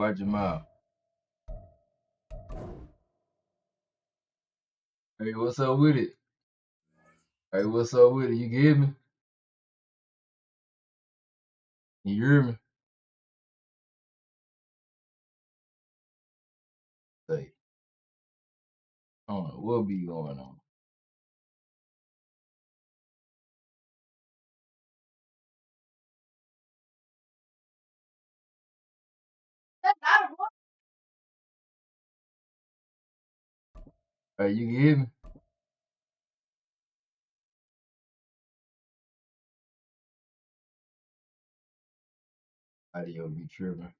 Watch your mouth. Hey, what's up with it? Hey, what's up with it? You get me? You hear me? Say, I don't know what be going on. Hey, you get me? Audio be tripping.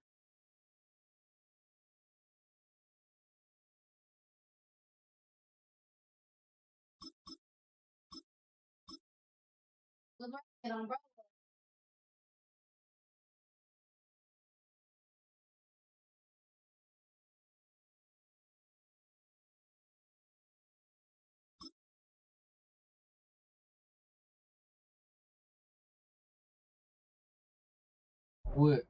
What?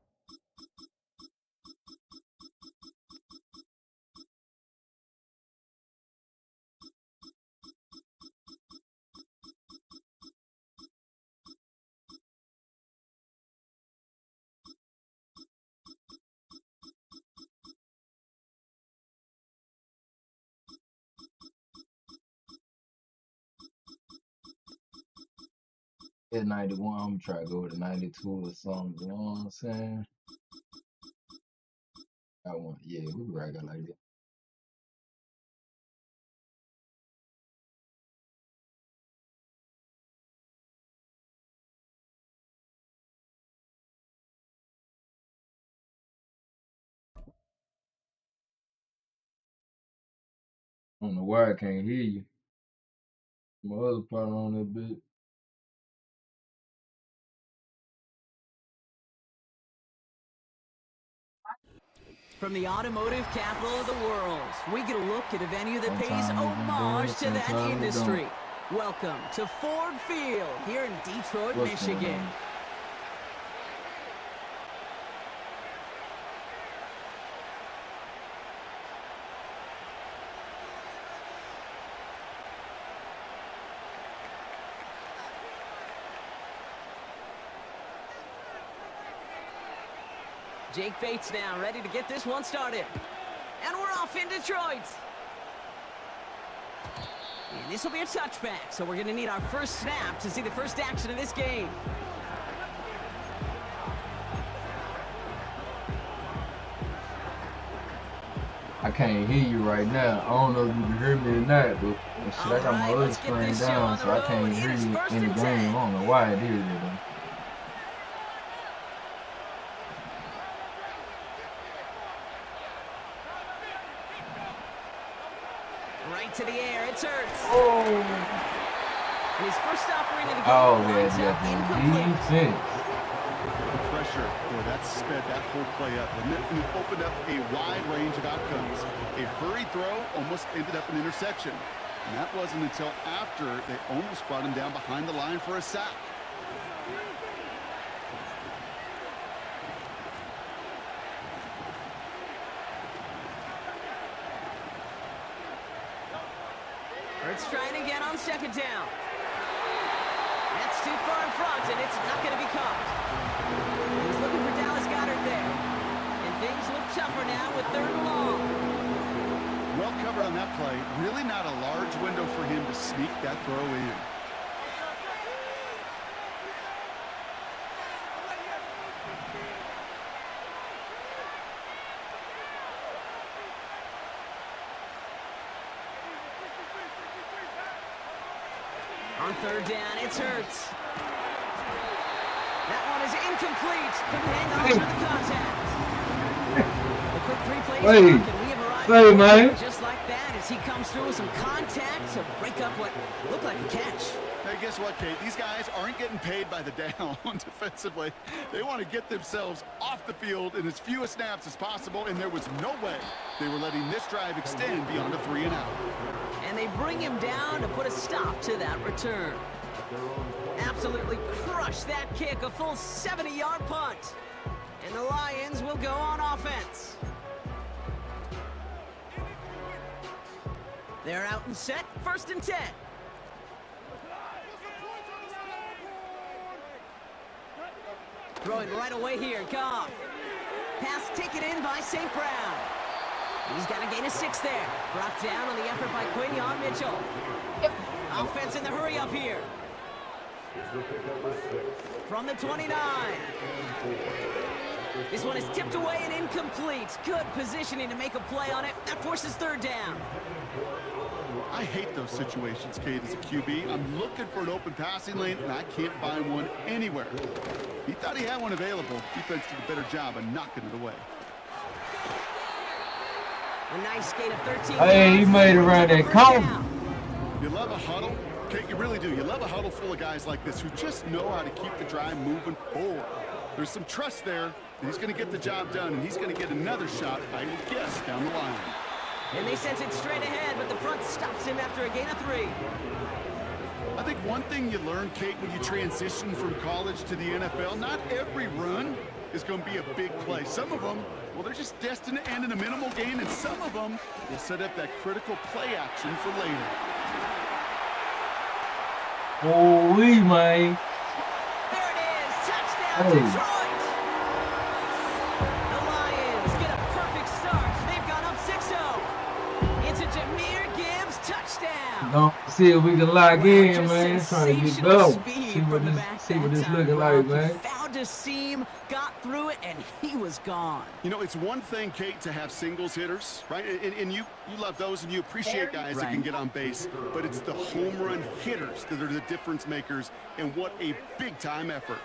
At 91, I'm gonna try to go to 92 or something. You know what I'm saying? I want, yeah, we can rock it like that. I don't know why I can't hear you. My other partner on that bit. From the automotive capital of the world, we get a look at a venue that pays Sometimes you can do homage it, to that sometimes you industry. don't. Welcome to Ford Field here in Detroit, What's going Michigan. on? Jake Bates now ready to get this one started. And we're off in Detroit. And this will be a touchback, so we're going to need our first snap to see the first action of this game. I can't hear you right now. I don't know if you can hear me or not, but shit, I got my other screen down, so I can't hear you in the game. I don't know why it is though. Right to the air, it's Hurts. Oh, And his first offering of the game yeah, winds up definitely. incomplete. Defense. The pressure, boy, that sped that whole play up. And it opened up a wide range of outcomes. A hurried throw almost ended up an interception. And that wasn't until after they almost brought him down behind the line for a sack. Hurts trying again on second down. That's too far in front, and it's not going to be caught. He's looking for Dallas Goedert there. And things look tougher now with third and long. Well covered on that play. Really not a large window for him to sneak that throw in. On third down, it's Hurts. That one is incomplete. Couldn't hang on through the contact. The quick three plays Hey, mark, and we have arrived say, at man. just like that as he comes through with some contact to break up what looked like a catch. Hey, guess what, Kate? These guys aren't getting paid by the down defensively. They want to get themselves off the field in as few snaps as possible, and there was no way they were letting this drive extend beyond a 3-and-out. And they bring him down to put a stop to that return. Absolutely crushed that kick, a full 70-yard punt. And the Lions will go on offense. They're out and set. 1st and 10. Throwing right away here. Goff. Pass taken in by St. Brown. He's got a gain of 6 there. Brought down on the effort by Quinyon Mitchell. Yep. Offense in the hurry up here. From the 29. This one is tipped away and incomplete. Good positioning to make a play on it. That forces 3rd down. I hate those situations, Kate, as a QB. I'm looking for an open passing lane, and I can't find one anywhere. He thought he had one available. Defense did a better job of knocking it away. A nice gain of 13. Hey, he made it around that corner. You love a huddle? Kate, you really do. You love a huddle full of guys like this who just know how to keep the drive moving forward. There's some trust there that he's going to get the job done, and he's going to get another shot, I would guess, down the line. And they sent it straight ahead, but the front stops him after a gain of 3. I think one thing you learn, Kate, when you transition from college to the NFL, not every run is going to be a big play. Some of them, well, they're just destined to end in a minimal gain, and some of them will set up that critical play action for later. Oh, man. There it is. Touchdown, Detroit. The Lions get a perfect start. They've gone up 6-0. It's a Jahmyr Gibbs touchdown. Don't see if we can lock in, man. Just Trying to get sensational low. speed See from the what back this that looking time, like, Gronk. man. He found a seam, got through it, and he was gone. You know, it's one thing, Kate, to have singles hitters, right? And you love those, and you appreciate guys that can get on base. But it's the home run hitters that are the difference makers, and what a big-time effort.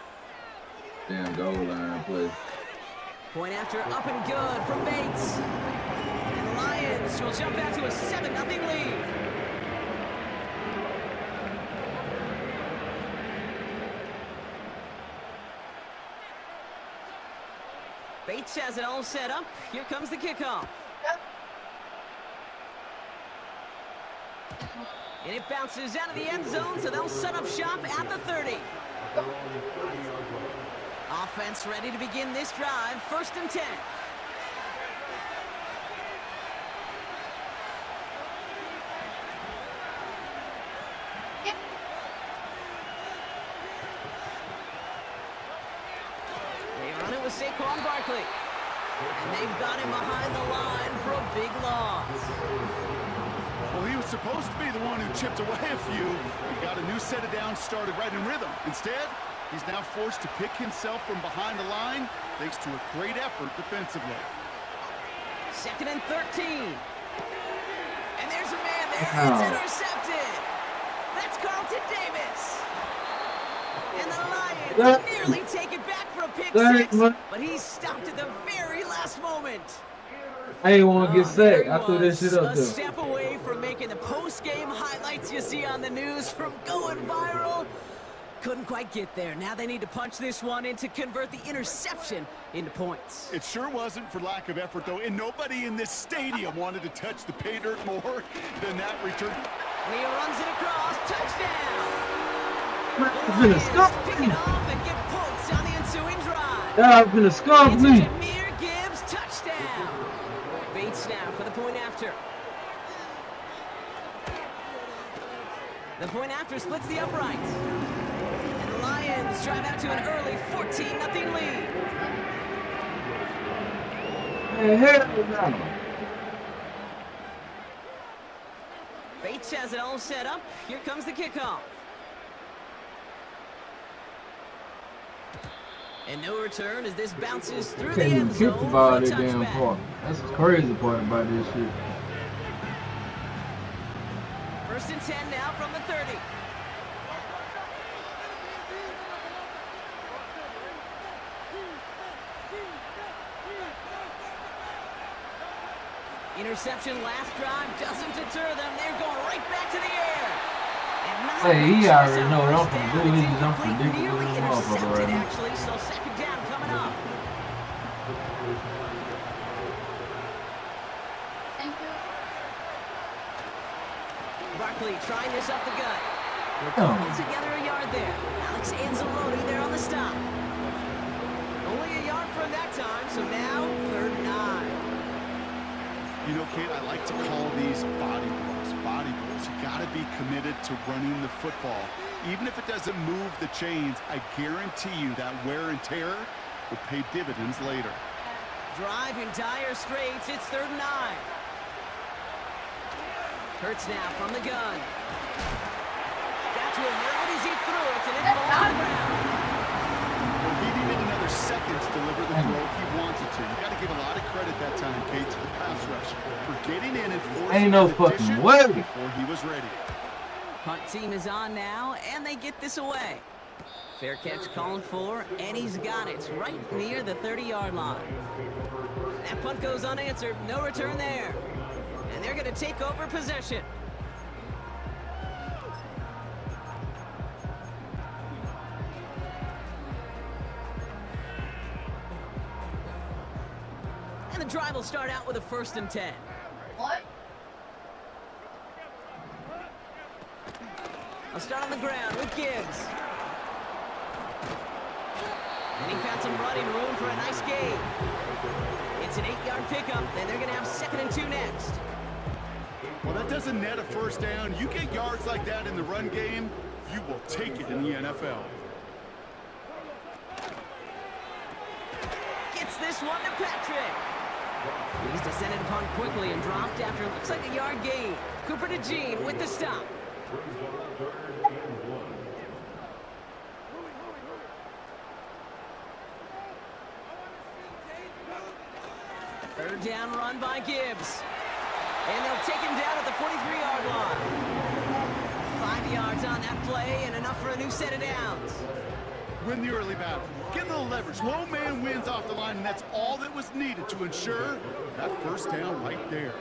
Damn goal line play. Point after up and good from Bates. And the Lions will jump out to a 7-0 lead. Bates has it all set up. Here comes the kickoff. And it bounces out of the end zone, so they'll set up shop at the 30. Offense ready to begin this drive. 1st and 10. They run it with Saquon Barkley. And they've got him behind the line for a big loss. Well, he was supposed to be the one who chipped away a few. He got a new set of downs started right in rhythm. Instead, he's now forced to pick himself from behind the line thanks to a great effort defensively. 2nd and 13. And there's a man there. It's intercepted. That's Carlton Davis. And the Lions nearly take it back for a pick 6, but he's stopped at the very last moment. I ain't want to get sacked. I threw that shit up A there. step away from making the post-game highlights you see on the news from going viral. Couldn't quite get there. Now they need to punch this one in to convert the interception into points. It sure wasn't for lack of effort, though, and nobody in this stadium wanted to touch the pay dirt more than that return. And he runs it across. Touchdown! I'm gonna scuff Pick me. it off and get points on the ensuing drive. I'm gonna scuff It's a me. Jahmyr Gibbs touchdown. Bates now for the point after. The point after splits the uprights. And the Lions drive out to an early 14-0 lead. Hey, hell no. Bates has it all set up. Here comes the kickoff. And no return as this bounces through the Can't even end kick zone the for ball a that damn touchback. far. That's the crazy part about this shit. 1st and 10 now from the 30. Interception last drive doesn't deter them. They're going right back to the air. And not Hey, he reaching already this know what I'm first finna down. do. It's He's just incomplete, unpredictable nearly as a motherfucker intercepted, right now. actually, so 2nd down coming up. Barkley trying this up the gut. Pulls together a yard there. Alex Anzalone there on the stop. Only a yard from that time, so now 3rd and 9. You know, Kate, I like to call these body blows. Body blows. You got to be committed to running the football. Even if it doesn't move the chains, I guarantee you that wear and tear will pay dividends later. Driving dire straits, it's 3rd and 9. Hurts now from the gun. Got to him right as he threw it, and it falls to the ground. Well, he needed another second to deliver the throw he wanted to. You got to give a lot of credit that time, Kate, to the pass rush for getting in and forcing no the fucking addition way before he was ready. Punt team is on now, and they get this away. Fair catch called for, and he's got it right near the 30-yard line. That punt goes unanswered, no return there. And they're going to take over possession. And the drive will start out with a 1st and 10. What? I'll start on the ground with Gibbs. And he found some running room for a nice gain. It's an 8-yard pickup, and they're going to have 2nd and 2 next. Well, that doesn't net a 1st down. You get yards like that in the run game, you will take it in the NFL. Gets this one to Patrick. He's descended upon quickly and dropped after it looks like a yard gain. Cooper to Gene with the stop. Third down run by Gibbs. And they'll take him down at the 43-yard line. 5 yards on that play and enough for a new set of downs. Win the early battle. Get a little leverage. Low man wins off the line, and that's all that was needed to ensure that 1st down right there.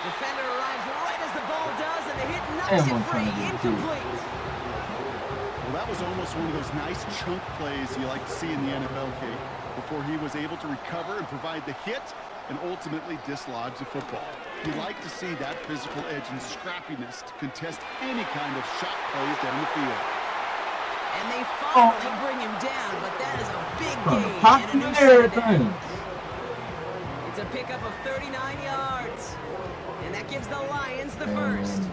Defender arrives right as the ball does, and the hit knocks it free. Incomplete. Well, that was almost one of those nice chunk plays you like to see in the NFL, Kate, before he was able to recover and provide the hit and ultimately dislodge the football. You like to see that physical edge and scrappiness to contest any kind of shot plays down the field. And they finally bring him down, but that is a big gain and a new set of downs. It's a pickup of 39 yards, and that gives the Lions the 1st.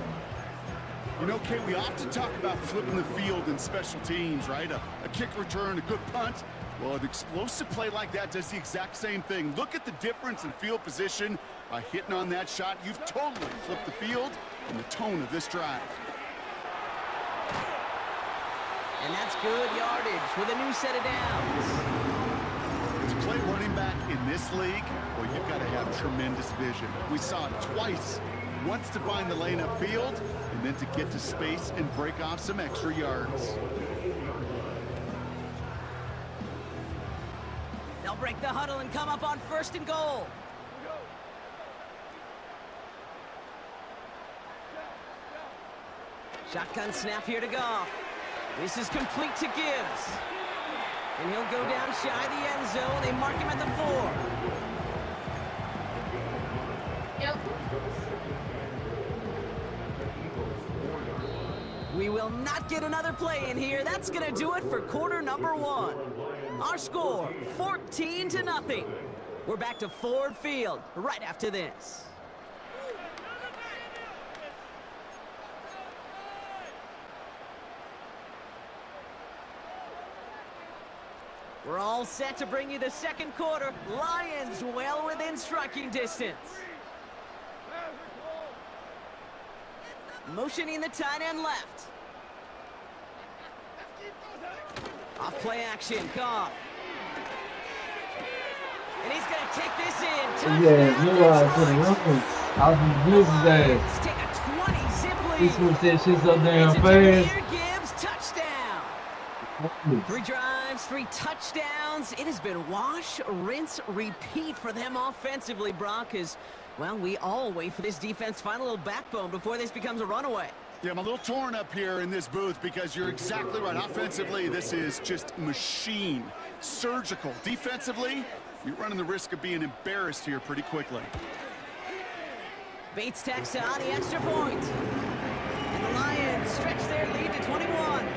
You know, Kate, we often talk about flipping the field in special teams, right? A kick return, a good punt. Well, an explosive play like that does the exact same thing. Look at the difference in field position. By hitting on that shot, you've totally flipped the field and the tone of this drive. And that's good yardage with a new set of downs. To play running back in this league, well, you've got to have tremendous vision. We saw it twice. Once to find the lane upfield, and then to get to space and break off some extra yards. They'll break the huddle and come up on 1st and goal. Shotgun snap here to Goff. This is complete to Gibbs. And he'll go down shy of the end zone. They mark him at the 4. Yep. We will not get another play in here. That's going to do it for quarter number 1. Our score, 14-0. We're back to Ford Field right after this. We're all set to bring you the 2nd quarter. Lions well within striking distance. Motioning the tight end left. Off play action, Goff. And he's going to take this in. Touchdown, Yeah, you are for the reference. I'll be blue today. Lions take a 20-zip lead. He switched that shit so damn It's a fast. Jahmyr Gibbs touchdown. 3 drives, 3 touchdowns. It has been wash, rinse, repeat for them offensively, Brock, as, well, we all wait for this defense to find a little backbone before this becomes a runaway. Yeah, I'm a little torn up here in this booth because you're exactly right. Offensively, this is just machine. Surgical. Defensively, you're running the risk of being embarrassed here pretty quickly. Bates tacks on the extra point. And the Lions stretch their lead to 21.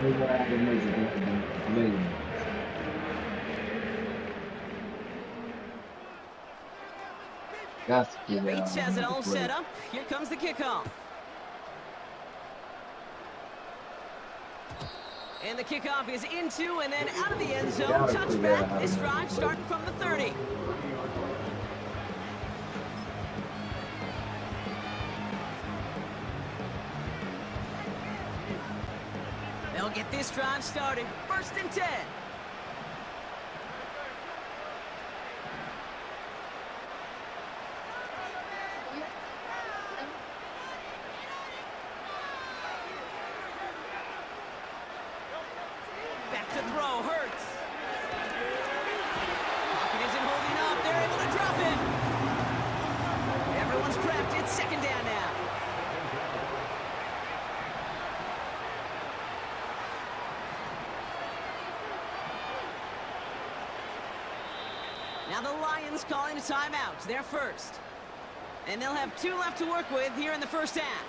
Maybe I have to make it later. Got to figure out Bates how has it to all play. set up. Here comes the kickoff. And the kickoff is into and then out of the end zone. Gotta figure out Touchback. how to This make it drive play. starting from the 30. They'll get this drive started. 1st and 10. Back to throw, Hurts. Pocket isn't holding up. They're able to drop it. Everyone's prepped. It's 2nd down now. Now the Lions calling a timeout. They're first. And they'll have 2 left to work with here in the 1st half.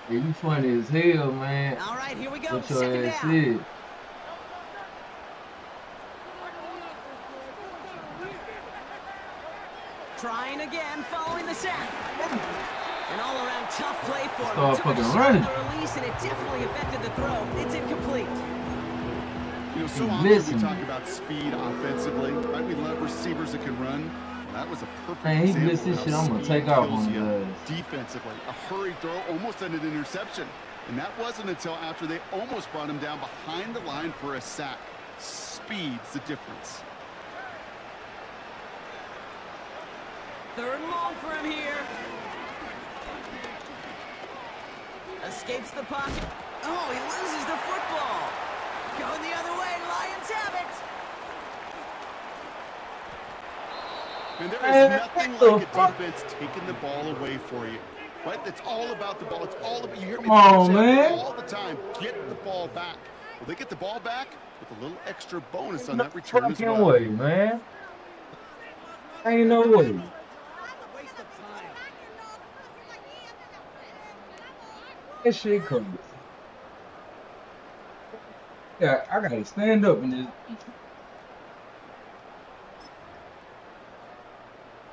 Yeah, you funny as hell, man. All right, here we go. What your 2nd ass down. said. Trying again, following the sack. An all-around tough play for him. Start Took a fucking shot running. on the release, and it definitely affected the throw. It's incomplete. You know, so Hey, often listen. we talk about speed offensively, right? We love receivers that can run. That was a perfect Man, he example blitz this of shit, how I'm gonna speed take off kills on you his ass. defensively. A hurried throw almost ended an interception. And that wasn't until after they almost brought him down behind the line for a sack. Speed's the difference. 3rd and long for him here. Escapes the pocket. Oh, he loses the football. Going the other way, Lions have it. And there Man, is nothing what the like a fuck? defense taking the ball away for you. Right? It's all about the ball. It's all about, you hear me Come on, say it man. all the time. Get the ball back. Well, they get the ball back with a little extra bonus on No that return as fucking well. way, man. Ain't no way. That shit crazy. Yeah, I gotta stand up and just.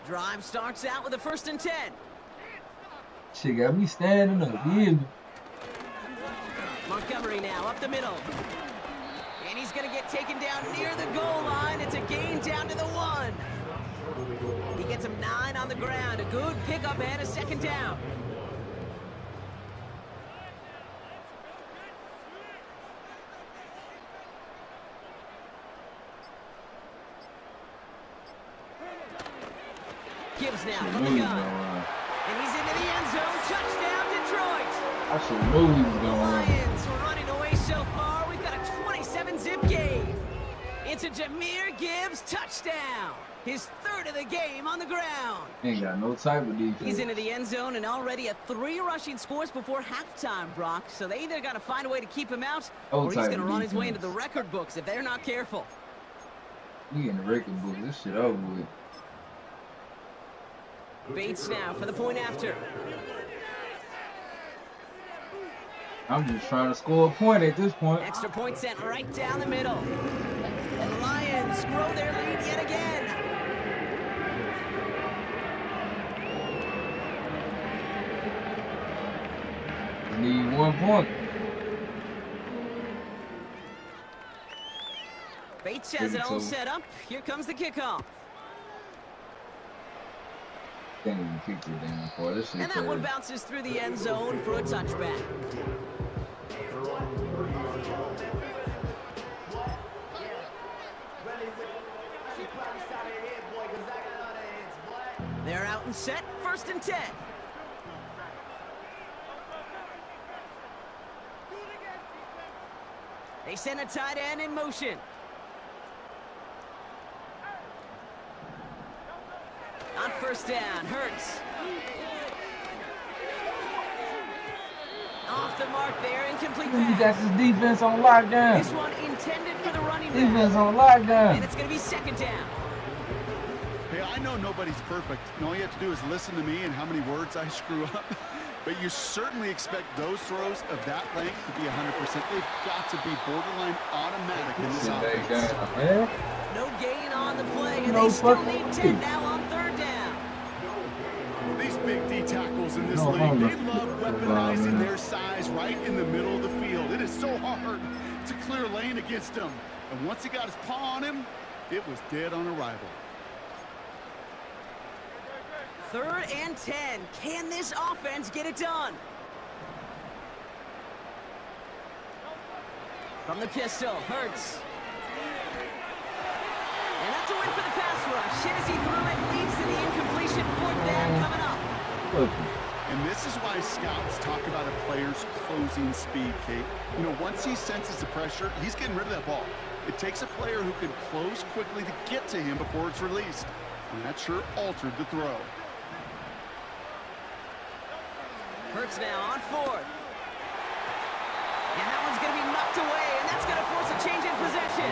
Drive starts out with a 1st and 10. Shit got me standing up. Yeah. Montgomery now up the middle. And he's going to get taken down near the goal line. It's a gain down to the 1. He gets him 9 on the ground. A good pickup and a 2nd down. Gibbs now from the Movie gun. going on. And he's into the end zone. Touchdown, Detroit. I should move The going on. Lions were running away so far. We've got a 27-zip game. It's a Jahmyr Gibbs touchdown. His 3rd of the game on the ground. Ain't got no type of defense. He's into the end zone and already at 3 rushing scores before halftime, Brock. So they either got to find a way to keep him out, No or he's type going to of run his way into defense. the record books if they're not careful. We in the record book. This shit over with. Bates now for the point after. I'm just trying to score a point at this point. Extra point sent right down the middle. And the Lions grow their lead yet again. Need 1 point. Bates has it all set up. Here comes the kickoff. Can't even kick it down for this shit. And that one crazy. bounces through the end zone for a touchback. They're out and set. 1st and 10. They send a tight end in motion. On 1st down, Hurts. Off the mark there, incomplete You got pass. this defense on lockdown. This one intended for the running Defense back. on lockdown. And it's going to be second down. Hey, I know nobody's perfect. And all you have to do is listen to me and how many words I screw up. But you certainly expect those throws of that length to be 100%. They've got to be borderline automatic in this offense. No gain on the play, and No they still fucking need 10 now on third down. These big D tackles in this league, they love weaponizing their size right in the middle of the field. It is so hard to clear lane against him. And once he got his paw on him, it was dead on arrival. 3rd and 10. Can this offense get it done? From the pistol, Hurts. And that's a win for the pass rush. Hit as he threw it, leads to the incompletion. 4th down coming up. And this is why scouts talk about a player's closing speed, Kate. You know, once he senses the pressure, he's getting rid of that ball. It takes a player who can close quickly to get to him before it's released. And that sure altered the throw. Hurts now on 4th. And that one's going to be knocked away, and that's going to force a change in possession.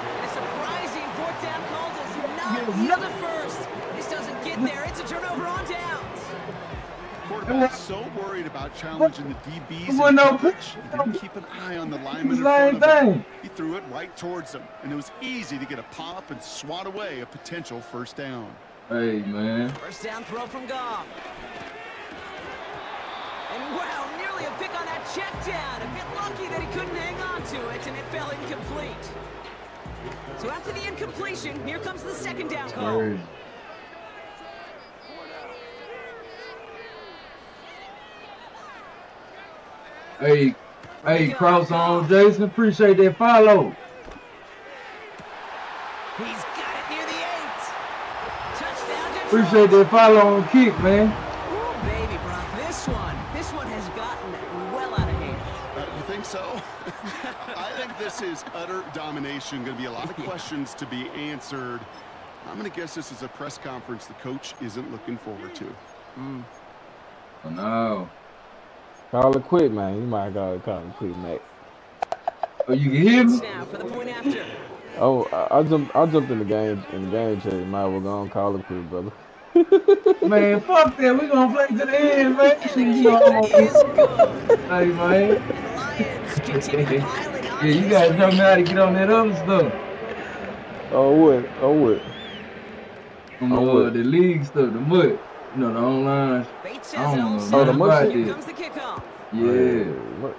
And a surprising 4th down call does not yield a first. This doesn't get there. It's a turnover on downs. Quarterback's so worried about challenging the DBs in coverage, he didn't keep an eye on the lineman in front of him. He threw it right towards him, and it was easy to get a pop and swat away a potential first down. Hey, man. First down throw from Goff. And wow, nearly a pick on that check down. A bit lucky that he couldn't hang on to it, and it fell incomplete. So after the incompletion, here comes the second down call. Hey, cross on, Jason. Appreciate that follow. He's got it near the 8. Touchdown, Detroit. Appreciate that follow on kick, man. Oh, baby, Brock, this one has gotten well out of hand. You think so? I think this is utter domination. Going to be a lot of questions to be answered. I'm going to guess this is a press conference the coach isn't looking forward to. Oh, no. Call it quit, man. You might call it quit, Mac. Oh, you can hear me? Now for the point after. Oh, I jumped in the game chat. You might well go and call it quit, brother. Man, fuck that. We gonna play to the end, man. And the kick is good. Hey, man. And Lions continue piling on. Yeah, you gotta tell me how to get on that other stuff. Oh, what? On the league stuff, the mud. You know, the online. Bates I says it don't all know set nothing up. about Here that. comes the kickoff. Yeah.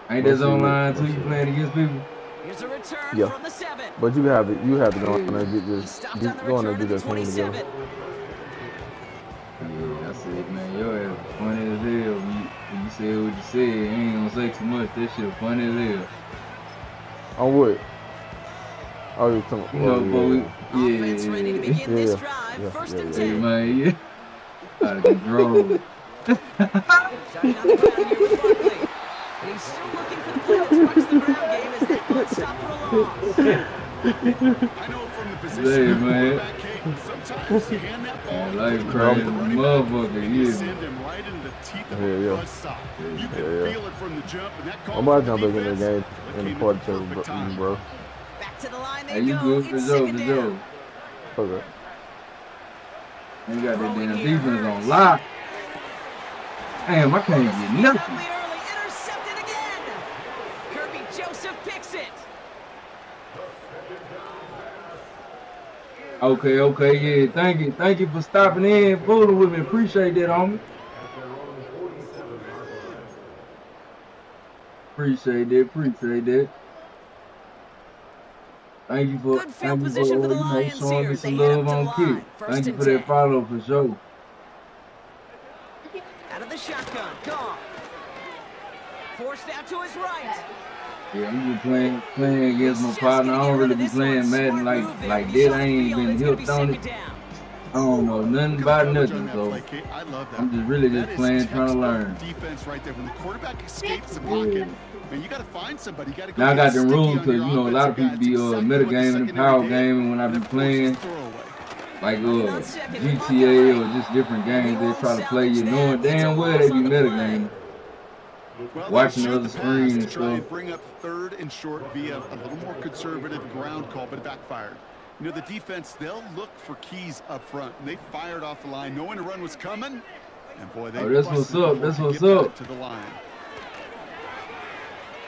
Ain't that online too? You playing against people? Here's a return Yeah. from the 7. But you have to go in there and get He this. stopped on the Go in there return and get at the that team 27. together. Yeah, I said, man, your ass funny as hell. When you said what you said, you ain't gonna say too much. That shit funny as hell. On what? Oh, you're talking You know, but Offense ready to begin this drive. First and 10. Hey, man, yeah. Out of control. Shutting on the ground here with Barkley. And he's still looking for the play that sparks the ground game as that one stop for a loss. I know from the position Hey, of the man. quarterback, Kate, sometimes you hand that ball Man, to life the crazy running back, motherfucker, and you yeah. send him right into the teeth of Yeah, a yeah. buzzsaw. You can Yeah. feel it from the jump, and that call I'm about to from jump back in the defense, game that in the came part at the two, perfect time. bro. Back to the line they Hey, you go. good for It's Joe, second for down. Joe. Okay. You got that Throwing damn here, defense on Hurts. lock. Damn, I can't get Speed nothing. early, intercepted again. Kirby Joseph picks it. Okay, yeah. Thank you for stopping in, fooling with me. Appreciate that, homie. Appreciate that. Thank you for Good field position for the Lions showing here me as they some head up love to on the line. kick. First Thank you and for 10. that follow for sure. Out of the shotgun, Goff. Forced out to his right. Yeah, I'm just playing against my partner. I don't really be playing Madden like that. I ain't been hooked on it. I don't know nothing about nothing, so I love that. I'm just really just playing, trying to learn. Defense right there. When the quarterback escapes the pocket, man, you got to find somebody. You got to go Now I got get them sticky rules on because your you know a lot of people offensive be guys. Exactly what the metagaming and secondary power did, gaming when I and be of course playing his throwaway. like On second, GTA or just different games. They try to play you knowing damn well they be metagaming. Well, watching they the other shoot screen pass and to try and stuff. bring up 3rd and short via a little more conservative ground call, but it backfired. You know, the defense, they'll look for keys up front, and they fired off the line knowing a run was coming. And boy, they That's what's busted up. before That's they what's get up. back to the line.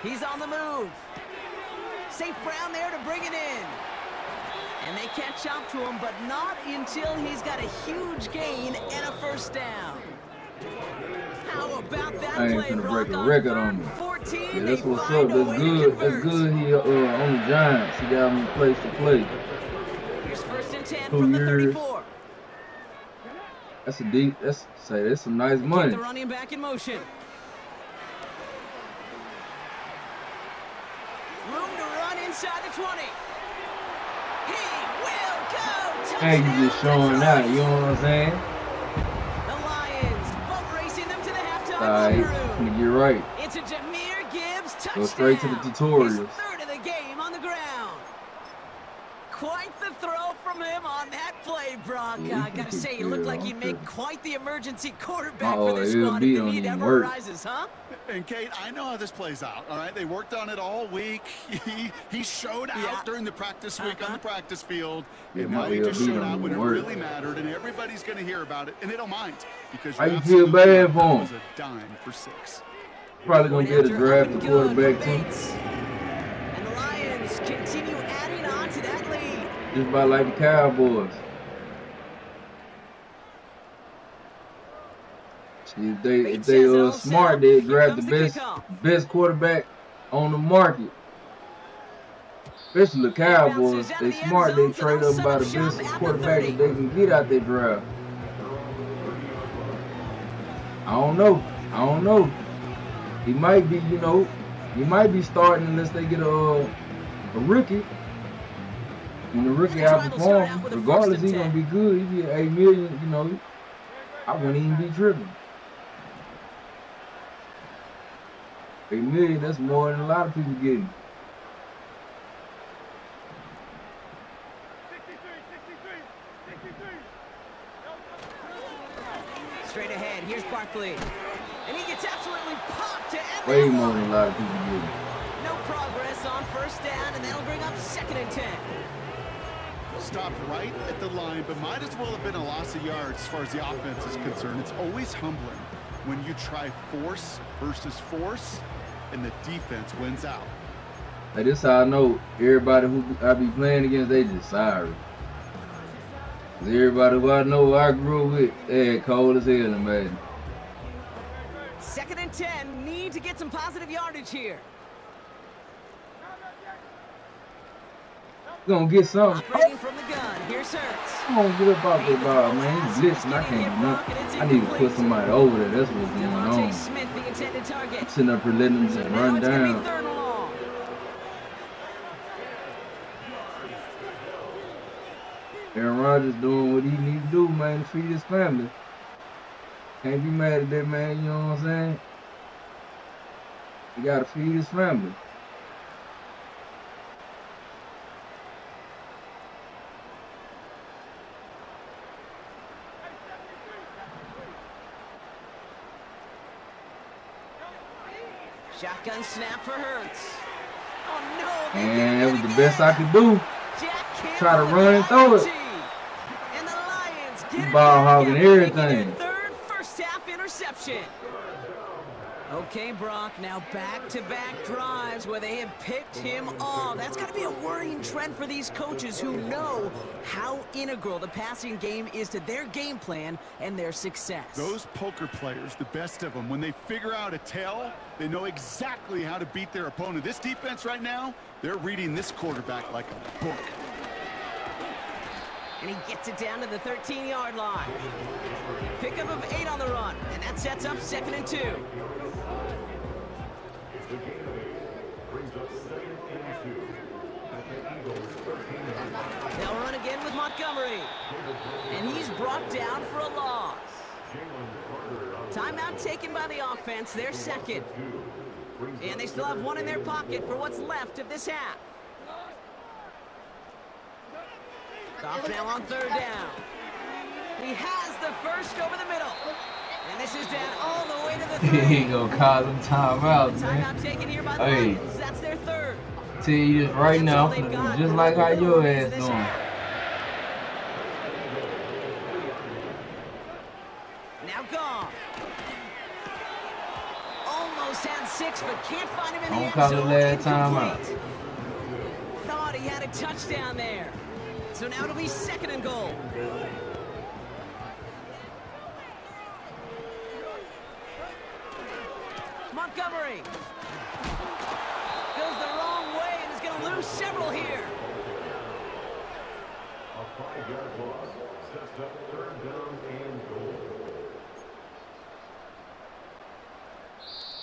He's on the move. St. Brown there to bring it in. And they catch up to him, but not until he's got a huge gain and a first down. How about that I ain't play, finna Brock, break a on record 3rd on and me. 14? Yeah, that's They what's up. find a That's way to good. That's convert. good. He on the Giants. He got him place to play. Here's 1st and 10 2 from the years. 34. That's a deep. That's some nice They money. keep the running back in motion. Room to run inside the 20. He will go. Hey, you just Touchdown, showing Detroit. out. You know what I'm saying? The Lions boat racing them to the halftime All locker right, room. finna get right. It's a Jahmyr Gibbs touchdown. Go straight to the tutorials. His 3rd of the game on the ground. Quite the throw from him on that play, Brock. Yeah, I gotta say, he looked like he'd make quite the emergency quarterback for this he'll squad be if the on need him ever work. arises, huh? And, Kate, I know how this plays out, all right? They worked on it all week. He showed out during the practice week on the practice field. Yeah, And now he he'll just be showed on out when it him work. really mattered, and everybody's going to hear about it, and they don't mind. Because How you're you feel absolutely bad right, for that him? was a dime for 6. Probably gonna Point get a after draft up the and good quarterback for too. Bates. And the Lions continue adding on to that lead. Just about like the Cowboys. See, if they smart, they draft the best quarterback on the market. Especially the Cowboys. They smart, they trade up by the best quarterback that they can get out their draft. I don't know. He might be, he might be starting unless they get a rookie. When the rookie outperforms, regardless, he's gonna be good. He get $8 million, I wouldn't even be tripping. $8 million, that's more than a lot of people getting. Straight ahead, here's Barkley. And he gets absolutely popped to end Way that more one. than a lot of people getting. No progress on 1st down, and that'll bring up 2nd and 10. Stopped right at the line, but might as well have been a loss of yards as far as the offense is concerned. It's always humbling when you try force versus force, and the defense wins out. Hey, this how I know everybody who I be playing against, they just sorry. 'Cause everybody who I know I grew up with, they cold as hell in Madden. 2nd and 10, need to get some positive yardage here. You gonna get something. Operating from the gun, here's Hurts. I'm gonna get up off that ball, man. He's blitzing. I can't do nothing. I need to put somebody over there. That's what's going Devontae on. Smith, the intended target. I'm sitting up here letting them just So now run it's gonna be down. 3rd and long. Aaron Rodgers doing what he needs to do, man, to feed his family. Can't be mad at that, man. You know what I'm saying? He gotta feed his family. Shotgun snap for Hurts. Oh no! And that was the best I could do. Try to run and throw it. And the Lions get it Ball back hogging after making everything. their 3rd first-half interception. Okay, Brock, now back-to-back drives where they have picked him off. That's got to be a worrying trend for these coaches who know how integral the passing game is to their game plan and their success. Those poker players, the best of them, when they figure out a tell, they know exactly how to beat their opponent. This defense right now, they're reading this quarterback like a book. And he gets it down to the 13-yard line. Pickup of 8 on the run, and that sets up 2nd and 2. They'll run again with Montgomery. And he's brought down for a loss. Timeout taken by the offense, their 2nd. And they still have 1 in their pocket for what's left of this half. Goff now on 3rd down. He has the first over the middle. And this is down all the way to the He 3. ain't gonna call them timeouts, man. Timeout taken here by the Hey. Lions. That's their 3rd. Tell you this right That's all now, they've got just for like how the your remains ass of this doing. half. Now gone. Almost had 6, but can't find him in the Don't end call it zone. last time Incomplete. Thought he had a touchdown there. So now it'll be 2nd and goal. Montgomery goes the wrong way and is going to lose several here.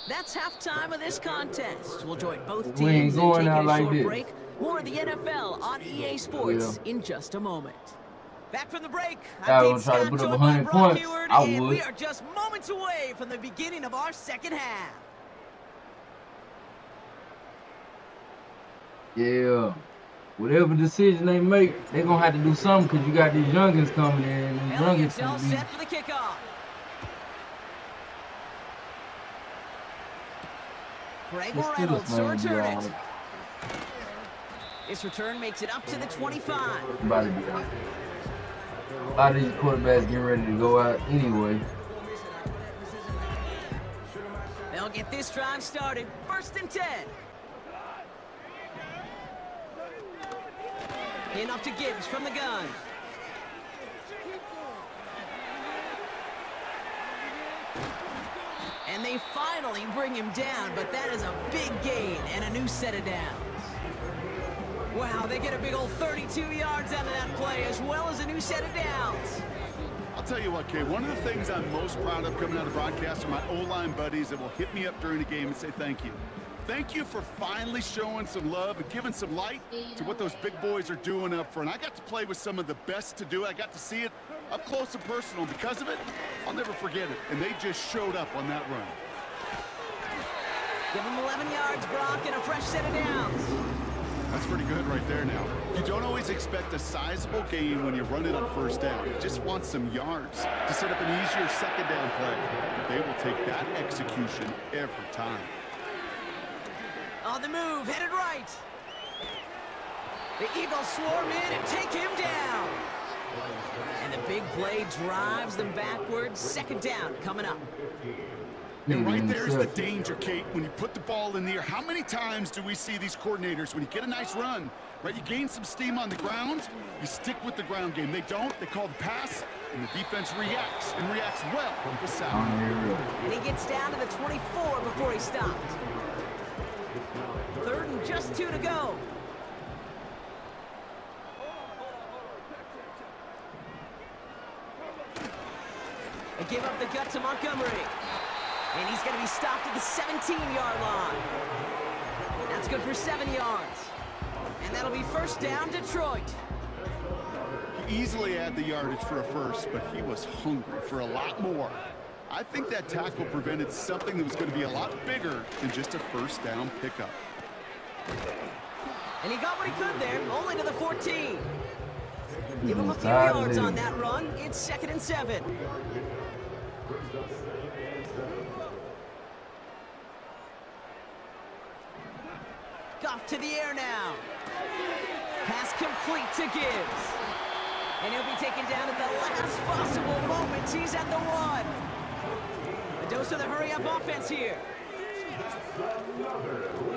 That's halftime of this contest. We'll join both We ain't teams and going take out a like short this. break. More of the NFL on EA Sports in just a moment. Back from the break, Y'all I'm gonna Dave try to Scott, put up joined by 100 Brock points? Heward, I and would. we are just moments away from the beginning of our second half. Yeah. Whatever decision they make, they gonna have to do something because you got these youngins coming in. And these Elliott's youngins all gonna be set for the kickoff. Greg Let's do Reynolds this, to man. return Yeah. it. This return makes it up to the 25. about to be out. A lot of these quarterbacks getting ready to go out anyway. They'll get this drive started. 1st and 10. Enough to Gibbs from the gun. And they finally bring him down, but that is a big gain and a new set of downs. Wow, they get a big old 32 yards out of that play, as well as a new set of downs. I'll tell you what, Kay, one of the things I'm most proud of coming out of broadcast are my O-line buddies that will hit me up during the game and say thank you. Thank you for finally showing some love and giving some light to what those big boys are doing up front. I got to play with some of the best to do it. I got to see it up close and personal. Because of it, I'll never forget it. And they just showed up on that run. Give him 11 yards, Brock, and a fresh set of downs. That's pretty good right there now. You don't always expect a sizable gain when you run it on 1st down. You just want some yards to set up an easier 2nd down play. But they will take that execution every time. On the move, headed right. The Eagles swarm in and take him down. And the big play drives them backwards. 2nd down coming up. And right there's the danger, Kate, when you put the ball in the air. How many times do we see these coordinators, when you get a nice run, right, you gain some steam on the ground, you stick with the ground game. They don't, they call the pass, and the defense reacts, and reacts well with the sack. And he gets down to the 24 before he stopped. 3rd and just 2 to go. They give up the gut to Montgomery. And he's going to be stopped at the 17-yard line. That's good for 7 yards. And that'll be 1st down, Detroit. He easily had the yardage for a first, but he was hungry for a lot more. I think that tackle prevented something that was going to be a lot bigger than just a 1st down pickup. And he got what he could there, only to the 14. Give him a few yards on that run. It's 2nd and 7. Goff to the air now. Pass complete to Gibbs. And he'll be taken down at the last possible moment. He's at the 1. A dose of the hurry-up offense here.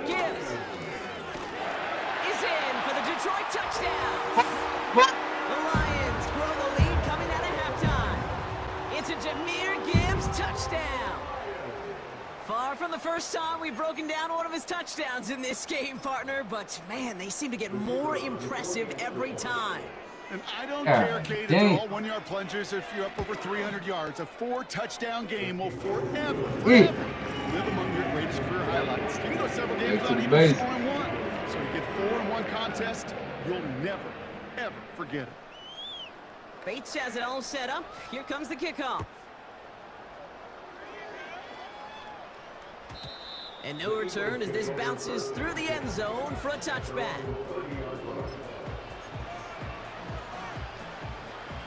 Gibbs is in for the Detroit touchdown. The Lions grow the lead coming out of halftime. It's a Jahmyr Gibbs touchdown. Far from the first time we've broken down one of his touchdowns in this game, partner, but man, they seem to get more impressive every time. And I don't care, Kate, if they're all 1-yard plungers if you're up over 300 yards. A 4-touchdown game will forever live among your greatest career highlights. You can go several games without even scoring one. So you get 4 in one contest, you'll never, ever forget it. Bates has it all set up. Here comes the kickoff. And no return as this bounces through the end zone for a touchback.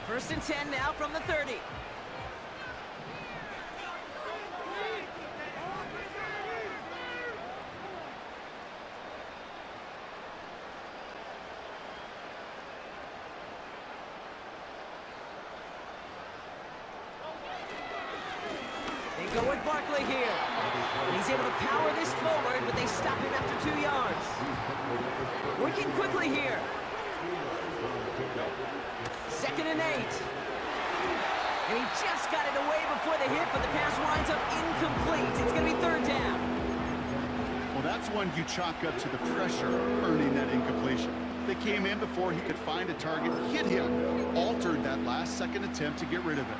1st and 10 now from the 30. go with Barkley here. And he's able to power this forward, but they stop him after 2 yards. Working quickly here. 2nd and 8. And he just got it away before the hit, but the pass winds up incomplete. It's going to be 3rd down. Well, that's one you chalk up to the pressure earning that incompletion. They came in before he could find a target, hit him, altered that last second attempt to get rid of it.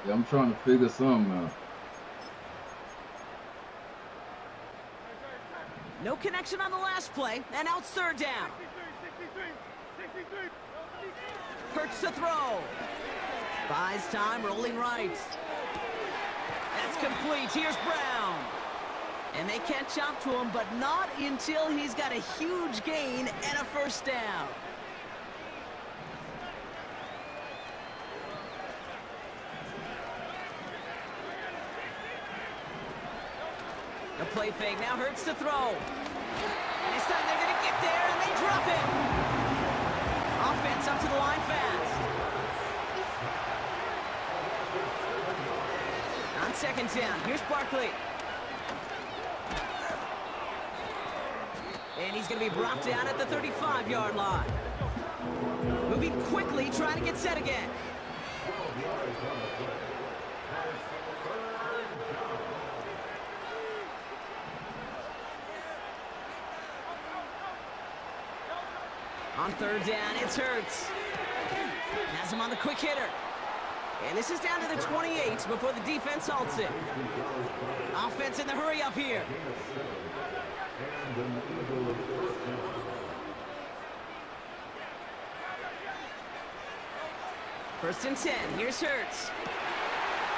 Yeah, I'm trying to figure something out. No connection on the last play, and now it's 3rd down. Hurts to throw. Buys time, rolling right. That's complete. Here's Brown. And they catch up to him, but not until he's got a huge gain and a 1st down. A play fake, now Hurts to throw. And this time they're going to get there, and they drop it. Offense up to the line fast. On 2nd down, here's Barkley. And he's going to be brought down at the 35-yard line. Moving quickly, trying to get set again. On 3rd down, it's Hurts. Has him on the quick hitter. And this is down to the 28 before the defense halts it. Offense in the hurry up here. First and 10, here's Hurts.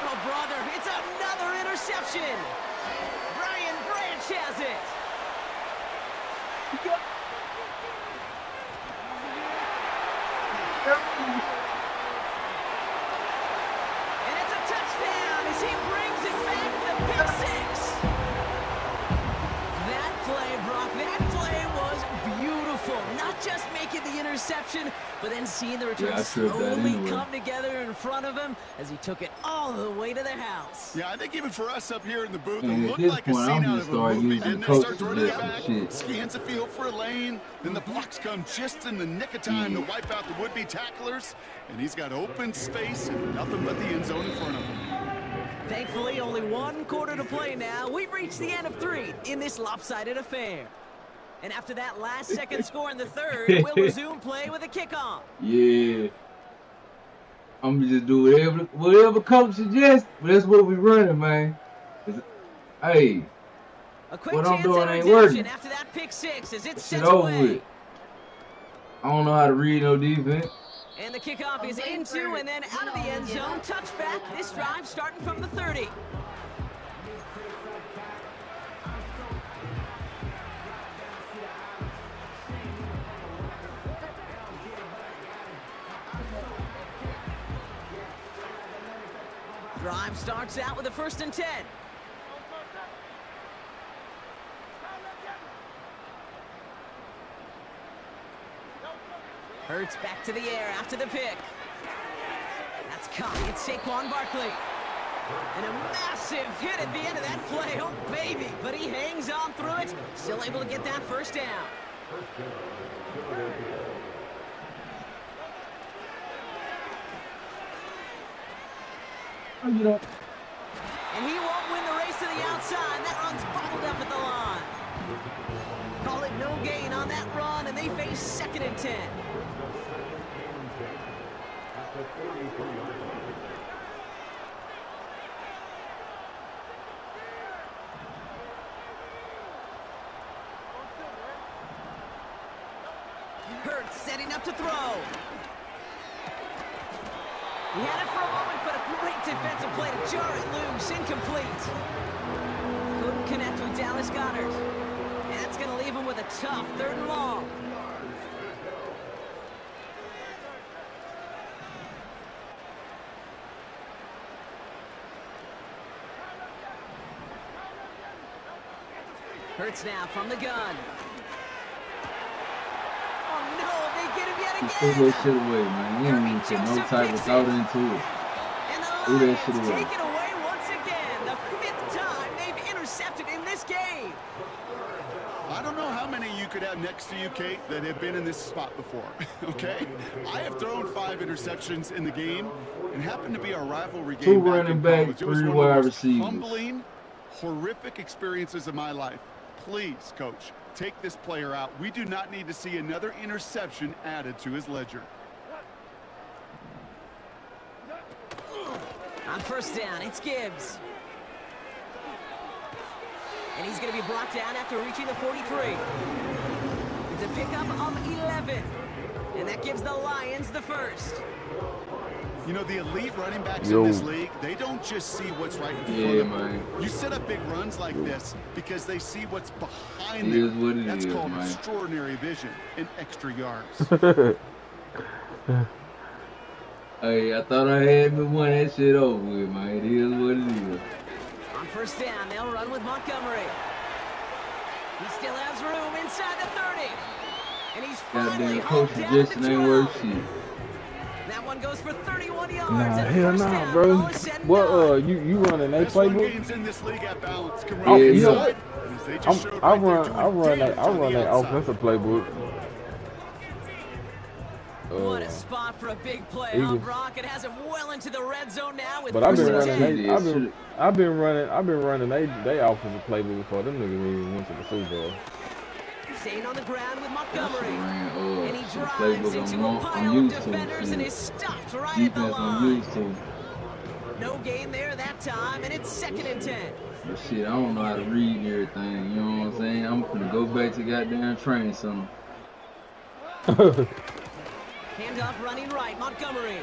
Oh, brother, it's another interception. Brian Branch has it. And it's a touchdown as he brings it back to the pick 6. That play, Brock, that play was beautiful. Not just making the interception, but then seeing the return slowly come together in front of him as he took it all the way to the house. Yeah, I think even for us up here in the booth, And it at looked this like a point, scene I'm out just of a start movie. using Then they coaches start for running this back, shit. scans the field for a lane, then the blocks come just in the nick of time to wipe out the would-be tacklers, and he's got open space and nothing but the end zone in front of him. Thankfully, only 1 quarter to play now. We've reached the end of 3 in this lopsided affair. And after that last second score in the 3rd, we'll resume play with a kickoff. Yeah. I'm gonna just do whatever coach suggests, but that's what we running, man. Hey, A quick what I'm chance doing at ain't redemption working. after that pick 6 as it's Shit sent over away. with. I don't know how to read no defense. And the kickoff is into and then out of the end zone. Touchback. This drive starting from the 30. Drive starts out with a 1st and 10. Hurts back to the air after the pick. That's caught. It's Saquon Barkley. And a massive hit at the end of that play. Oh, baby. But he hangs on through it. Still able to get that 1st down. You know, And he won't win the race to the outside. That run's bottled up at the line. Call it no gain on that run, and they face 2nd and 10. Hurts setting up to throw. He had it for a moment, but a great defensive play to jar it loose. Incomplete. Couldn't connect with Dallas Goedert. And that's going to leave him with a tough 3rd and long. Hurts now from the gun. Oh no, they get him yet He again. threw that shit away, man. He didn't even put no type of thought into it. And the Threw that shit Lions away. take it away once again. The 5th time they've intercepted in this game. I don't know how many you could have next to you, Kate, that have been in this spot before, okay? I have thrown 5 interceptions in the game and happened to be our rivalry game. 2 running back, 3 wide receivers. Humbling, horrific experiences of my life. Please, Coach, take this player out. We do not need to see another interception added to his ledger. On first down, it's Gibbs. And he's going to be brought down after reaching the 43. It's a pickup of 11. And that gives the Lions the first. You know, the elite running backs in this league, they don't just see what's right in front of them. Man. You set up big runs like this because they see what's behind It them. is what it That's is, called man. extraordinary vision and extra yards. Hey, I thought I had me one that shit over with, man. It is what it is. On first down, they'll run with Montgomery. He still has room inside the 30. And he's finally Goddamn home coach down at the suggestion ain't worth 12. shit. That one goes for 31 yards. Nah, and a hell first nah, down, bro. all is said and What done. you running a Best run playbook? games in this league at balance can Yeah, run you inside. know, As they just showed I right there, run doing that damage on the outside. offensive playbook. What a spot for a big play, huh, Eagles. Brock? It has him well into the red zone now with But I've been first and running 10. I've been running they offensive playbook before them niggas even went to the Super Bowl. Staying on the ground with Montgomery. Man, And he the drives playbook into a I'm pile of used to. defenders and Shit. is stopped right at the Defense I'm line. used to. No gain there that time, and it's 2nd and 10. But shit, I don't know how to read and everything. You know what I'm saying? I'm finna go back to goddamn training center. Handoff running right, Montgomery.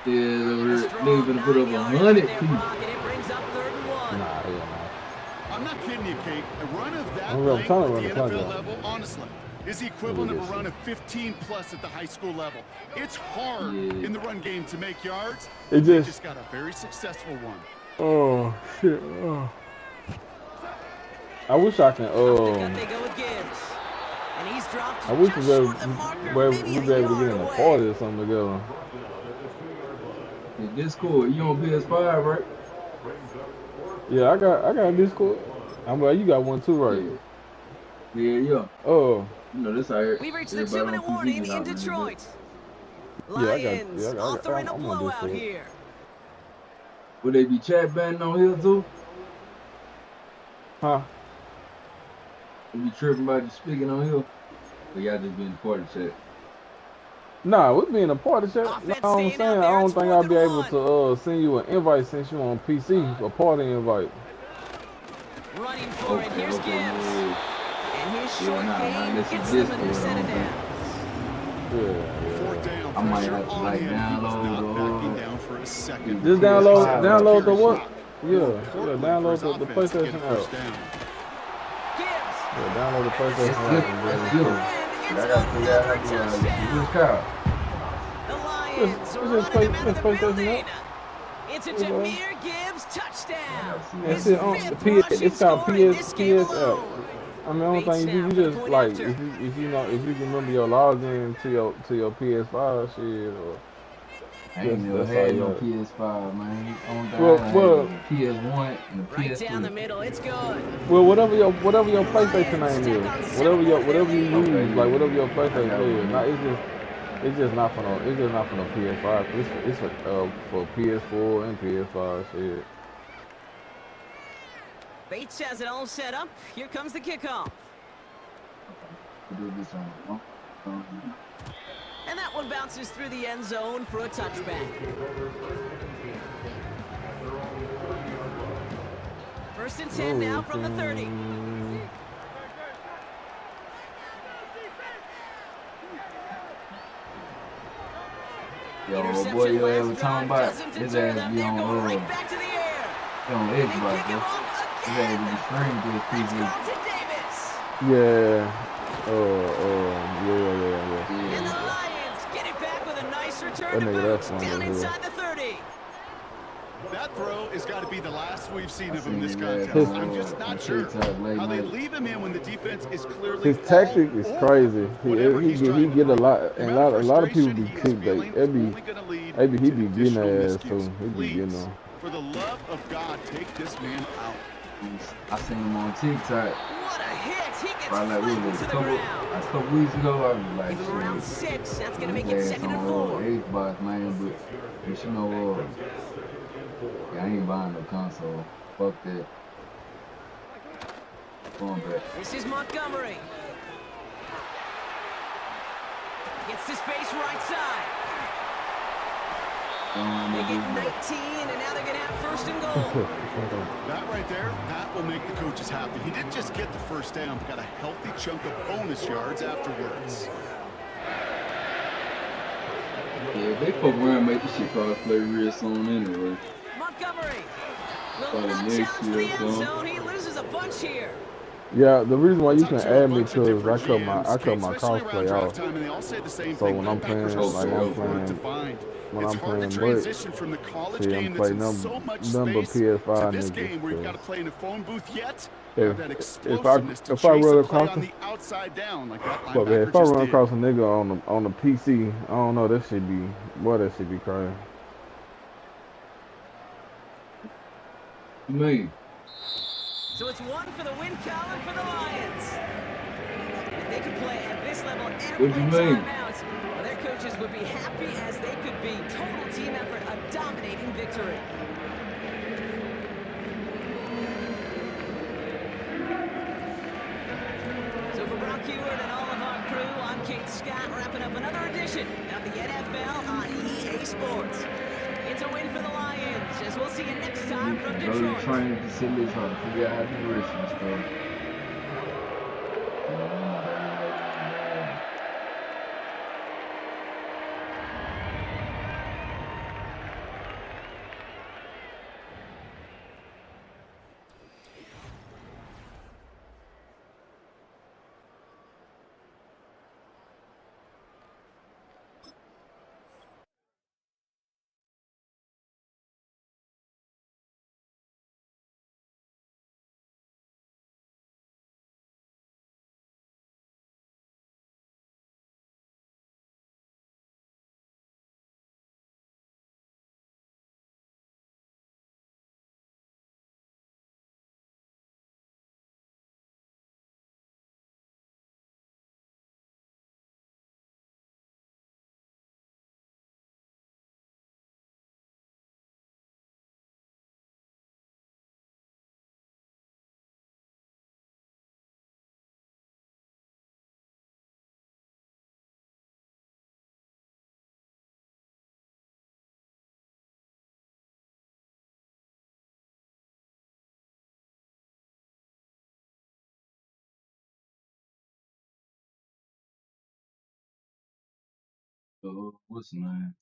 Yeah, over A here, strong niggas finna put up 9-yard 100 effort there, people. Brock, and it brings up 3rd and 1. Nah, hell no. I'm not kidding you, Kate. A run of that I'm length trying to at run the the NFL touchdown. level, honestly, is the equivalent of a run of 15+ at the high school level. It's hard in the run game to make yards. It They just just got a very successful one. oh shit. Oh. I wish I can Off the cut they go with Gibbs. And he's dropped I wish just we short of the marker, were maybe a able to get yard in a away. party or something together. Yeah, Discord, you on PS5, right? Yeah, I got Discord. I'm like, you got one too, right? Yeah. Oh, You know, this out here. We've reached the everybody 2-minute on warning TV in now, man. Detroit. Yeah, I got- Lions yeah, authoring a I'm on blowout Discord. here. Would they be chat banning on here too? huh? They be tripping about you speaking on here? Or y'all just be in the party chat? Nah, we be in a party chat. Offense Know what I'm staying saying? out I there, don't it's think 4th I'll be and able to send you an invite since you on PC, a party invite. Running for it. Here's Gibbs. yeah. And his short nah, game this is gets them a new Discord, set of man. downs. Yeah. 4th down, I might pressure have to, on like, him. He's download not backing the, down for a second. Just PS5. download the what? Yeah, Importantly for download his the offense to get a PlayStation app. first down. Gibbs. Yeah, download the PlayStation app. It's and good. And I it's gotta figure out how to another do touchdown. this car. The Lions Just running him out of the PlayStation building. app. It's a Jameer Gibbs touchdown. Yeah, His That's it. On 5th the rushing it's called score in this game PS app. alone. I mean, the only Bates thing now you for the just point like after. if you know if you can remember your login to your PS5 shit or I ain't never that's had all no you got. PS5, man. Only thing Well, I had well- was the PS1 and the Right PS3. down the middle. It's good. well whatever your PlayStation name is, whatever you use, Okay. like whatever your PlayStation is. Not it's just not for no PS5. It's for PS4 and PS5 shit. Bates has it all set up. Here comes the kickoff. Do this on. And that one bounces through the end zone for a touchback. First and 10 now from the 30. Yo, boy, Interception you ever last talking drive about doesn't his deter ass them. be They're on going right back to the air. on And they Xbox, pick him bro. off His ass again. be streamed to his Let's PC. go to Davis. Yeah. Yeah. And the Lions get it back with a nice return That to nigga, boots that's one down right here. inside the 30. That throw has got to be the last we've seen I of him seen this it last contest. I'm just on not sure TikTok late how they night. leave him in when the defense is clearly His all tactic is over crazy. whatever he's He trying to get a throw. lot, The and amount of a lot of people frustration be he is kicked. feeling is only going to lead Maybe he to be getting additional their ass miscues. too. He be getting Please, them. for the love of God, take this man out. I seen him on TikTok. What a hit! He gets Probably like what flattened was to it, the ground. a couple weeks ago. I was like, Give him around shit. 6. That's going to make it His ass 2nd and on 4. eighth box, man. But you know, yeah, I ain't buying no console. Fuck that. Going back. This is Montgomery. Gets to space right side. They get 19, and now they're going to have 1st and goal. That right there, that will make the coaches happy. He didn't just get the first down, but got a healthy chunk of bonus yards afterwards. Yeah, they fuck around, make this shit cross-play real soon anyway. Montgomery will Probably not next challenge year the or end something. zone. He loses a bunch here. Yeah, the reason why I you talked can to a add me bunch of to is I different cut GMs, my especially cross around play draft off. time, and they all say the same So thing. when I'm Linebackers playing, are like so hard to find. when It's I'm hard to playing break, transition from the college see I'm game that's playing in so much number space to PS5 this niggas. game where you've got to play in a phone booth yet. You have If that if I explosiveness to if I chase a run play across on the outside down like that but man, linebacker if I just run did. across a nigga on the PC, I don't know, that should be that should be crazy. Me. So it's 1 for the win column for the Lions. And if they could play at this level and What play you mean? timeouts, well, their coaches would be happy as they could be. Total team effort, a dominating victory. So for Brock Heward and all of our crew, I'm Kate Scott, wrapping up another edition of the NFL on EA Sports. It's a win for the Lions, as we'll see you next time from Go to the Detroit. training facilities, trying to figure out how to do this and stuff. What's the name?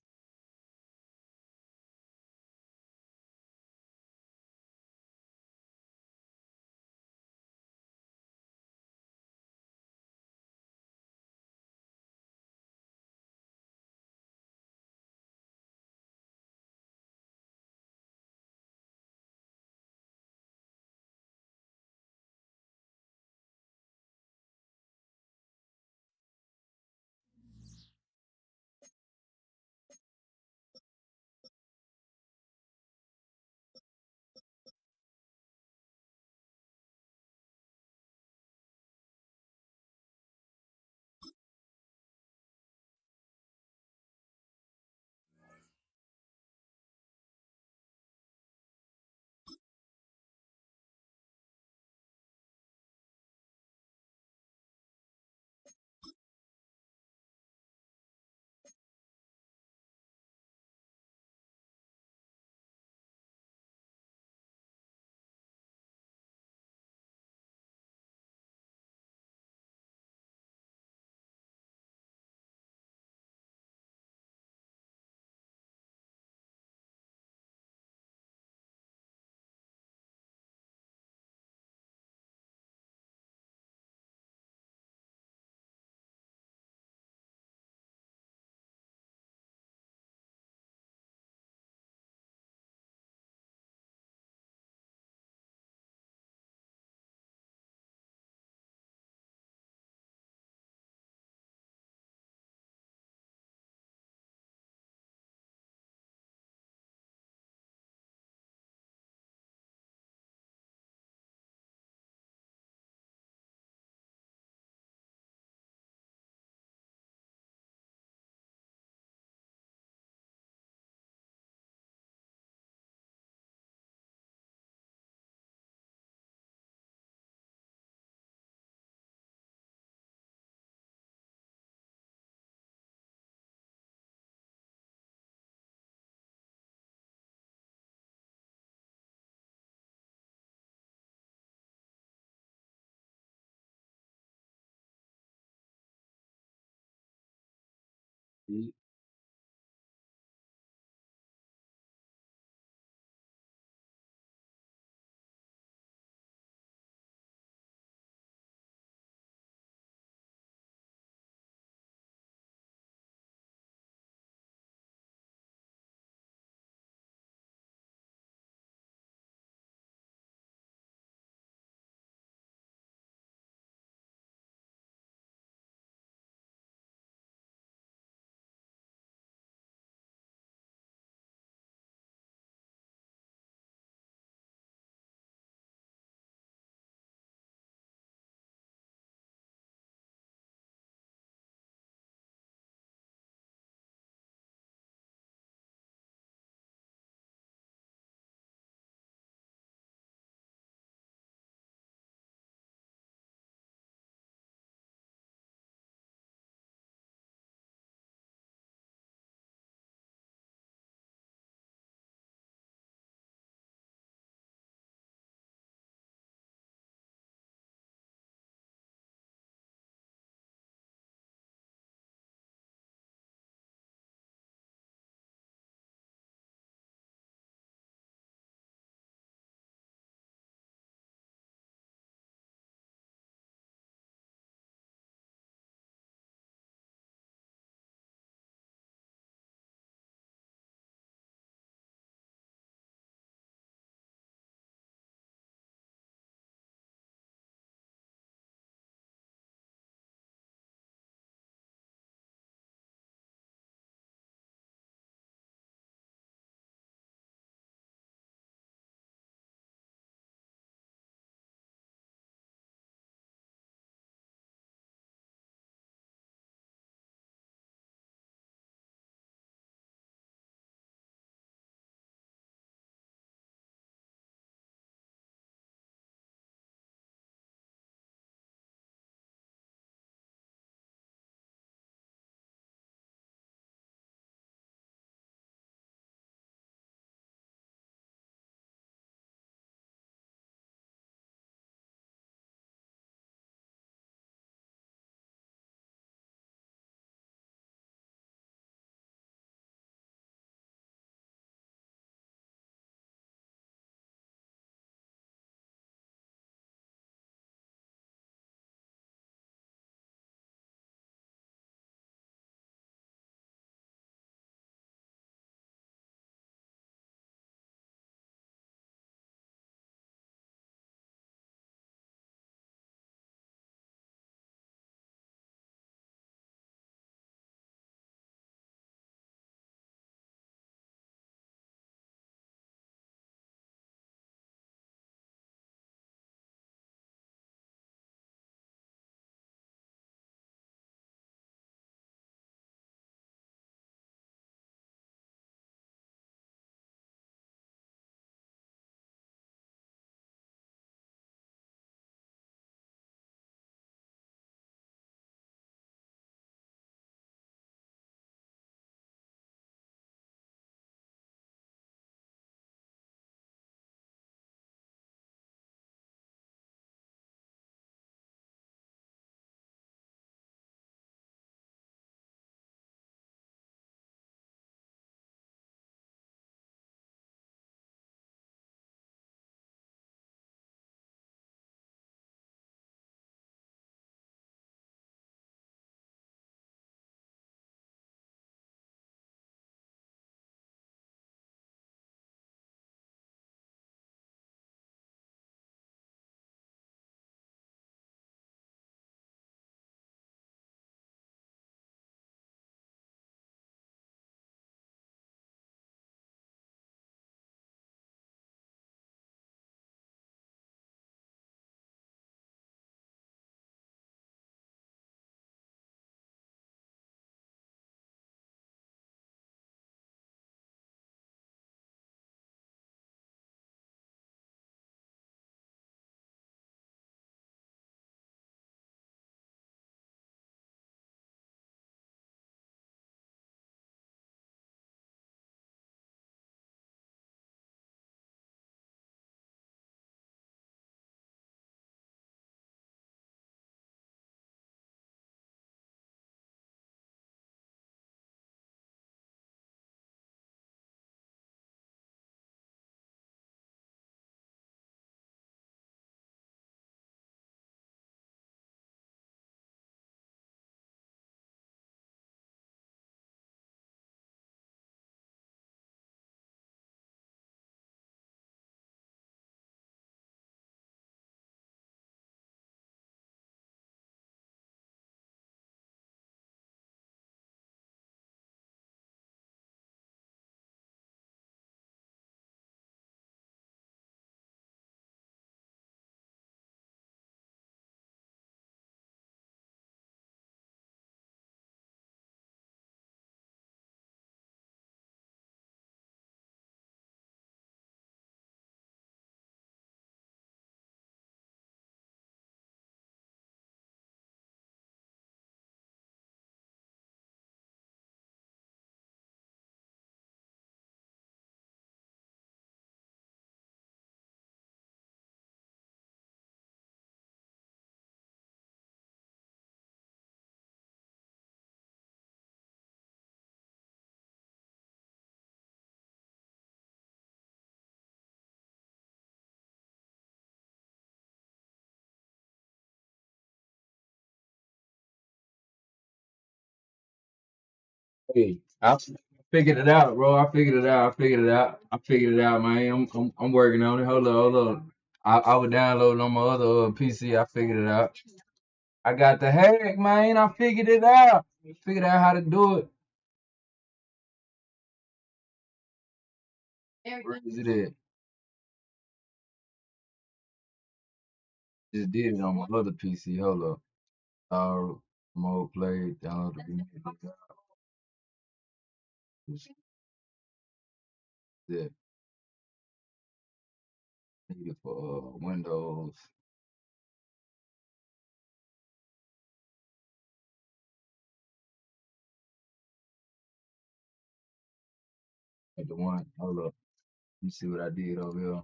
Yeah. Hey, I figured it out, bro. I figured it out. I figured it out. I figured it out, man. I'm working on it. Hold on. I was downloading on my other PC. I figured it out. I got the hack, man. I figured it out. Figured out how to do it. Where is it at? Just did it on my other PC. Hold up. Mode play. Download the music. That needed for Windows. At the one. Hold up. Let me see what I did over here.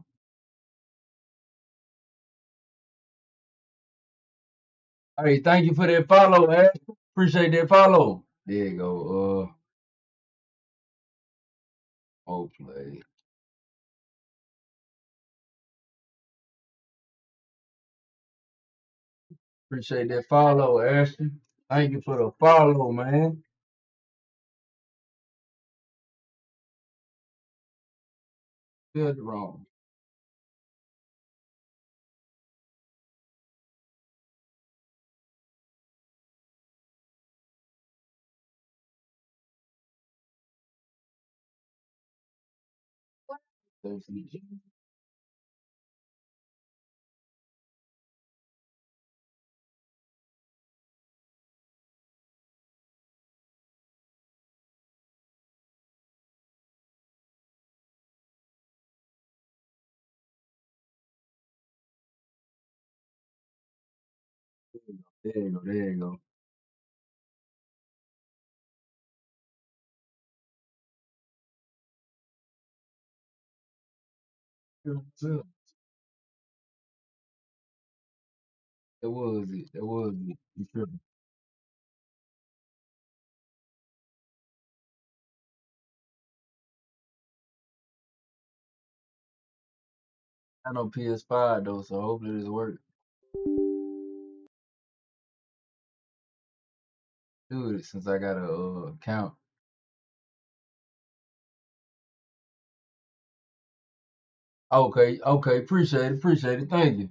Hey, thank you for that follow, man. Appreciate that follow. There you go. Mode play. Appreciate that follow, Ashton. Thank you for the follow, man. Good wrong. There you go. There you go. Good. That was it. That was it. You tripping. I know PS5 though, so hopefully this works. Do it since I got a account. Okay, okay. Appreciate it. Appreciate it. Thank you.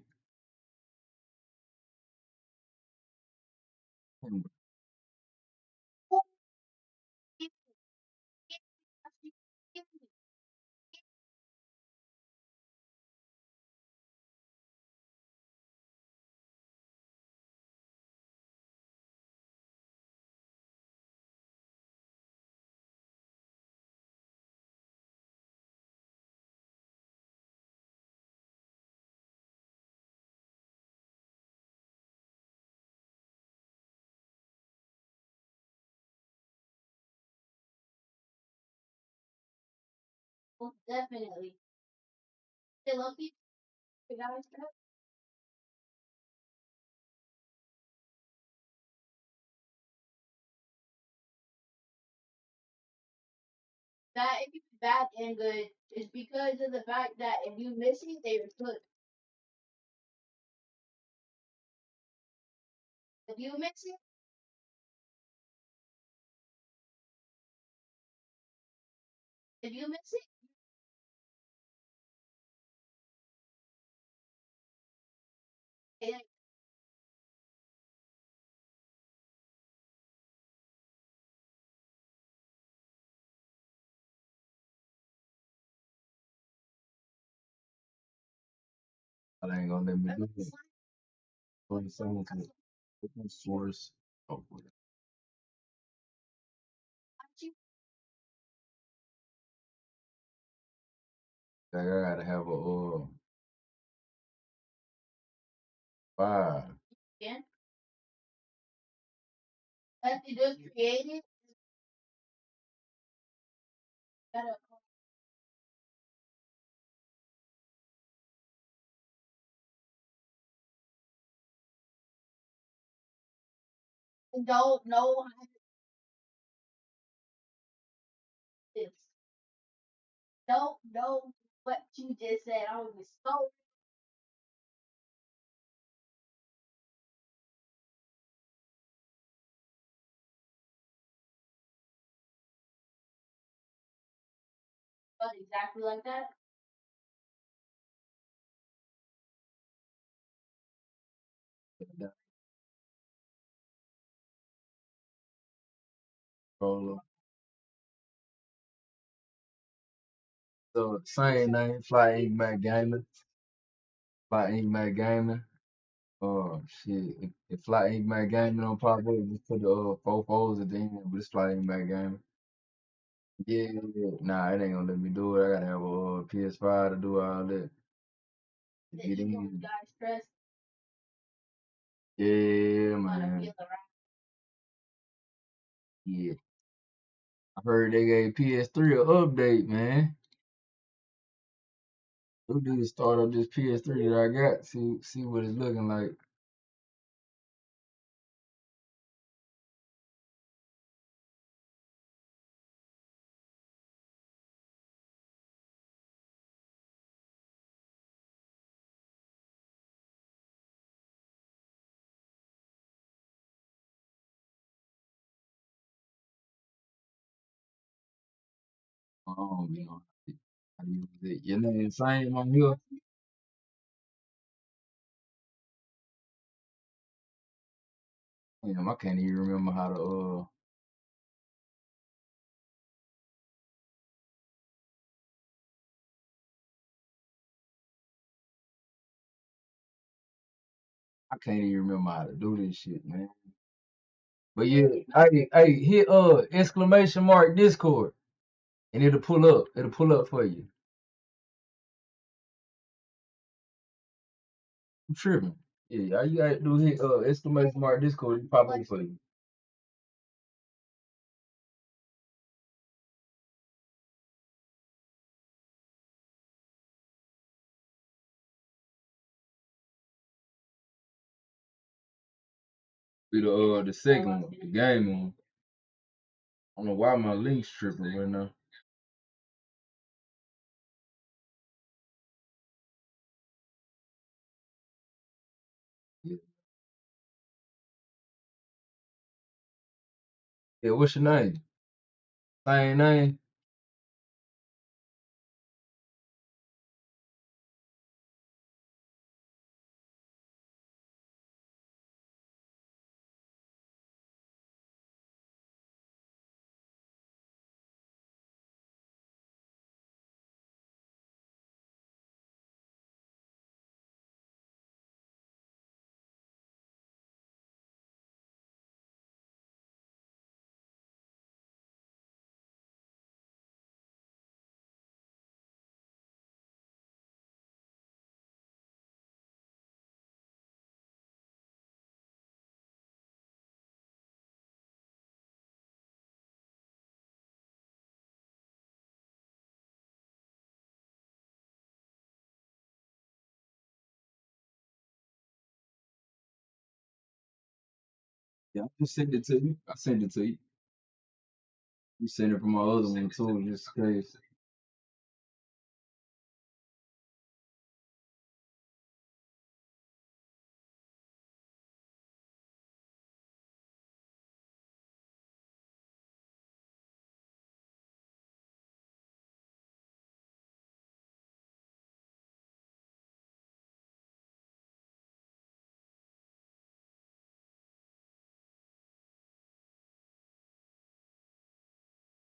I ain't gonna let me do it. 27 to open source. Oh, boy. I gotta have a 5. exactly like that. Polo. So same name, FlyInkMack Gaming. FlyInkMack Gaming. Oh shit. If FlyInkMack Gaming don't pop up, just put the four fours at the end, but it's FlyInkMack Gaming. Yeah, yeah. Nah, it ain't gonna let me do it. I gotta have a PS5 to do all that. To get in. Guys stressed. Yeah, man. Yeah. I heard they gave PS3 an update, man. We need to start up this PS3 that I got. See what it's looking like. You know, how to use it. Your name same on here. Damn, I can't even remember how to I can't even remember how to do this shit, man. But yeah, hey, hit exclamation mark Discord and it'll pull up. It'll pull up for you. I'm tripping. Yeah, all you gotta do hit exclamation mark Discord, it pop up for you. Be the second one, the game one. I don't know why my link's tripping right now. Yeah, yeah, what's your name? Same name? Yeah, I just sent it to you. I sent it to you. You sent it from my other one too, just in case.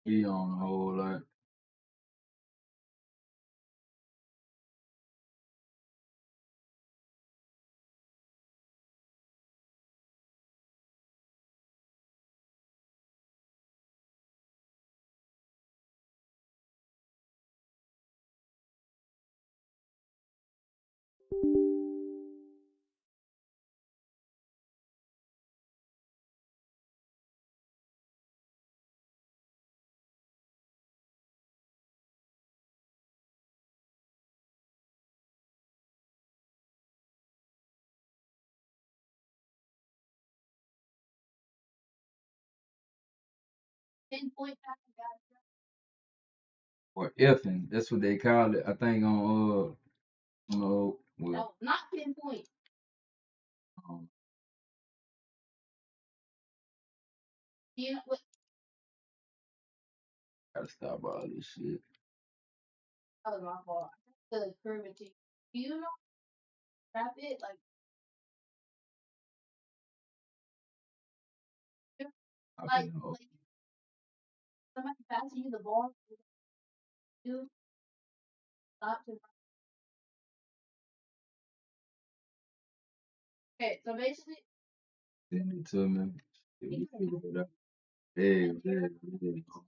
Be on the whole lot. Or effing. That's what they call it. I think on well, No, not pinpoint. um, You know, gotta stop all this shit. That was my fault. I have to prove it to you. Do you know trap it? Like, like somebody passing you the ball, you stop to. Okay, so basically, Send it to me. If we figure it out. Hey, there you go.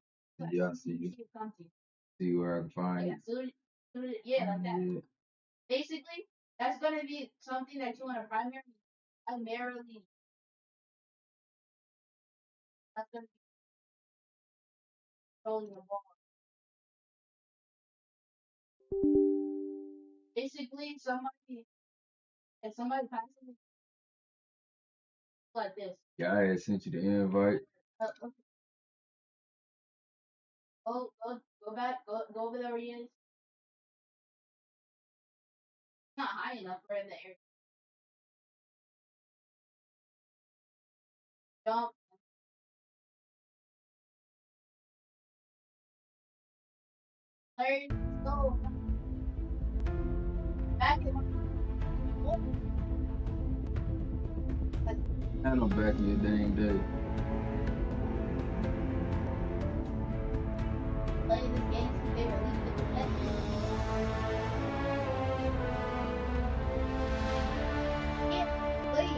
Yeah, I see you. See where I can find Yeah, it. yeah, like that. Basically, that's gonna be something that you want to primarily. That's gonna be controlling the ball. Basically, if somebody passes it like this. Yeah, I had sent you the invite. Okay. Go back, go over there where he is. Not high enough for him to air. Jump. Larry, go. Back in my I know back in your dang day. playing this game since they released it with Can't play.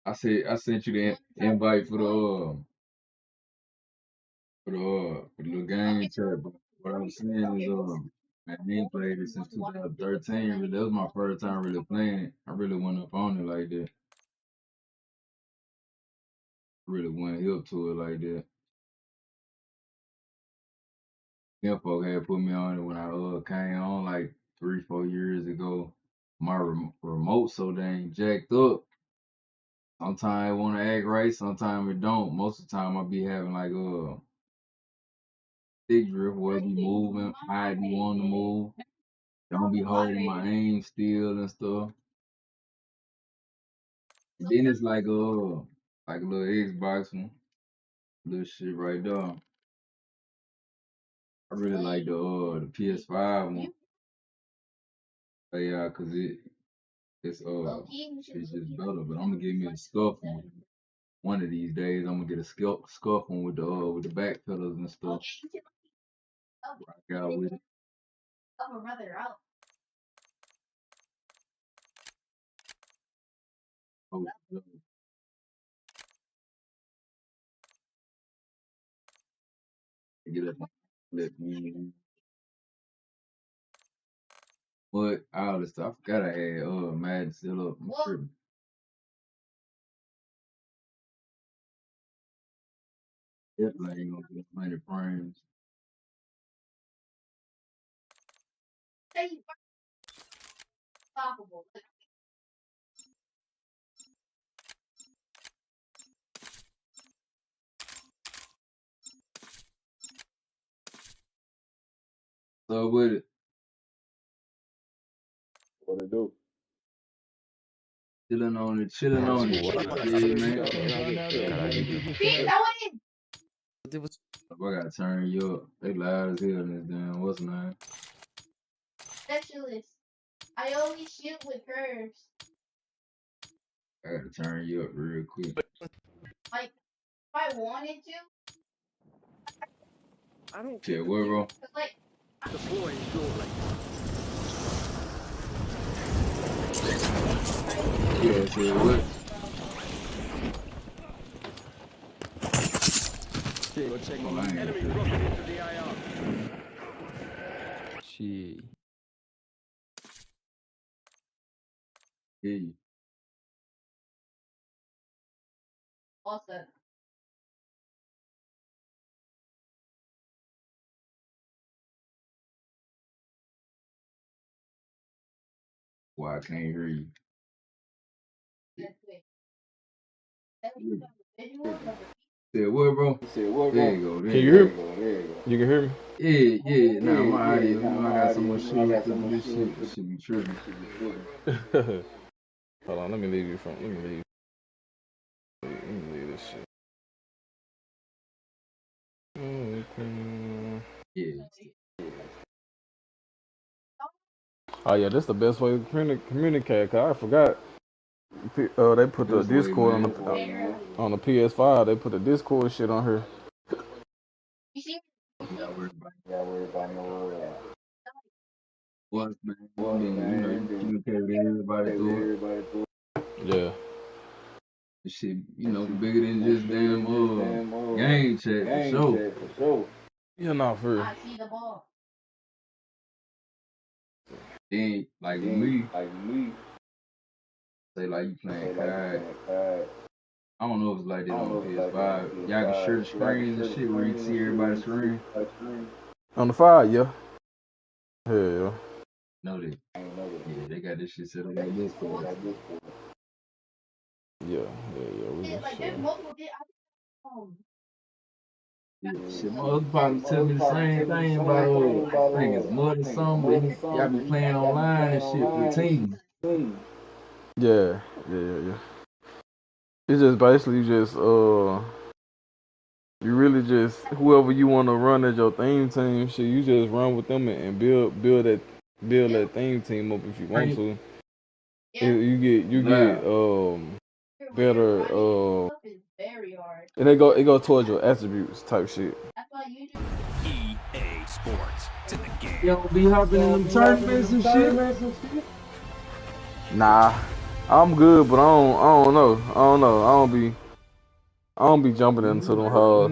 I sent you the invite for the little game chat. But what I'm saying is man, I ain't played it since 2013. Really, that was my first time really playing it. I really went up on it like that. Really went hip to it like that. Them folk had put me on it when I came on like 3-4 years ago. My remote so dang jacked up. Sometimes I want to act right, sometimes it don't. Most of the time I be having like stick drift where it be moving, how I be wanting to move. Don't be holding my aim still and stuff. And then it's like a little Xbox one, little shit right there. I really like the PS5 one. But yeah, cause it's just better. But I'm gonna give me a scuff one. One of these days I'm gonna get a scuff one with the back pedals and stuff. Rock out with it. Oh, get up, let me. But all this stuff, I forgot I had Madden still up. I'm tripping. Definitely ain't gonna get 100 frames. Stoppable. So with it, What it do? chilling on it. What? Yeah, man. I gotta turn you up. They loud as hell in this damn. What's the name? Specialist. I only shoot with curves. I gotta turn you up real quick. Like, if I wanted to, Yeah, what, bro? like, Deploying shortly. Yeah, said what? Oh, I ain't sure. Shit. Yeah. Also, Why I can't hear you? that's it. That was the visual, but Said what, bro? There you go. There Can you you go. hear me? You can hear me? Yeah. Nah, my audio. You know, I got so much shit hooked up to this shit. This shit be tripping. Hold on, let me leave you from. Let me leave this shit. Yeah. Oh yeah, this the best way to communicate. Cause I forgot. They put the This way, Discord man. on the PS5. They put the Discord shit on here. you see, You gotta worry about what, man. I mean, you know, you communicate with everybody through it. Yeah. This shit, you know, bigger than just damn game chat for sure. Yeah, nah, for real. I see the ball. Then, like with me, say like you playing COD. I don't know if it's like that on PS5. Y'all can share the screens and shit where you can see everybody's screen. On the 5, yeah. Hell yeah. Know that. Yeah, they got this shit set up like this for us. Yeah, we Yeah, can like share. there's multiple things. Yeah, shit, my other partner tell me the same thing about I think it's mud or something, but y'all be playing online and shit with teams. Yeah. It's just basically just you really just whoever you want to run as your theme team, shit, you just run with them and build that theme team up if you want Right? to. Yeah, You get Nah. better it's very hard. and it go towards your attributes type shit. That's why you do. EA Sports. It's in the game. You don't be hopping in them tournaments and shit. Nah, I'm good, but I don't know. I don't be jumping into them hard.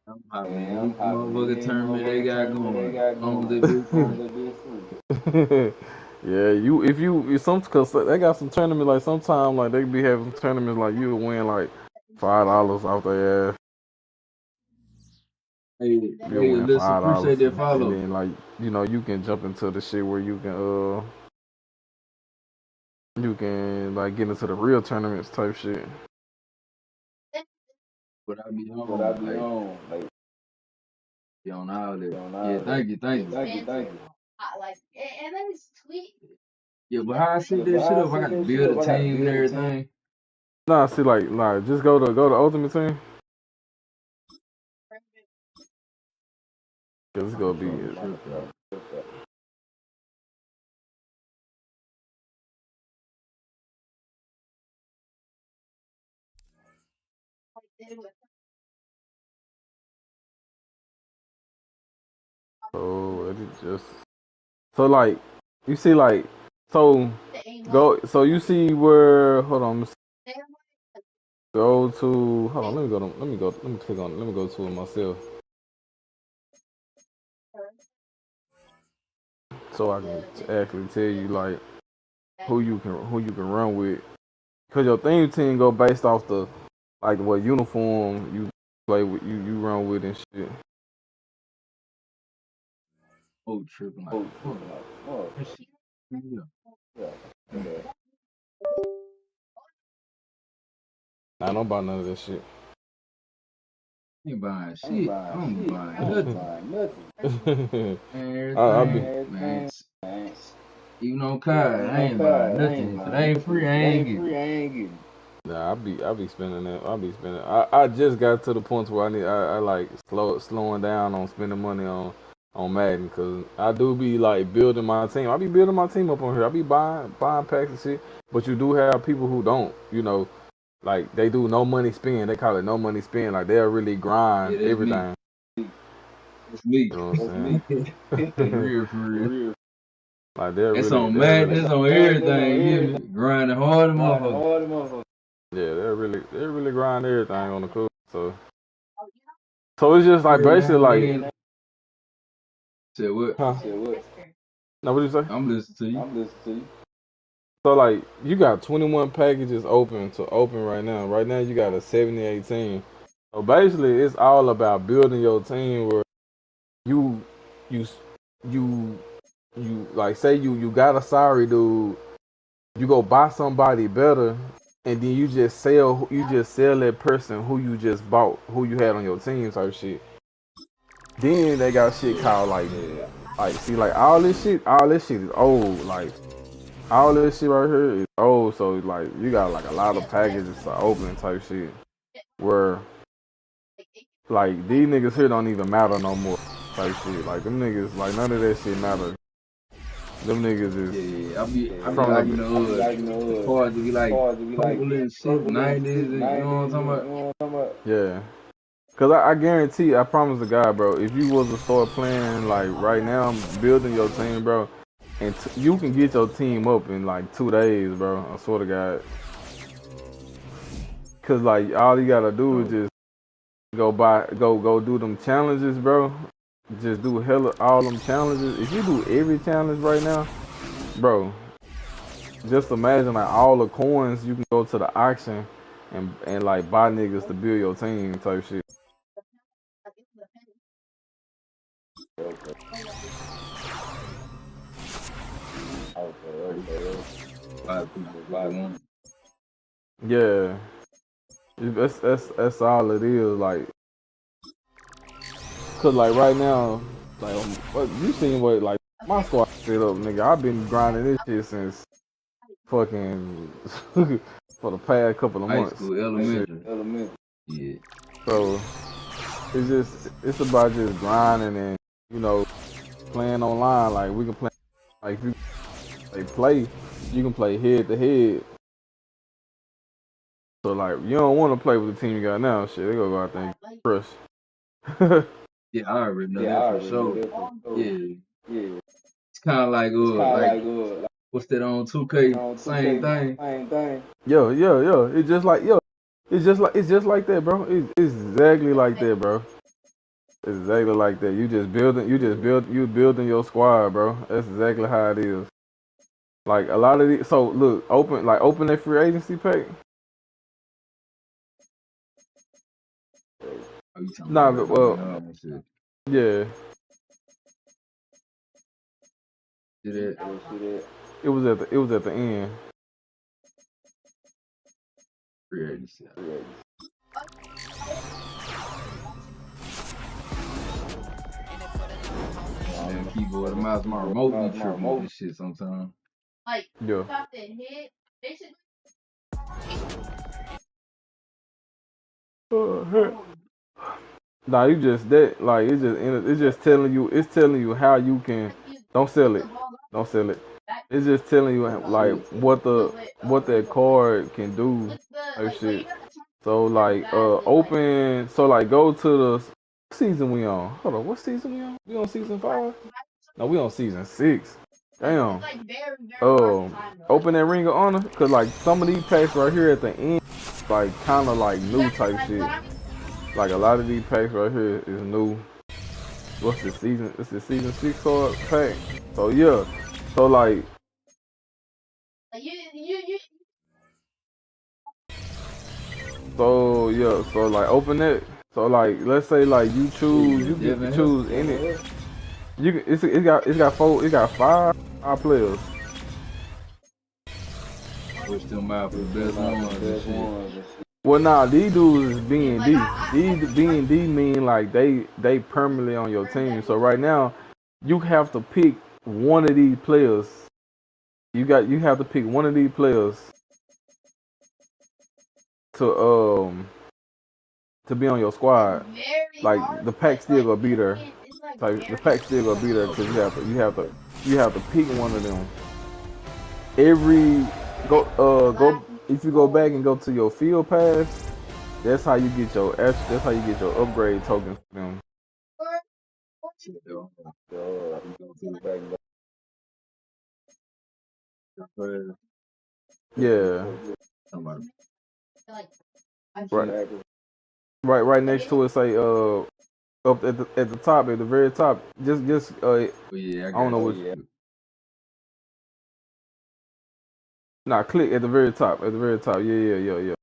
I'm hopping in any motherfucking tournament they got going. Long as they big free. Yeah, if some cause they got some tournaments like sometimes like they be having tournaments like you'll win like $5 off their ass. You'll Hey, win listen, $5 appreciate that and follow. then like you can jump into the shit where you can like get into the real tournaments type shit. But I be on, be on all that. Yeah, thank you. Like, and then it's tweet. Yeah, but how I set that shit up, I got to build a team and everything. Nah, see like just go to Ultimate Team. Cause it's gonna be so it just so like you see like so so you see where hold on go to hold on let me click on let me go to it myself so I can actually tell you like who you can run with because your theme team go based off the like what uniform you play with you run with and shit. tripping like fuck. That shit, yeah. I don't buy none of that shit. Ain't buying shit. I don't be buying nothing. Man, I be everything, man. Even on COD, I ain't buying nothing. If it ain't free, I ain't getting it. nah, I be spending that. I be spending. I just got to the point where I like slowing down on spending money on Madden because I do be like building my team. I be building my team up on here. I be buying packs and shit. But you do have people who don't. Like they do no money spend. They call it no money spend. Like they'll really grind Yeah, that's me. everything. That's me. You know what I'm saying? For real. Like they're It's really, on they're really, madness, on everything. You hear me? Grinding hard, motherfucker. yeah, they're really grinding everything on the court. So it's just like Every basically now and like, then. Say what? huh? No, what you say? I'm listening to you. So like you got 21 packages open right now. Right now you got a 78 team. So basically it's all about building your team where you you you like say you got a sorry dude, you go buy somebody better and then you just sell that person who you just bought, who you had on your team type shit. Then they got shit called like see like all this shit is old. Like all this shit right here is old, so like you got like a lot of packages to open type shit. Where like these niggas here don't even matter no more type shit. Like them niggas, like none of that shit matter. Them niggas is Yeah, I be from like, the the cards to be like purple and shit, 90s, and you know what I'm talking about? yeah. Cause I guarantee, I promise to God, bro, if you was to start playing like right now, building your team, bro, and you can get your team up in like 2 days, bro. I swear to God. Cause like all you gotta do is just go do them challenges, bro. Just do hella all them challenges. If you do every challenge right now, bro, just imagine like all the coins you can go to the auction and like buy niggas to build your team type shit. A lot of people want. Yeah, that's all it is. Like, cause like right now, like what you seen what like my squad set up, nigga. I've been grinding this shit since fucking for the past couple of High months. school, elementary. Yeah. So it's about just grinding and you know playing online. Like we can play like if you play, you can play head to head. So like you don't want to play with the team you got now. Shit, they gonna go out there and crush. Yeah, I already know that for sure. Yeah. It's kind of like what's that on 2K? Same thing. Yo. It's just like that, bro. It's exactly like that, bro. It's exactly like that. You building your squad, bro. That's exactly how it is. Like a lot of these. So look, open that free agency pack. Oh, you talking Nah, about but, right now? well, And shit. yeah. See that? It was at the end. Really, shit. Man, keyboard and mouse, my remote be tripping with this shit sometimes. Like, Yeah. stop the hit. Basically, Nah, you just that like it's just telling you how you can don't sell it. Don't sell it. It's just telling you like what that card can do type shit. So like open so like go to the season we on. Hold on, what season we on? We on season 5? No, we on season 6. Damn. like very, very hard to time though. Open that Ring of Honor, cause like some of these packs right here at the end, like kind of like new type shit. Like a lot of these packs right here is new. What's the season? It's the season 6 card pack. So yeah. So like You so yeah. So like open it. So like let's say like you get to Devin choose any. You can it's got five players. Push them out for the best ones and shit. Well, nah, these dudes is B&D. These B&D mean like they permanently on your team. So right now, you have to pick one of these players. You have to pick one of these players to be on your squad. Like the pack still gonna be there. Like the pack still gonna be there because you have to pick one of them. Every go if you go back and go to your field pass, that's how you get your upgrade tokens for them. Shit, though. But Yeah, somebody, Like, I right, choose. right next to it. Say up at the top, at the very top. Just but yeah, I I don't know got what. you. Nah, click at the very top. At the very top. Yeah.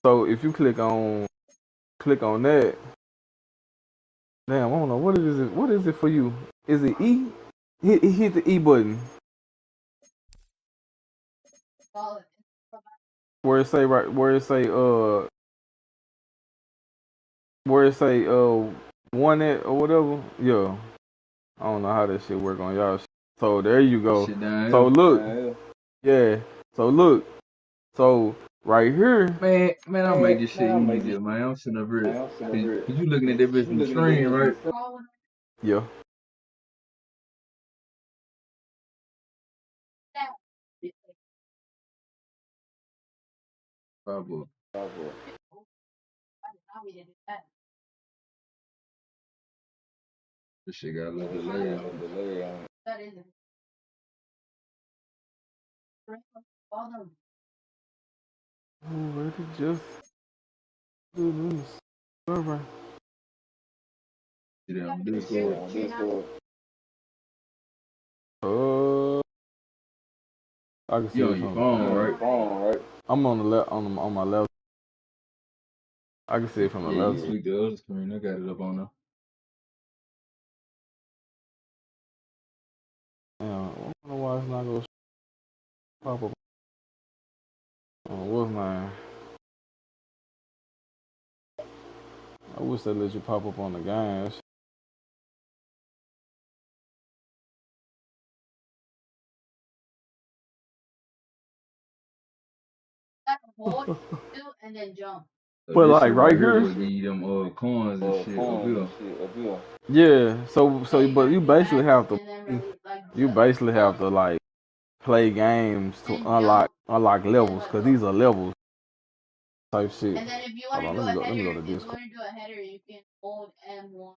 So if you click on that, damn, I don't know what is it. What is it for you? Is it E? Hit the E button Follow it. where it say one at or whatever. Yeah, I don't know how that shit work on y'all. So there you This go. shit down So here. look, yeah. So look, so right here, Man, I'll make this shit easier, man. I'm sitting up here. Cause you looking at that bitch from the screen, right? Follow yeah. that. Probably. I did not mean to do that. This shit got a little delay on it. That isn't. Follow. Already just do this. Alright. See that Yeah, on you're Discord. you're not. I can see You it on your from. phone, right? I'm on the left on my left. I can see it from the Yeah, you left. click the other screen. I got it up on there. Yeah, I don't know why it's not gonna pop up. What's mine? I wish they let you pop up on the game. That hold do and then jump. So But this like shit right right here here, will give you them coins and shit up here. yeah. So So you but gotta you do basically X have to and then release like you basically have jump, to like play games to then jump, unlock and then levels let because go. these are levels type shit. And then if you Hold want to on, do a let me go header, to if you Discord. want to do a header, you can hold M1.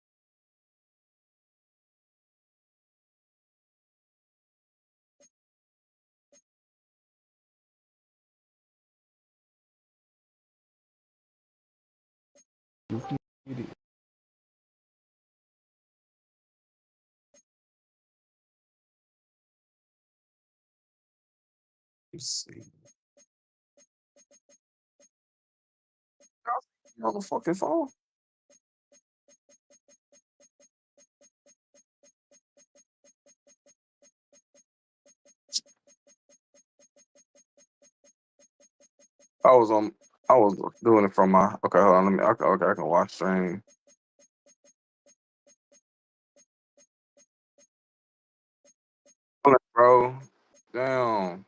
You can get it. Let's see. On the fucking phone. I was on. I was doing it from my. Okay, hold on. Let me. Okay, I can watch stream. Bro, damn.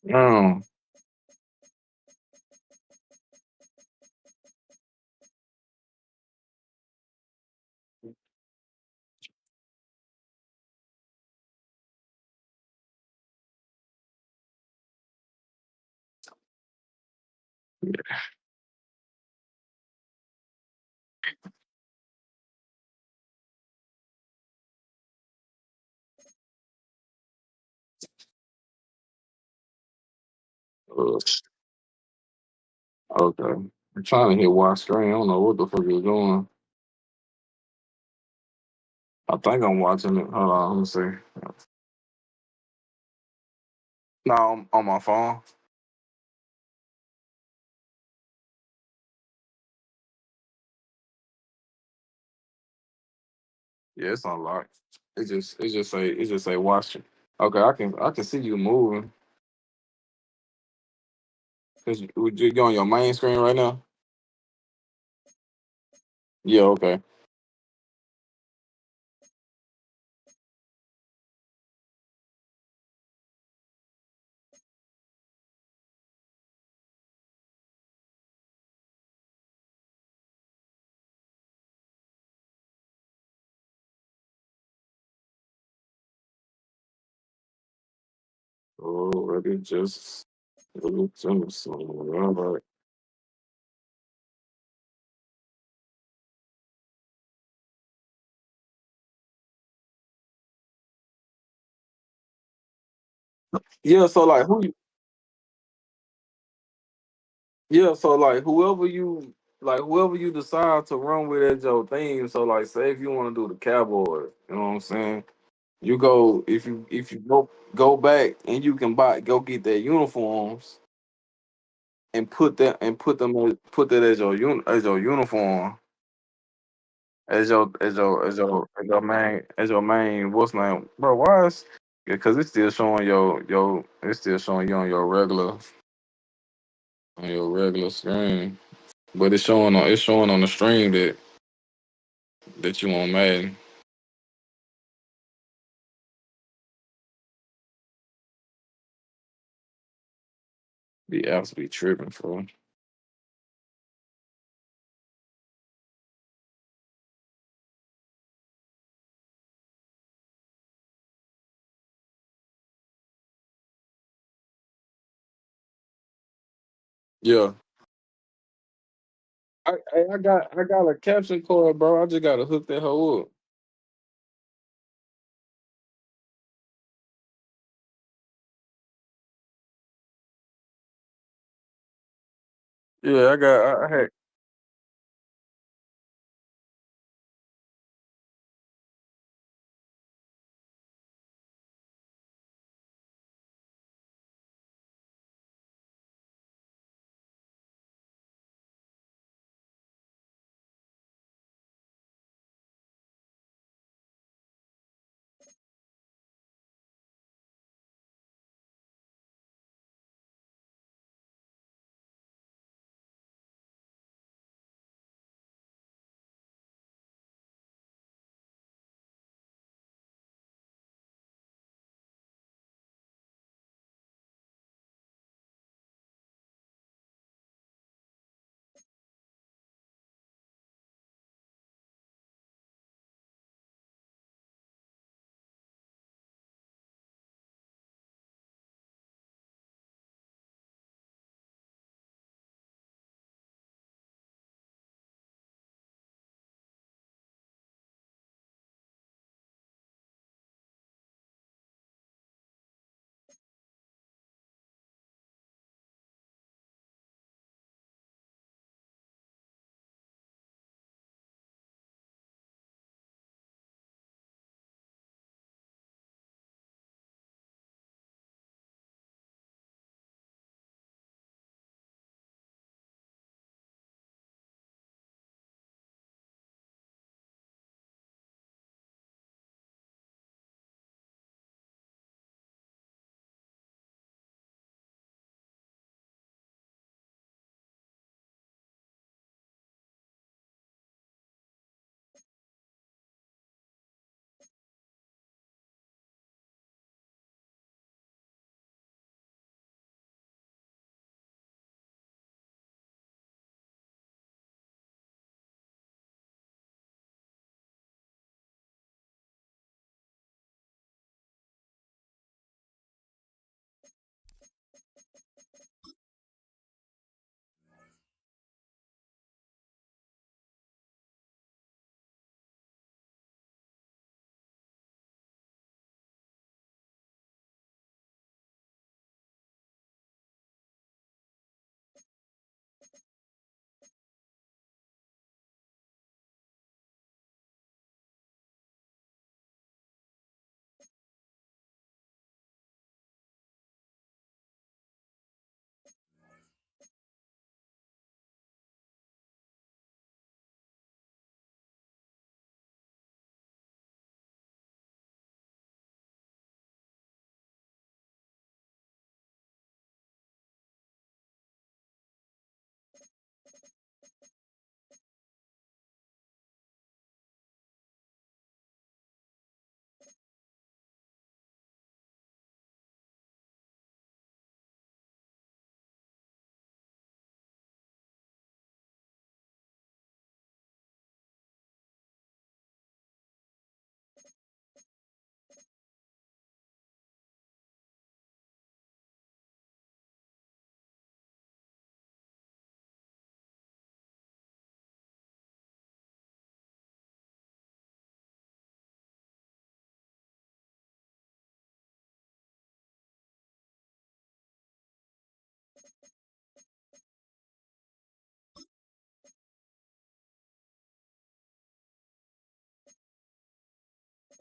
Damn. Ugh. Okay. I'm trying to hit watch screen. I don't know what the fuck is doing. I think I'm watching it. Hold on, let me see. No, I'm on my phone. Yeah, it's unlocked. It just say watch it. Okay, I can see you moving. Cause you on your main screen right now? Yeah, okay. Oh, ready just all right. Yeah, so like yeah, so like whoever you decide to run with as your theme. So like say if you want to do the Cowboys, you know what I'm saying? You go if you go back and you can go get their uniforms and put that as as your uniform as your main what's name, bro? Why is because it's still showing it's still showing you on your regular screen, but it's showing on the stream that you on Madden. Be absolutely tripping for. Yeah, I got a caption card, bro. I just gotta hook that hoe up. Yeah, I had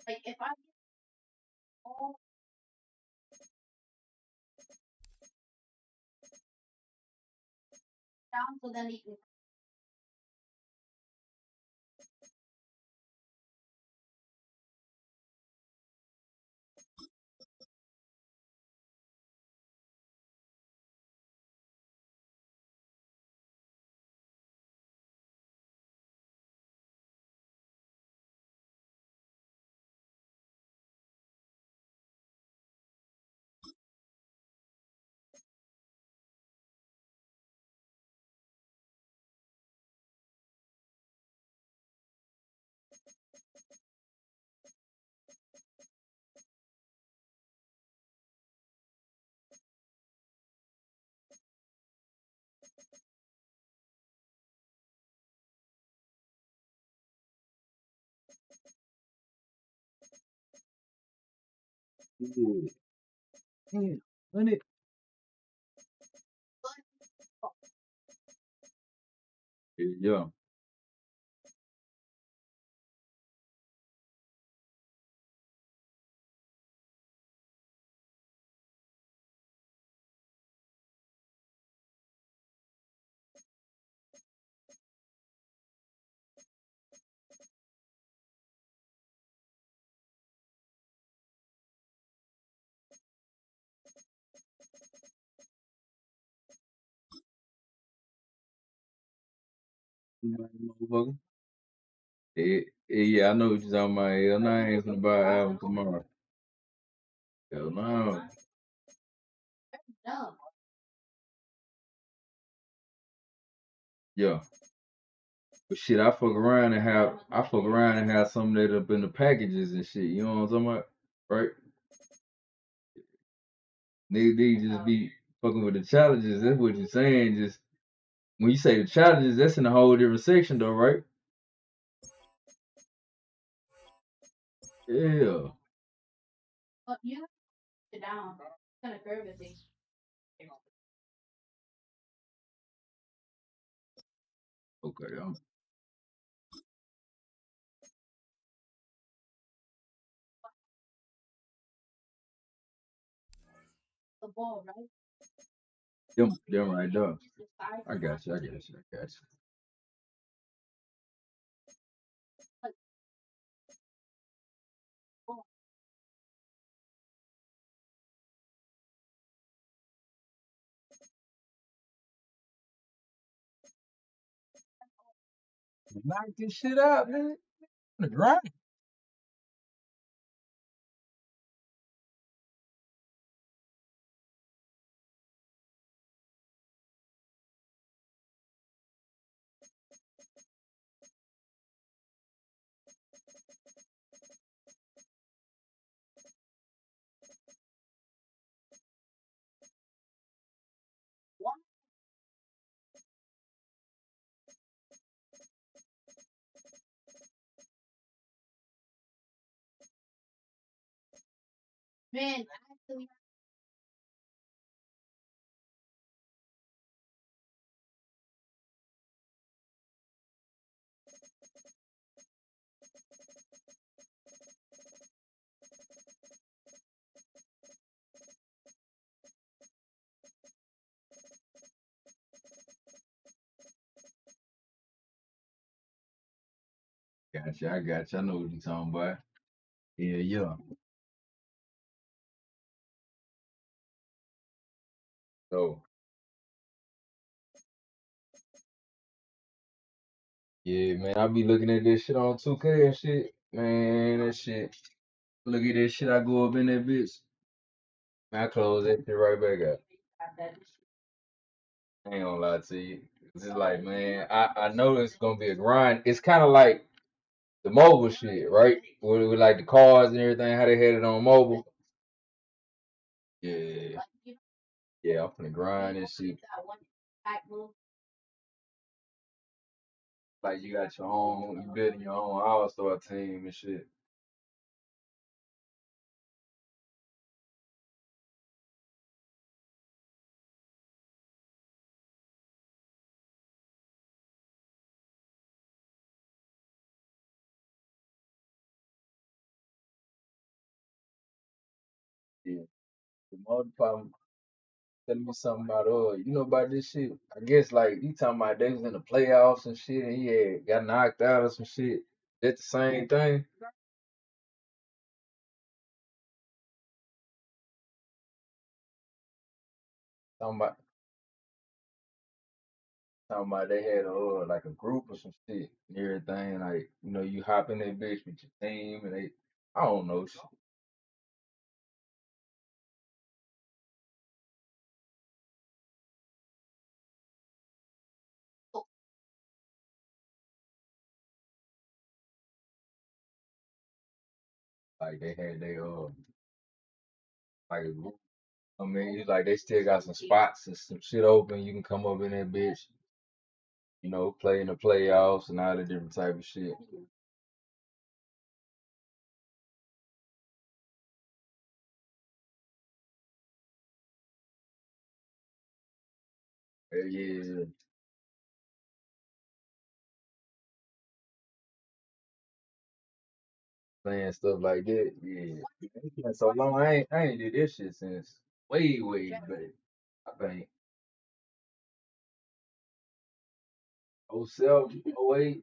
Like if I get all down, so then he can. Yeah. Damn, 100. Yeah. Motherfucker. Yeah, I know what you're talking about. Hell no, I ain't finna buy an album tomorrow. Hell no. No. Yeah. But shit, I fuck around and have some that up in the packages and shit. You know what I'm talking about? Right? They just be fucking with the challenges. That's what you're saying. Just when you say the challenges, that's in a whole different section though, right? Yeah. But you have to sit down. It's gonna curve if they. Okay. The ball, right? Them right there. Just the side. I got you. I got you. I got you. Like, ball. Knock this shit out, man. On the grind. One. Man, actually, Got you. I got you. I know what you're talking about. Yeah, yeah. So, yeah, man, I be looking at this shit on 2K and shit. Man, that shit. Look at this shit. I go up in that bitch. Man, I close that shit right back out. got that. I ain't gonna lie to you. It's just like, man, I know it's gonna be a grind. It's kind of like the mobile shit, right? With like the cars and everything, how they had it on mobile. Yeah, yeah, I'm finna grind and shit. That one back move. Like you got your own, you building your own all-star team and shit. All the problem telling me something about you know about this shit. I guess like he talking about they was in the playoffs and shit, and he had got knocked out or some shit. That's the same thing. Talking about talking about they had like a group or some shit and everything. Like you know you hop in that bitch with your team and they I don't know shit. Like they had they like a group. I mean, it's like they still got some spots and some shit open. You can come up in that bitch, you know, play in the playoffs and all the different type of shit. Yeah, yeah, playing stuff like that. Yeah, it's been so long. I ain't did this shit since way back. I think '07, '08.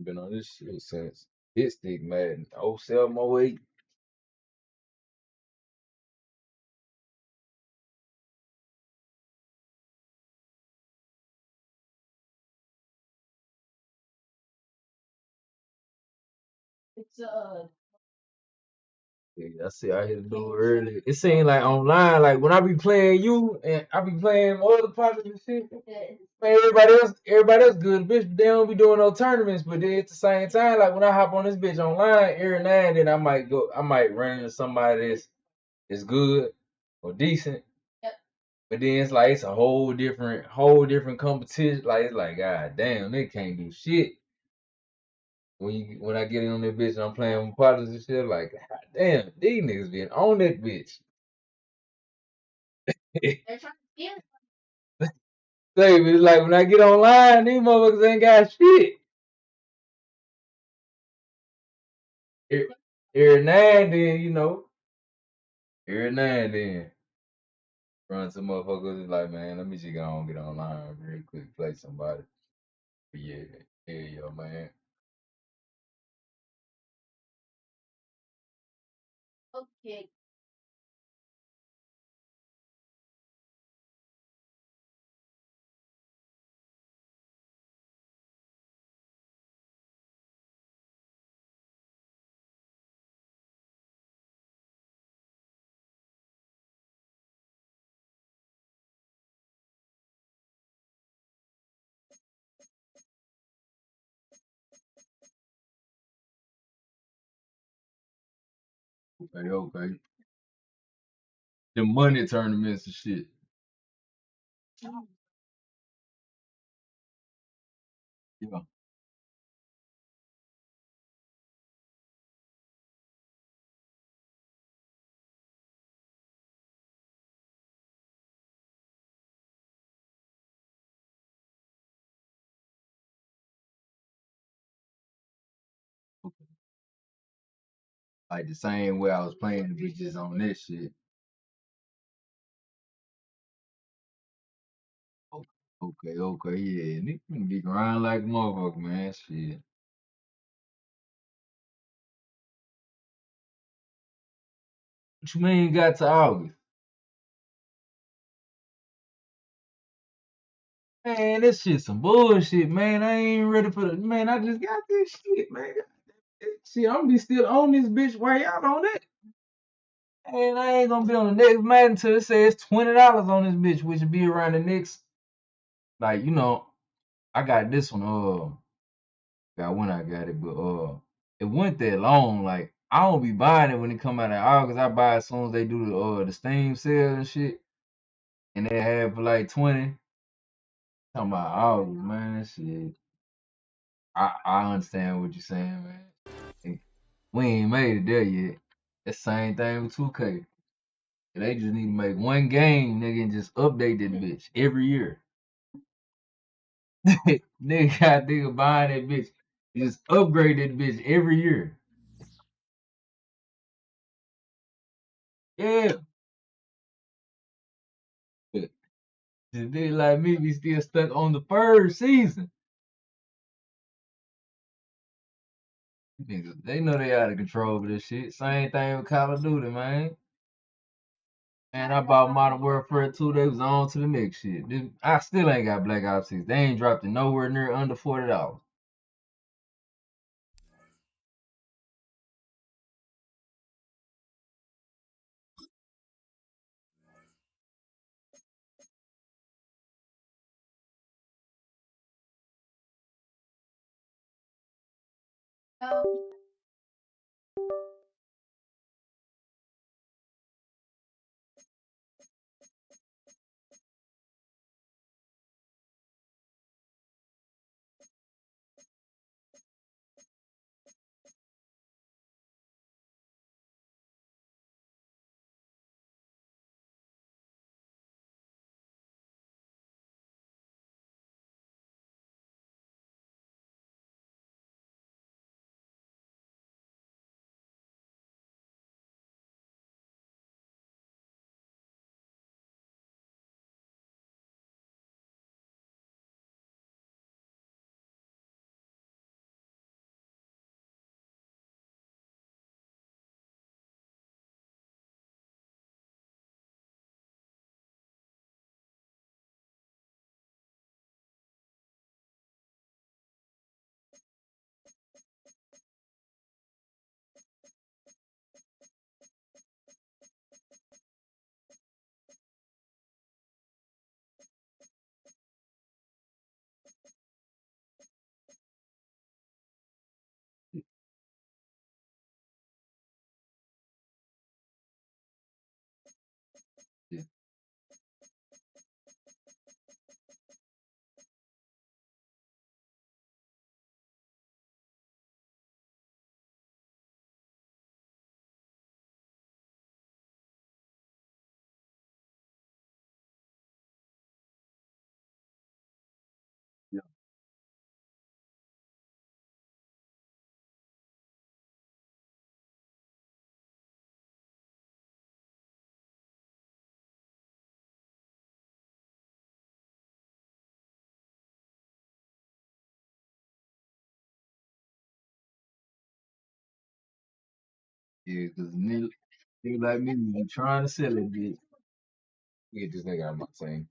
Been on this shit since Hit Stick Madden '07, '08. Yeah, I see. I hit a dude early. It seemed like online, like when I be playing you and I be playing other partners and shit. Man, everybody else good, bitch. But they don't be doing no tournaments. But then at the same time, like when I hop on this bitch online, every now and then I might run into somebody that's good or decent. But then it's like it's a whole different competition. Like it's like, god damn, they can't do shit. When I get in on that bitch and I'm playing with partners and shit, like, god damn, these niggas been on that bitch. Baby, it's like when I get online, these motherfuckers ain't got shit. Every, every now and then, every now and then, run some motherfuckers is like, man, let me just go on get online real quick, play somebody. But yeah, yo, man. Okay, okay. The money tournaments and shit. Yeah. Like the same way I was playing the bitches on this shit. Okay, okay, yeah. Nigga be grind like a motherfucker, man. Shit. What you mean you got to August? Man, this shit some bullshit, man. I ain't ready for the man. I just got this shit, man. Shit, I'm be still on this bitch while y'all on that. And I ain't gonna be on the next Madden until it says $20 on this bitch, which will be around the next. Like I got this one. Got when I got it, but it went that long. Like I don't be buying it when it come out in August. I buy it as soon as they do the Steam sale and shit, and they have for like 20. Talking about August, man. That shit. I understand what you're saying, man. Hey, we ain't made it there yet. It's the same thing with 2K. They just need to make one game, nigga, and just update that bitch every year. Nigga got nigga buying that bitch. Just upgrade that bitch every year. Yeah. The nigga like me be still stuck on the first season. Niggas, they know they out of control with this shit. Same thing with Call of Duty, man. Man, I bought Modern Warfare 2, they was on to the next shit. I still ain't got Black Ops 6. They ain't dropped it nowhere near under $40. Oh, Yeah, yeah. Yeah, cause nigga like me, you trying to sell it, bitch. Get this nigga out of my team.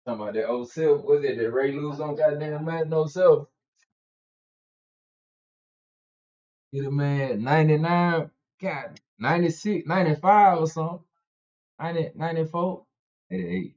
Talking about that old self, was it that Ray lose on goddamn Madden old self? Get a man 99, God, 96, 95 or something. 90, 94, 88.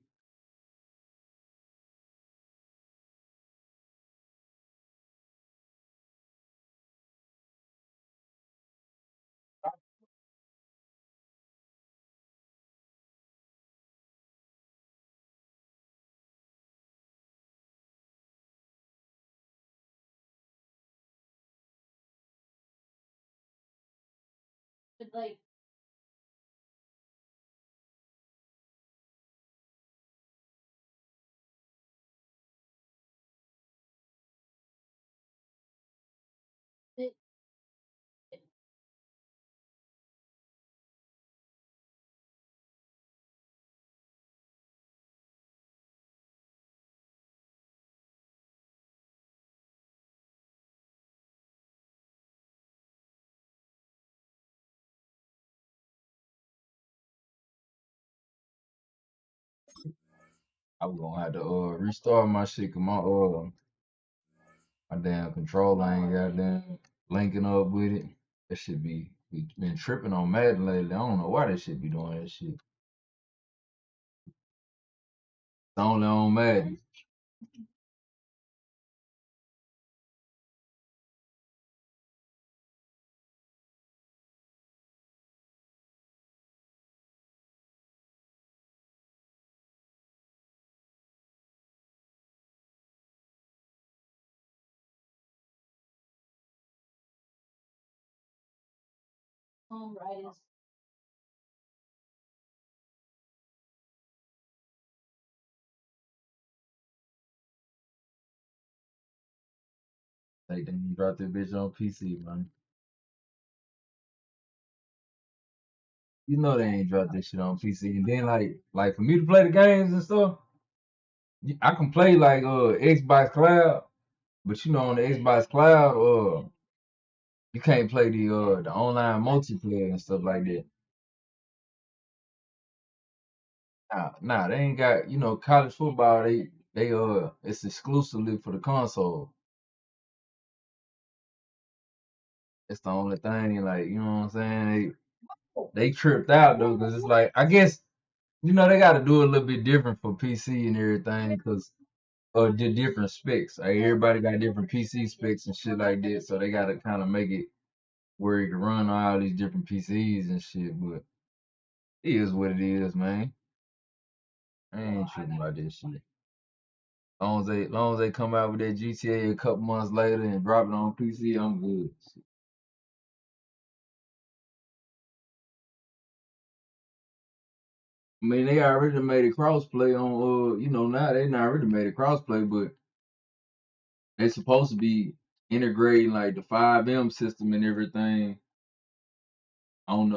I was gonna have to restart my shit 'cause my damn controller ain't goddamn linking up with it. That should be been tripping on Madden lately. I don't know why that shit be doing that shit. It's only on Madden. They didn't drop that bitch on PC, man. You know they ain't dropped that shit on PC. And then like for me to play the games and stuff, I can play like Xbox Cloud, but you know on the Xbox Cloud, you can't play the online multiplayer and stuff like that. Nah, they ain't got college football. They it's exclusively for the console. It's the only thing. Like you know what I'm saying. They tripped out though, cause it's like I guess they got to do a little bit different for PC and everything, cause the different specs. Like everybody got different PC specs and shit like that, so they got to kind of make it where it can run on all these different PCs and shit. But it is what it is, man. I ain't tripping about this shit. Long as they come out with that GTA a couple months later and drop it on PC, I'm good. I mean, they already made a crossplay on now they not already made a crossplay, but they supposed to be integrating like the 5M system and everything on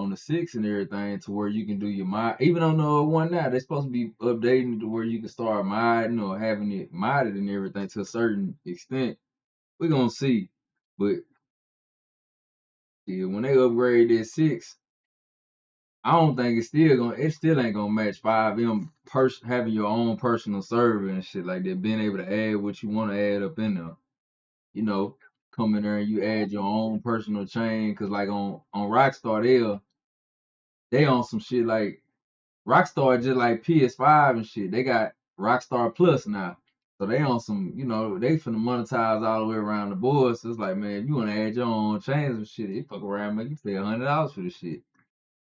the six and everything to where you can do your mod. Even on the one now, they're supposed to be updating to where you can start modding or having it modded and everything to a certain extent. We're gonna see, but yeah, when they upgrade that six, I don't think it still ain't gonna match 5M having your own personal server and shit like that, being able to add what you want to add up in there. You know, come in there and you add your own personal chain, cause like on Rockstar they on some shit like Rockstar just like PS5 and shit. They got Rockstar Plus now. So they on some, they finna monetize all the way around the board. So it's like, man, if you wanna add your own chains and shit, you fuck around, make you pay $100 for the shit.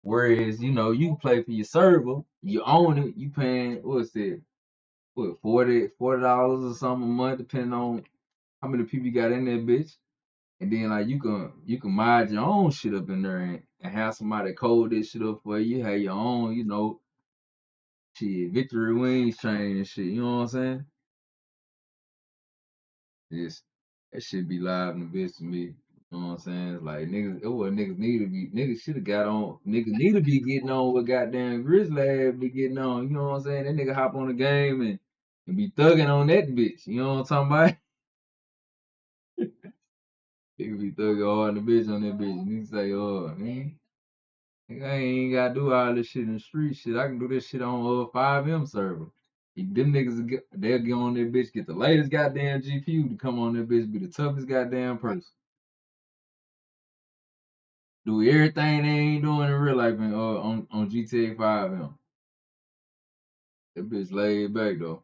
Whereas, you can play for your server, you own it, you paying what's it, what, $40 or something a month, depending on how many people you got in that bitch. And then like you can mod your own shit up in there and have somebody code this shit up for you, have your own, shit, Victory Wings chain and shit, you know what I'm saying? Yes, that shit be live in the bitch to me. You know what I'm saying? It's like niggas, it what niggas need to be. Niggas should have got on. Niggas need to be getting on what goddamn Grizzly be getting on. You know what I'm saying? That nigga hop on the game and be thugging on that bitch. You know what I'm talking about? Nigga be thugging hard on the bitch on that bitch. And he say, oh man, nigga, I ain't gotta do all this shit in the street shit. I can do this shit on 5M server. Them niggas they'll get on that bitch, get the latest goddamn GPU to come on that bitch, be the toughest goddamn person. do everything they ain't doing in real life and on GTA 5. That bitch laid back though.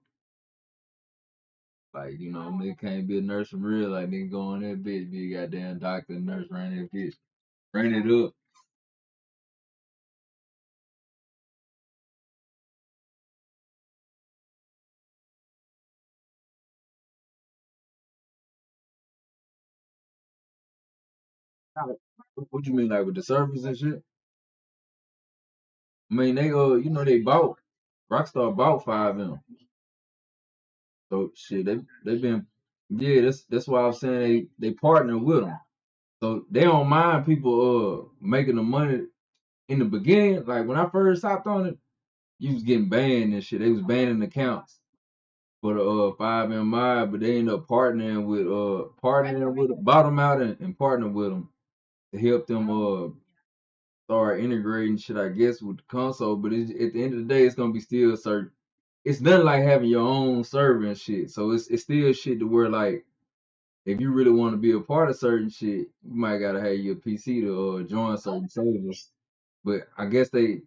Like, nigga can't be a nurse for real. Like, nigga go on that bitch, be a goddamn doctor, nurse, ran that bitch. Ran it up. What you mean, like with the surface and shit? I mean, they bought Rockstar bought 5M. So shit, they been, yeah. That's why I was saying they partner with them. So they don't mind people making the money in the beginning. Like when I first hopped on it, you was getting banned and shit. They was banning accounts for the 5M mod, but they ended up partnering with bottom out and partner with them to help them start integrating shit, I guess, with the console. But at the end of the day, it's gonna be still certain. It's nothing like having your own server and shit. So it's still shit to where like if you really want to be a part of certain shit, you might gotta have your PC to join certain servers. But I guess I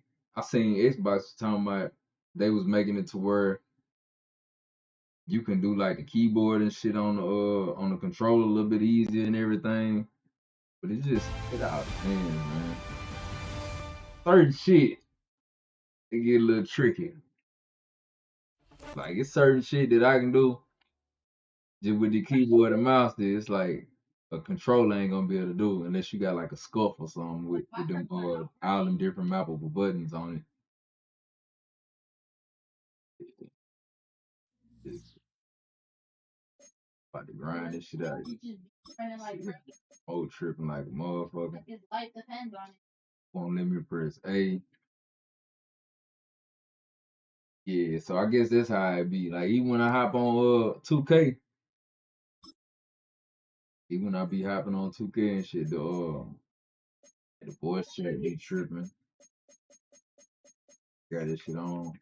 seen Xbox talking about they was making it to where you can do like the keyboard and shit on the controller a little bit easier and everything. But it all depends, man. Certain shit it get a little tricky. Like it's certain shit that I can do just with the keyboard and mouse. That it's like a controller ain't gonna be able to do unless you got like a scuff or something with them all them different mappable buttons on it. It's about to grind this shit out. Oh, tripping like a motherfucker. Won't let me press A. Yeah, so I guess that's how it be. Like even when I hop on 2K, even when I be hopping on 2K and shit, the voice chat be tripping. Got this shit on.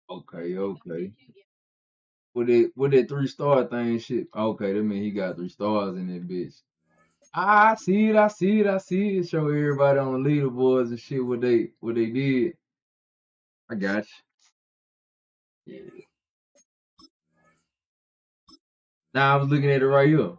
Okay. With that 3-star thing shit. Okay, that mean he got 3 stars in that bitch. I see it. Show everybody on the leaderboards and shit what they did. I got you. Yeah. Now I was looking at it right here.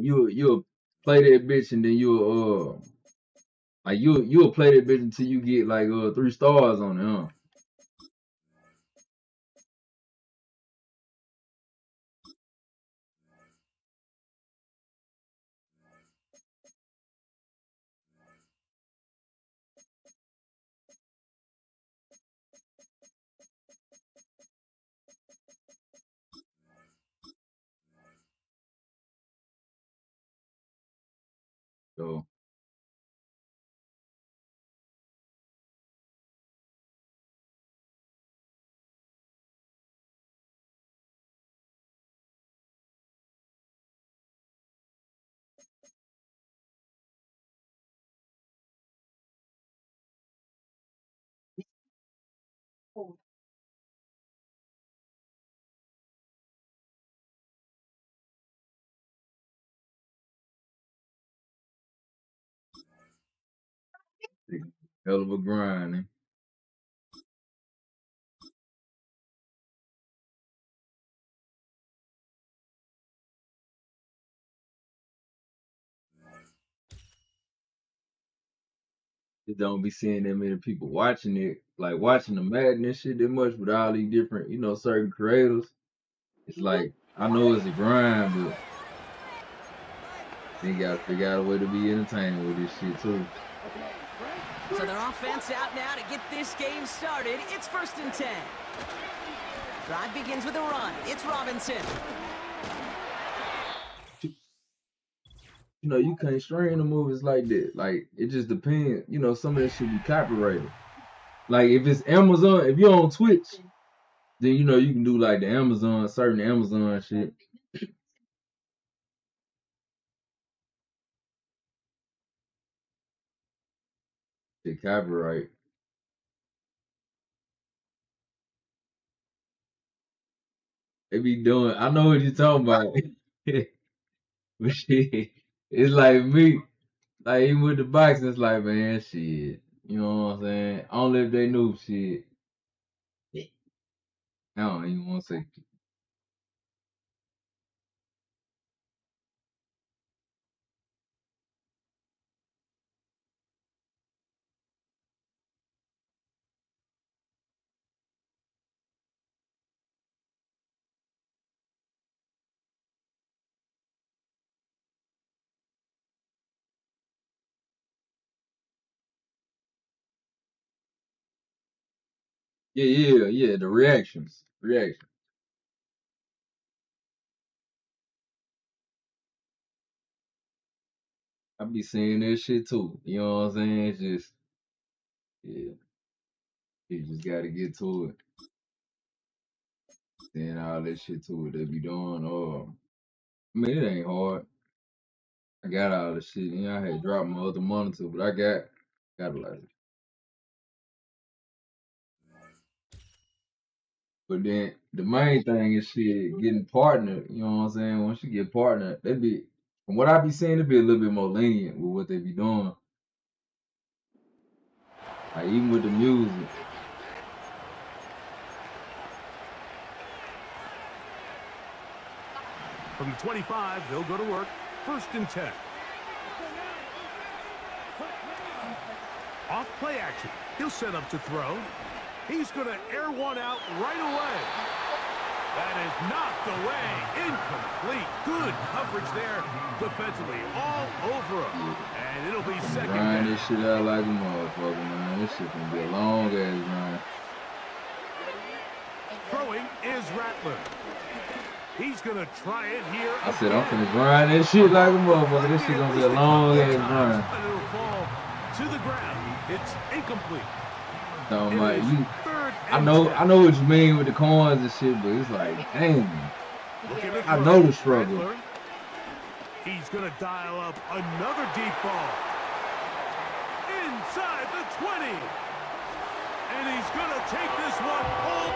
You'll play that bitch and then you'll play that bitch until you get like 3 stars on it, huh? So hell of a grind. Eh? You don't be seeing that many people watching it, like watching the Madden and shit that much with all these different, certain creators. It's like I know it's a grind, but they gotta figure out a way to be entertaining with this shit too. So their offense out now to get this game started. It's 1st and 10. Drive begins with a run. It's Robinson. You can't stream the movies like that. Like it just depends. Some of that should be copyrighted. Like if it's Amazon, if you're on Twitch, then you know you can do like the Amazon, certain Amazon shit. The copyright. They be doing. I know what you're talking about. But shit, it's like me. Like even with the boxing, it's like man, shit. You know what I'm saying? Only if they knew shit. I don't even want to say. Yeah. The reactions. I be seeing that shit too. You know what I'm saying? It's just, yeah, you just gotta get to it. Seeing all that shit to it they be doing. I mean, it ain't hard. I got all the shit. You know, I had dropped my other monitor, but I got a lot. But then the main thing is shit getting partner. You know what I'm saying? Once you get partner, they be from what I be seeing, they be a little bit more lenient with what they be doing. Like even with the music. From the 25, they'll go to work. 1st and 10. Off play action. He'll set up to throw. He's going to air one out right away. That is knocked away. Incomplete. Good coverage there defensively all over him. And it'll be second Grind down. this shit out like a motherfucker, man. This shit gonna be a long ass grind. Throwing is Rattler. He's going to try it here. I said I'm finna grind this shit like a motherfucker. This shit gonna be a long ass grind. And it'll fall to the ground. It's incomplete. So It like is you, 3rd I and know 10. what you mean with the coins and shit, but it's like, dang, Looking to I throw. know the struggle. Rattler. He's going to dial up another deep ball. Inside the 20. And he's going to take this one home.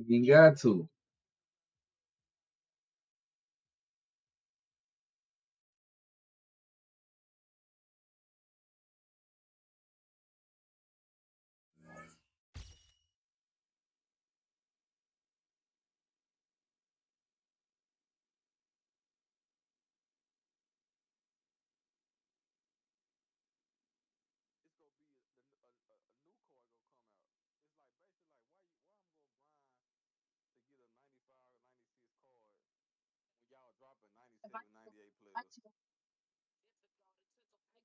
You got to. It's gonna be a new car gonna come out. It's like basically like why I'm gonna grind to get a 95 or 96 card when y'all dropping 97, 98 players.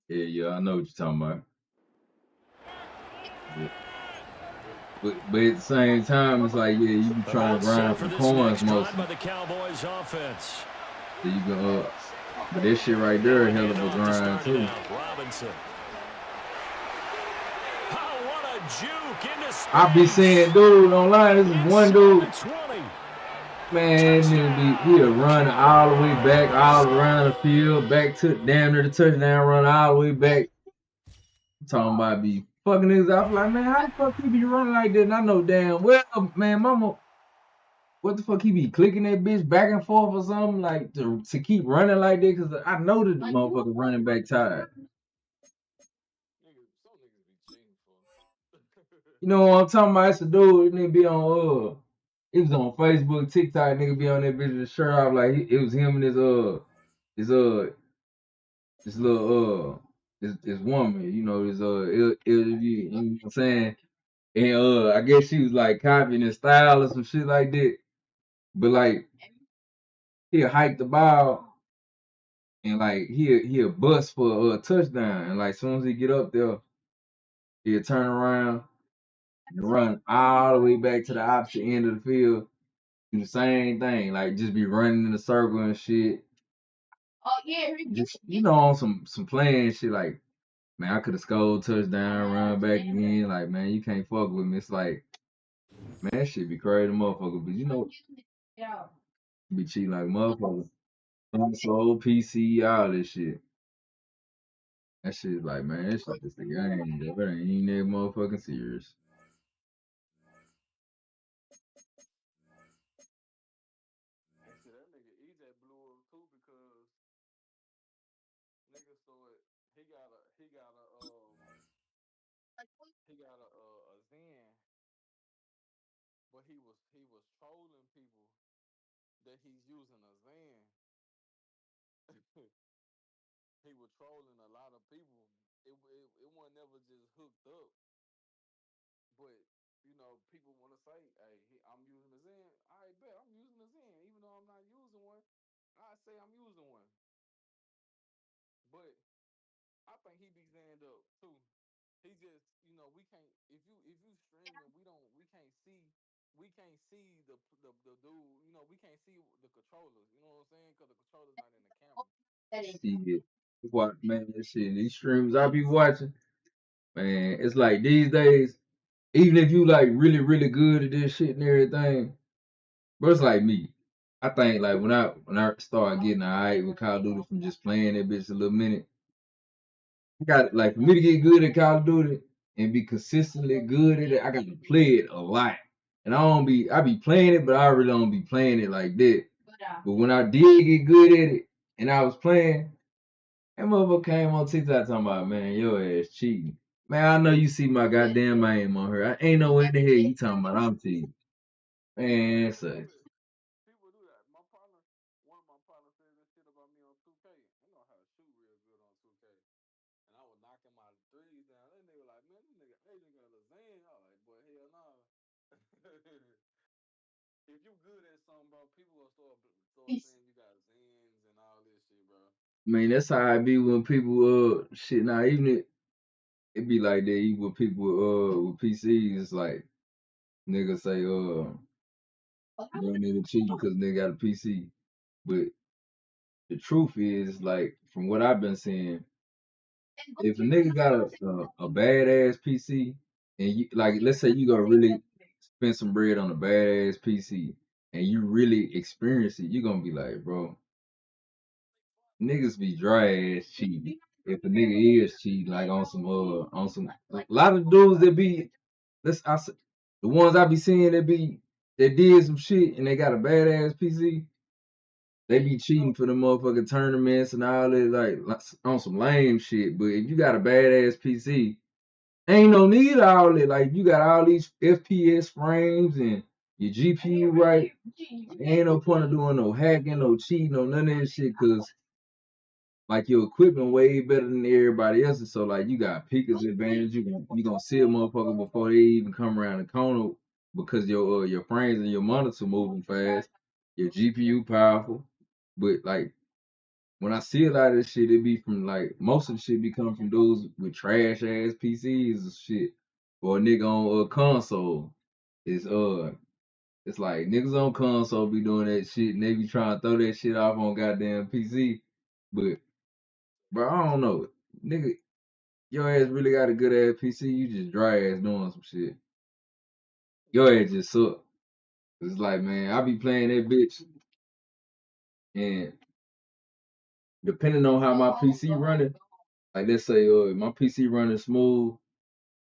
Yeah, I know what you're talking about. But, but at the same time, it's like, yeah, you be trying to About set grind for for this coins next drive by mostly. the Cowboys offense. So you can but this shit right there, a hell of a Hand off to grind start it too. out. Robinson. Oh, what a juke into space. I be saying, dude, online, this is one Inside dude, the 20. man, he'll run all the way back, all around the field, back to damn near the touchdown run, all the way back. I'm talking about be fucking niggas out. I'm like, man, how the fuck he be running like that? And I know damn well, man, mama, what the fuck he be clicking that bitch back and forth or something like to keep running like that? Cause I know that the motherfucker running back tired. Some niggas be cheating for. You know what I'm talking about? It's a dude, nigga be on it was on Facebook, TikTok, nigga be on that bitch with his shirt off like it was him and his this little this woman, you know, this you know what I'm saying? And I guess she was like copying his style or some shit like that. But like he'll hike the ball and like he'll bust for a touchdown. And like soon as he get up there, he'll turn around and run all the way back to the opposite end of the field. Do the same thing, like just be running in a circle and shit. Just on some playing shit. Like, man, I could have scored touchdown, run back again. Like, man, you can't fuck with me. It's like, man, that shit be crazy, motherfucker. But be cheating like motherfucker. Console, PC, all this shit. That shit like, man, that shit is the game. Bro. It ain't even that motherfucking serious. Actually, that nigga EJ blew up too because nigga started. He got a Zen, but he was trolling people that he's using a Zen. He was trolling a lot of people. It wasn't never just hooked up, but people want to say, "Hey, I'm using a Zen." I bet I'm using a Zen, even though I'm not using one. I say I'm using one, but I think he be Zenned up too. He just, we can't. If you streaming, we can't see the dude. We can't see the controllers. You know what I'm saying? Because the controller's not in the camera. Shit. What, man, that shit, these streams I be watching, man, it's like these days, even if you like really, really good at this shit and everything, but it's like me. I think like when I start getting alright with Call of Duty from just playing that bitch a little minute, I got like for me to get good at Call of Duty and be consistently good at it, I got to play it a lot. And I be playing it, but I really don't be playing it like that. But when I did get good at it and I was playing, that motherfucker came on TikTok talking about, man, your ass cheating. Man, I know you see my goddamn name on her. I ain't no way in the hell you talking about I'm cheating. Man, so People do that. One of my partners said this shit about me on 2K. I know how to shoot real good on 2K. And I was knocking my threes down. Then they were like, man, this nigga Asian got a Zan. I was like, boy, hell no. If you good at something, bro, people will start saying you got Zans and all this shit, bro. man, that's how I be when people shit. Now even it be like that. Even with people with PCs, it's like niggas say you don't need to cheat because they got a PC. But the truth is, like from what I've been seeing, if a nigga got a badass PC and you like, let's say you gonna really spend some bread on a badass PC and you really experience it, you gonna be like, bro, niggas be dry ass cheating. If a nigga is cheating, like on some like, a lot of dudes that be the ones I be seeing that did some shit and they got a badass PC, they be cheating for the motherfucking tournaments and all that like on some lame shit. But if you got a badass PC, ain't no need of all that. Like you got all these FPS frames and your GPU right. Ain't no point of doing no hacking, no cheating, no none of that shit. Cause like your equipment way better than everybody else's. So like you got Pika's advantage. You gonna see a motherfucker before they even come around the corner because your frames and your monitor moving fast. Your GPU powerful. But like when I see a lot of this shit, it be from like most of the shit be coming from dudes with trash ass PCs and shit. Or a nigga on a console. It's it's like niggas on console be doing that shit and they be trying to throw that shit off on goddamn PC. But bro, I don't know. Nigga, your ass really got a good ass PC, you just dry ass doing some shit. Your ass just suck. It's like, man, I be playing that bitch and depending on how my PC running, like let's say my PC running smooth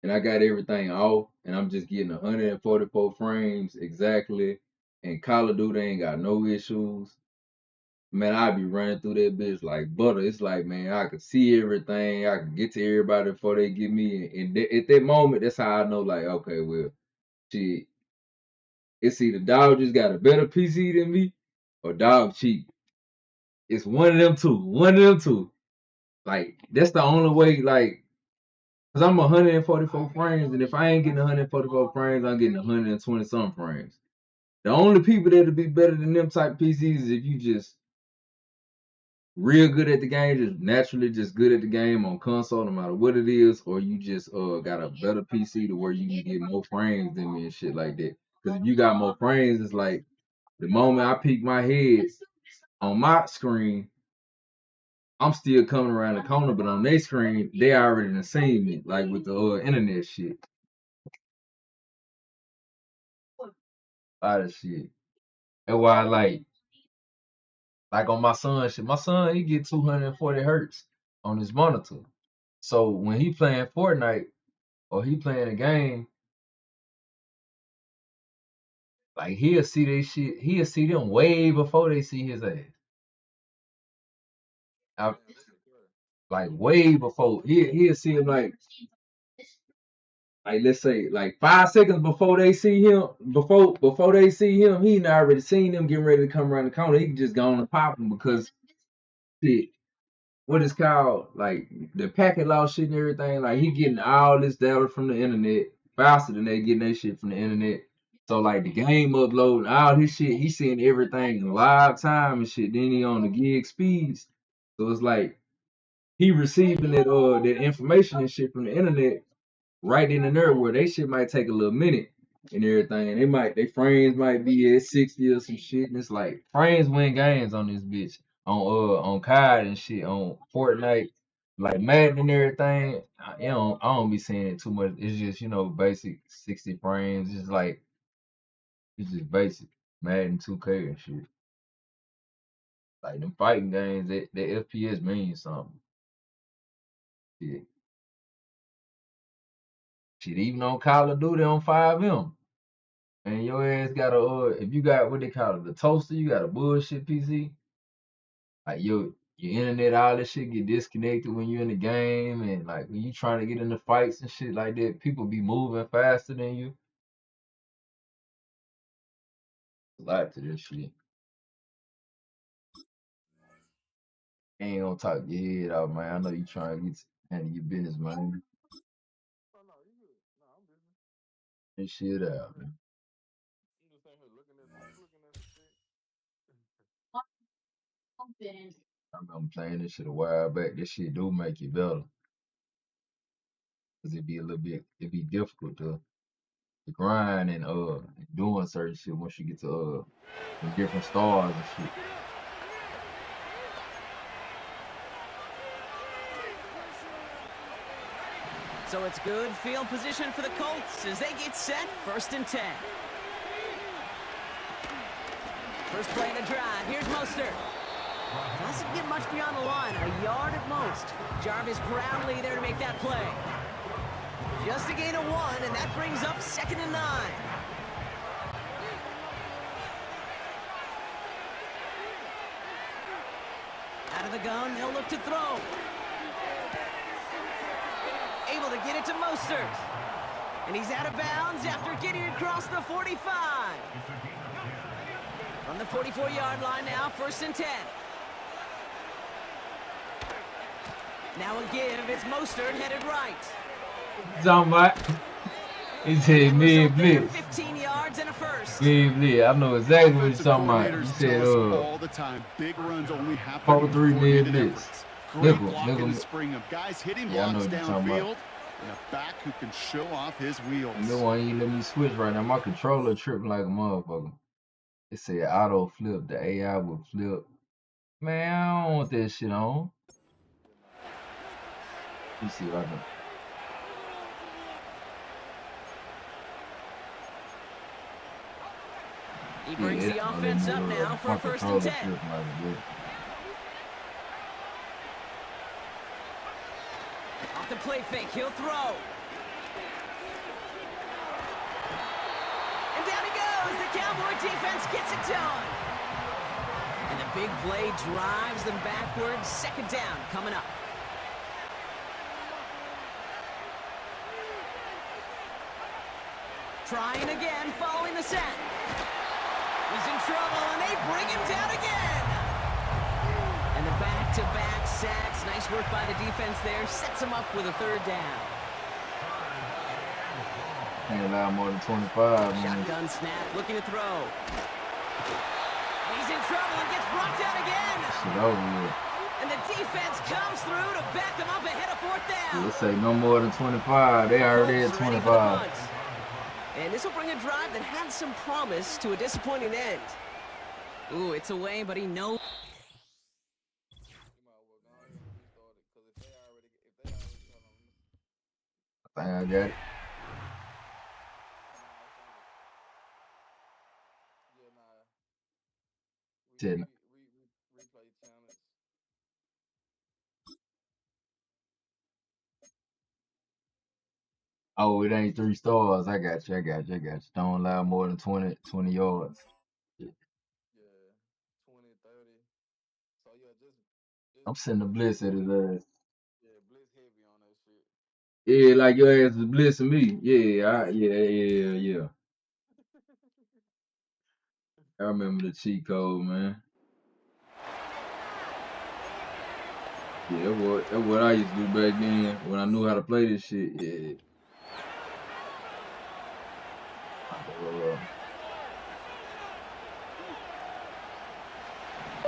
and I got everything off and I'm just getting 144 frames exactly and Call of Duty ain't got no issues. Man, I be running through that bitch like butter. It's like, man, I can see everything. I can get to everybody before they get me. And at that moment, that's how I know, like, okay, well, shit, it's either dog just got a better PC than me or dog cheap. It's one of them two. One of them two. Like, that's the only way, like, because I'm 144 frames, and if I ain't getting 144 frames, I'm getting 120 some frames. The only people that'll be better than them type PCs is if you just real good at the game, just naturally just good at the game on console, no matter what it is, or you just got a better PC to where you can get more frames than me and shit like that. Because if you got more frames, it's like the moment I peek my head on my screen, I'm still coming around the corner, but on their screen, they already done seen me, like with the internet shit. A lot of shit. That's why like on my son shit. My son, he get 240 hertz on his monitor. So when he playing Fortnite or he playing a game, like he'll see they shit, he'll see them way before they see his ass. I, like way before. He'll see him like let's say like 5 seconds before they see him, before they see him, he done already seen them getting ready to come around the corner. He can just go on and pop them because shit, what is called like the packet loss shit and everything. Like he getting all this data from the internet faster than they getting that shit from the internet. So like the game uploading all his shit, he seeing everything in live time and shit. Then he on the gig speeds. So it's like he receiving that information and shit from the internet right in the there where they shit might take a little minute and everything. They frames might be at 60 or some shit. And it's like frames win games on this bitch. On COD and shit, on Fortnite, like Madden and everything. I don't be seeing it too much. It's just, basic 60 frames. It's just basic. Madden 2K and shit. Like them fighting games, that FPS means something. Shit. Shit, even on Call of Duty on 5M. And your ass got if you got what they call it, the toaster, you got a bullshit PC. Like your internet, all this shit get disconnected when you're in the game, and like when you trying to get into fights and shit like that, people be moving faster than you. A lot to this shit. Ain't gonna talk your head out, man. I know you trying to handle your business, man. This shit out, man. I remember playing this shit a while back. This shit do make you better. Cause it'd be difficult to grind and doing certain shit once you get to the different stars and shit. So it's good field position for the Colts as they get set, 1st and 10. First play in the drive. Here's Mostert. Doesn't get much beyond the line, a yard at most. Jarvis proudly there to make that play. Just a gain of 1, and that brings up 2nd and 9. Out of the gun, they'll look to throw. Able to get it to Mostert. And he's out of bounds after getting across the 45. On the 44-yard line now, 1st and 10. Now a give, it's Mostert headed right. Talking about, he said mid blitz. 15 yards and a first. Mid blitz. I know exactly what you're talking about. You said all the time, big runs only happen 4-3 mid blitz. Nickel. Spring of guys hitting Yeah, I know blocks what you're talking downfield, about. and a back who can show off his wheels. No one ain't let me switch right now. My controller tripping like a motherfucker. It said auto flip. The AI will flip. Man, I don't want that shit on. Let me see if I can. He brings the offense up now for 1st and 10. Off the play fake, he'll throw. And down he goes. The Cowboy defense gets it done. And the big play drives them backwards. 2nd down coming up. Trying again, following the set. He's in trouble, and they bring him down again. And the back-to-back sacks. Nice work by the defense there. Sets him up with a 3rd down. Can't allow more than 25. Shotgun snap, looking to throw. He's in trouble and gets brought down again. Shit over here. And the defense comes through to back them up ahead of fourth down. Let's say no more than 25. They already at Colts ready for the 25. punt. And this will bring a drive that had some promise to a disappointing end. Ooh, it's away, but he knows. I think I got it. Ten. Oh, it ain't 3 stars. I got you. Don't allow more than 20 yards. Yeah. I'm sending a blitz at his ass. Yeah, like your ass is blitzing me. Yeah. I remember the cheat code, man. Yeah, that's what I used to do back then when I knew how to play this shit. Yeah.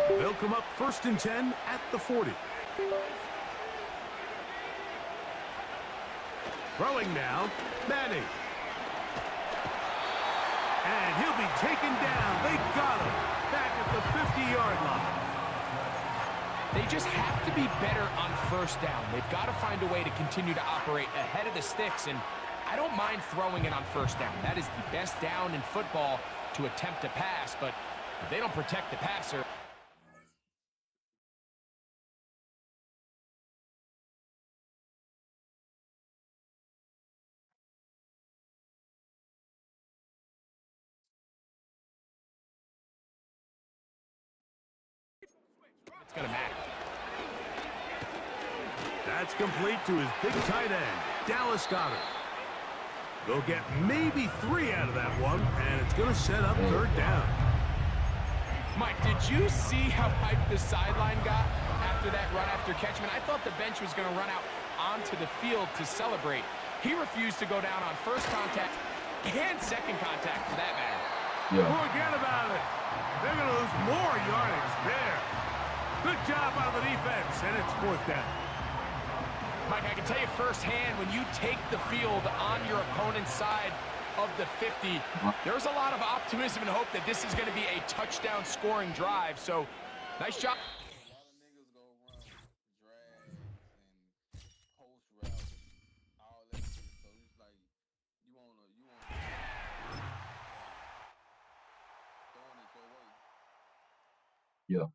They'll come up 1st and 10 at the 40. Throwing now, Manning. And he'll be taken down. They got him back at the 50-yard line. They just have to be better on 1st down. They've got to find a way to continue to operate ahead of the sticks, and I don't mind throwing it on 1st down. That is the best down in football to attempt to pass, but if they don't protect the passer. It's going to matter. That's complete to his big tight end, Dallas Goedert. They'll get maybe 3 out of that one, and it's going to set up 3rd down. Mike, did you see how hyped the sideline got after that run after catchment? I thought the bench was going to run out onto the field to celebrate. He refused to go down on 1st contact and 2nd contact, for that matter. Yeah. Forget about it. They're going to lose more yardage there. Good job by the defense, and it's 4th down. Mike, I can tell you firsthand, when you take the field on your opponent's side of the 50, there's a lot of optimism and hope that this is going to be a touchdown scoring drive. So, nice job. Yeah.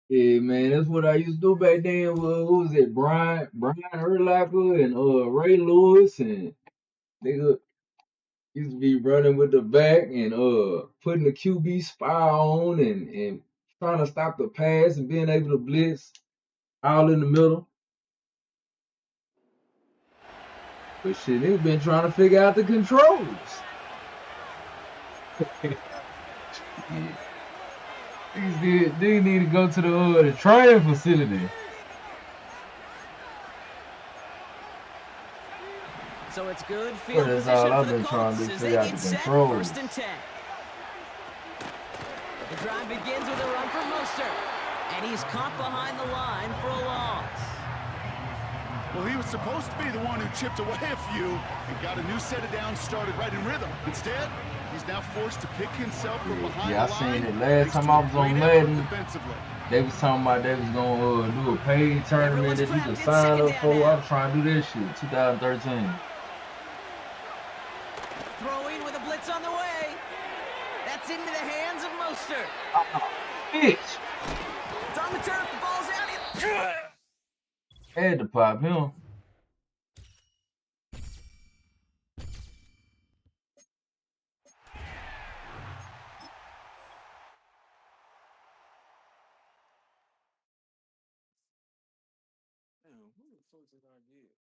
Yeah, man, that's what I used to do back then. Who was it? Brian Urlacher and Ray Lewis, and they used to be running with the back and putting the QB spy on and trying to stop the pass and being able to blitz all in the middle. But shit, they've been trying to figure out the controls. Yeah. These need to go to the training facility. So it's good field That's position all I've for the been trying Colts to as figure they out get the set, controls. 1st and 10. The drive begins with a run from Mostert, and he's caught behind the line for a loss. Well, he was supposed to be the one who chipped away a few and got a new set of downs started right in rhythm. Instead, he's now forced to pick himself from behind Yeah, I the line. seen it last time I was on Madden. They was talking about they was gonna do a paid tournament that you could sign up for. I was trying to do this shit, 2013. Throwing with a blitz on the way. That's into the hands of Mostert. Bitch! It's on the turf. The ball's out. Had to pop him. Damn, who the fuck did I get?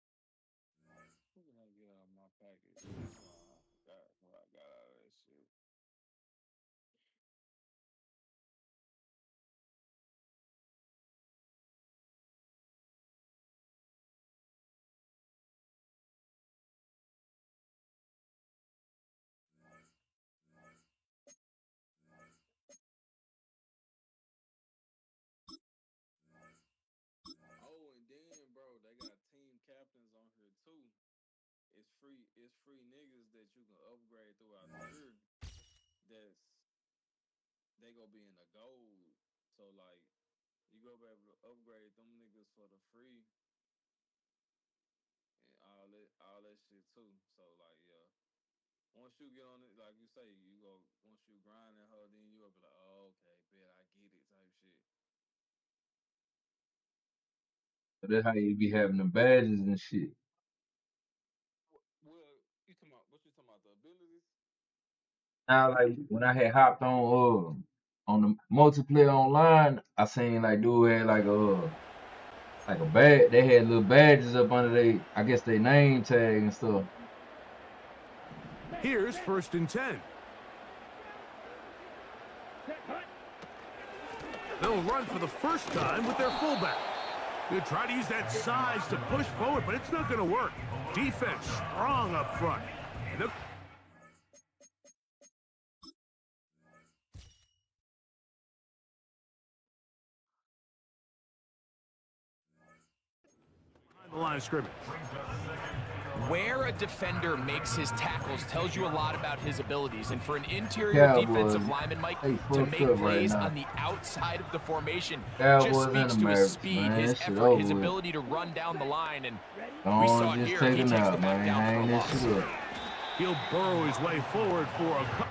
Who did I get out of my package? I forgot what I got out of that shit. free niggas that you can upgrade throughout the year. That's they gonna be in the gold. So like you go be able to upgrade them niggas for the free and all that shit too. So like yeah. Once you get on it, like you say, you go once you grind that hoe, then you gonna be like, oh, okay, bet I get it type shit. So that's how you be having the badges and shit. Well, you talking about what you talking about the abilities? Now, like when I had hopped on the multiplayer online, I seen like dude had like a bad. They had little badges up under I guess they name tag and stuff. Here's 1st and 10. They'll run for the first time with their fullback. They'll try to use that size to push forward, but it's not going to work. Defense strong up front. Behind the line of scrimmage. Where a defender makes his tackles tells you a lot about his abilities. And for an interior defensive lineman, Mike, to make plays on the outside of the formation just speaks to his speed, his effort, his ability to run down the line. And we saw it here. He takes the back down for a loss. He'll burrow his way forward for a...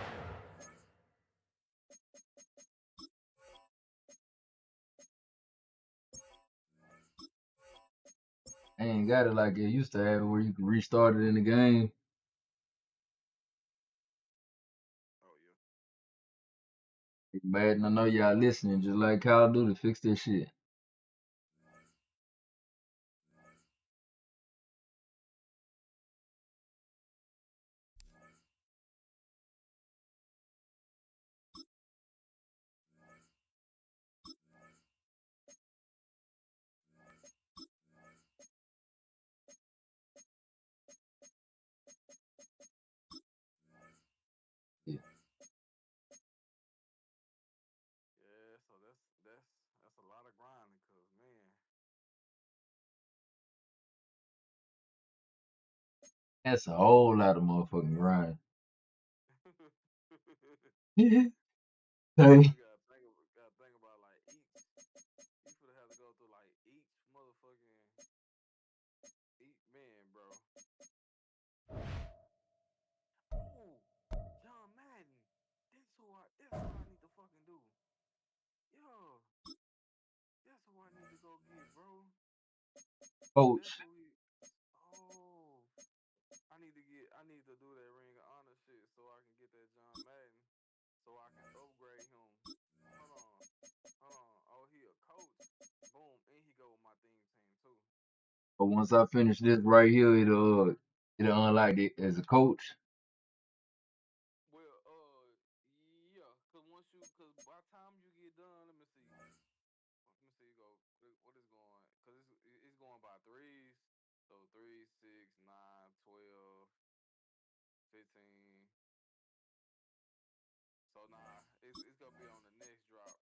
I ain't got it like it used to have, where you can restart it in the game. Oh yeah. Madden, I know y'all listening, just like Call of Duty, fix this shit. Yeah. Yeah, so that's a lot of grinding, cause man. That's a whole lot of motherfucking grind. Hey. You gotta think about like each. You should have to go through like each motherfucking man, bro. Oh, John Madden. That's what I need to fucking do. Yo, that's who I need to go get, bro. Coach. That's who he. Oh, I need to do that Ring of Honor shit so I can get that John Madden, so I can upgrade him. Hold on. Oh, he a coach. Boom, and he go with my theme team too. But once I finish this right here, it'll unlock it as a coach. Well, yeah, cause by the time you get done, let me see. What is going? Cause it's going by threes. So 3, 6, 9, 12, 15. So nah, it's gonna be on the next drop.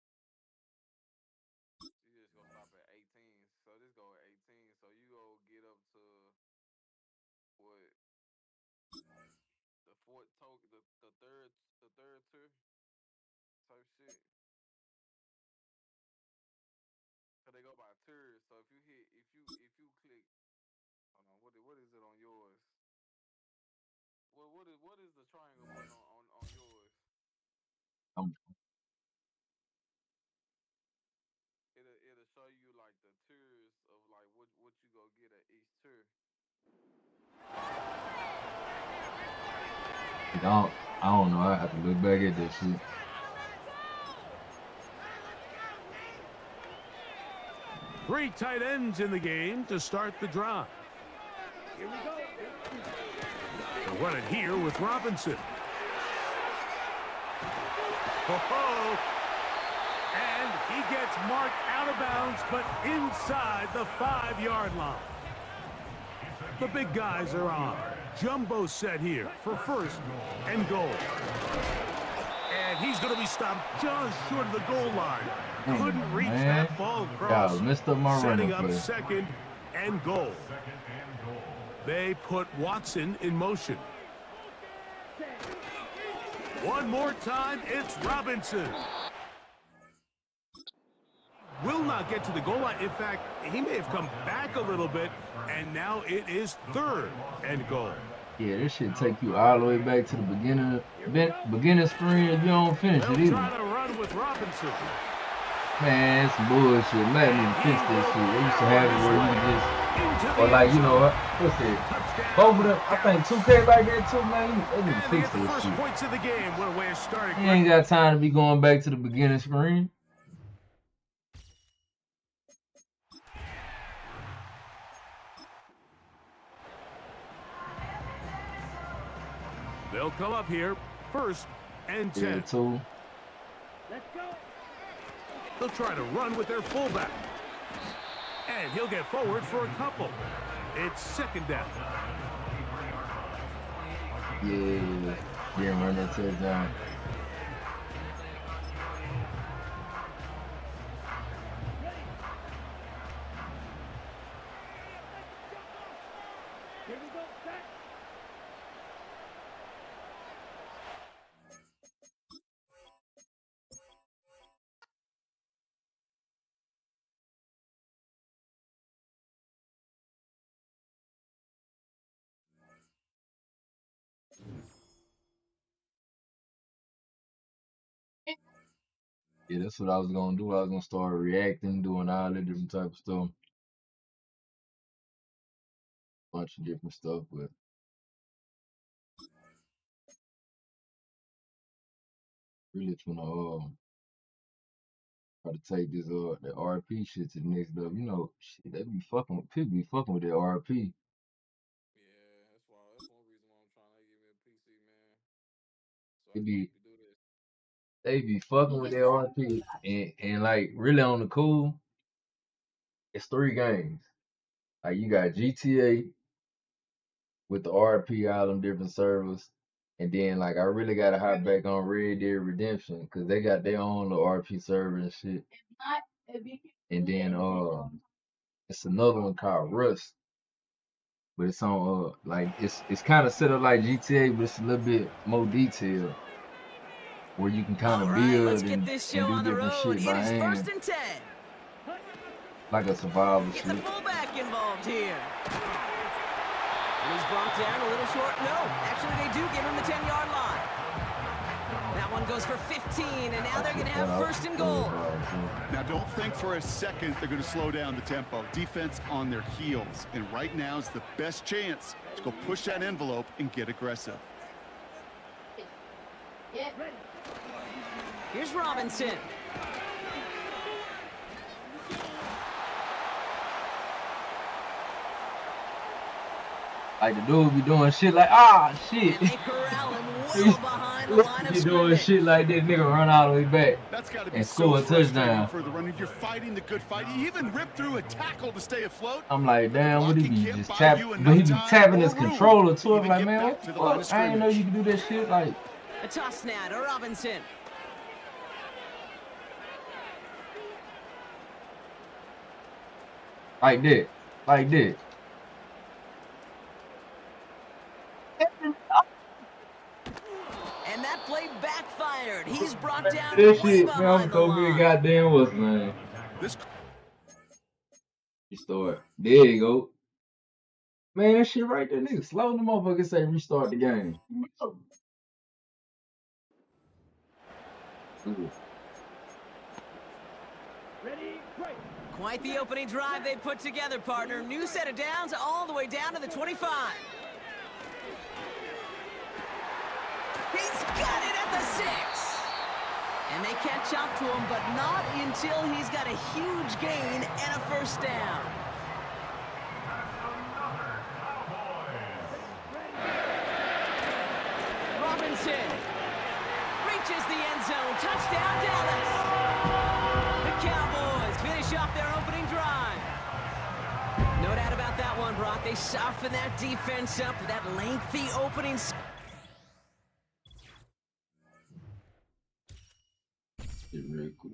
You just gonna stop at 18. So this go at 18. So you go get up to what? The fourth token, the third tier type shit. Cause they go by tiers. So if you click, hold on, what is it on yours? What is the triangle button on yours? Um, It'll show you like the tiers of like what you go get at each tier. I don't know. I have to look back at that shit. Three tight ends in the game to start the drive. Here we go. They'll run it here with Robinson. Oh, and he gets marked out of bounds, but inside the 5-yard line. The big guys are on. Jumbo set here for 1st and goal. And he's going to be stopped just short of the goal line. Couldn't reach that ball across. Yeah, missed up my Setting running up play. 2nd and goal. They put Watson in motion. One more time, it's Robinson. Will not get to the goal line. In fact, he may have come back a little bit, and now it is 3rd and goal. Yeah, this shit take you all the way back to the beginning screen if you don't finish They'll it either. try to run with Robinson. Man, it's some bullshit. Let me fix this shit. They used to have it where you just, or like, you know what? What's that? Both of them, I think 2K like that too, man. They need to And they fix get the this first shit. points of the game. What a way of starting. You ain't got time to be going back to the beginning screen. They'll come up here. 1st and 10. Yeah, too. Let's go. They'll try to run with their fullback. And he'll get forward for a couple. It's 2nd down. Yeah, didn't run that touchdown. Here we go. Back. Yeah, that's what I was gonna do. I was gonna start reacting, doing all that different type of stuff, bunch of different stuff, but really trying to try to take this the RP shit to the next level. You know, shit, they be fucking people be fucking with that RP. Yeah, that's one reason why I'm trying to give me a PC, man, so They I can be actually do this. they be fucking with that RP and like really on the cool, it's 3 games. Like you got GTA with the RP, all them different servers. And then like I really gotta hop back on Red Dead Redemption because they got their own little RP server and shit. And then it's another one called Rust, but it's on like it's kind of set up like GTA, but it's a little bit more detailed where you can kind All of right, let's build get and this and show do on the different road. shit It by is 1st hand, and 10. like a survival Get the shit. fullback involved here. And he's brought down a little short. No, actually they do give him the 10-yard line. That one goes for 15, and now they're going to have 1st and goal. Now, don't think for a second they're going to slow down the tempo. Defense on their heels. And right now is the best chance to go push that envelope and get aggressive. Here's Robinson. Like the dude be doing shit like shit. And they corral him well behind the line of Be doing scrimmage. shit like this, nigga run all the way back That's got to be and so score a frustrating touchdown. for the runner. You're fighting the good fight. You even ripped through a tackle to stay afloat. I'm like, damn, what he be Can't just buy tap? you But enough he be time tapping or his room controller to too. I'm even like, get man, back what to the the line of fuck? I didn't know you scrimmage. could do that shit. Like A toss now to Robinson. that, like that. And that play backfired. He's brought down This way shit, man, I'm behind the gonna be a line. goddamn what's man. This Restart. There you go. Man, that shit right there, nigga. Slow the motherfucker say restart the game. Ready, break. Quite the opening drive they put together, partner. New set of downs all the way down to the 25. He's got it at the 6. And they catch up to him, but not until he's got a huge gain and a 1st down. Robinson reaches the end zone. Touchdown, Dallas. The Cowboys finish off their opening drive. No doubt about that one, Brock. They soften that defense up with that lengthy opening. Shit real quick.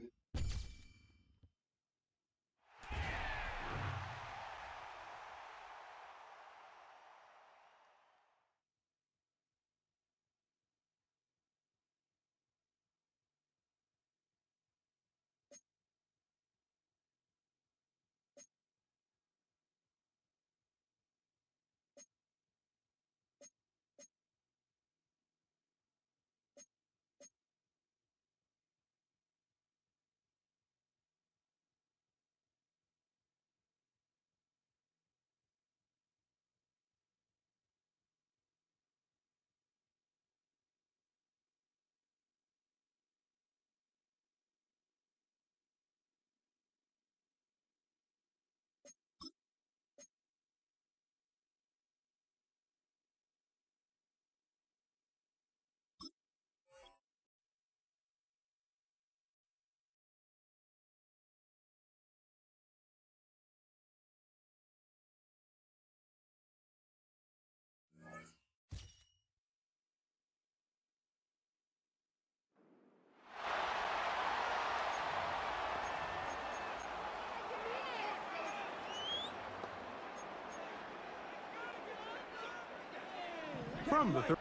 from the 30.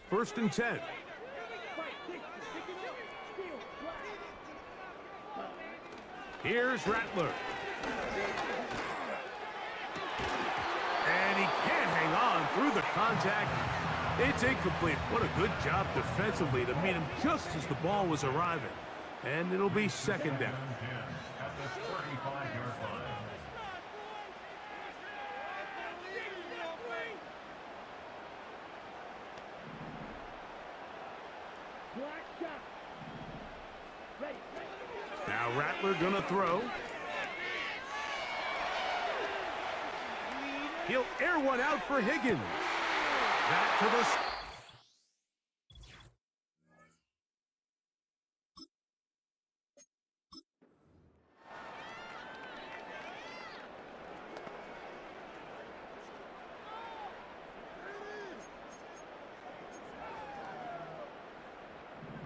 First and 10. Here's Rattler. And he can't hang on through the contact. It's incomplete. What a good job defensively to meet him just as the ball was arriving. And it'll be second down. At the 35-yard line. Now Rattler gonna throw. He'll air one out for Higgins. Back to the...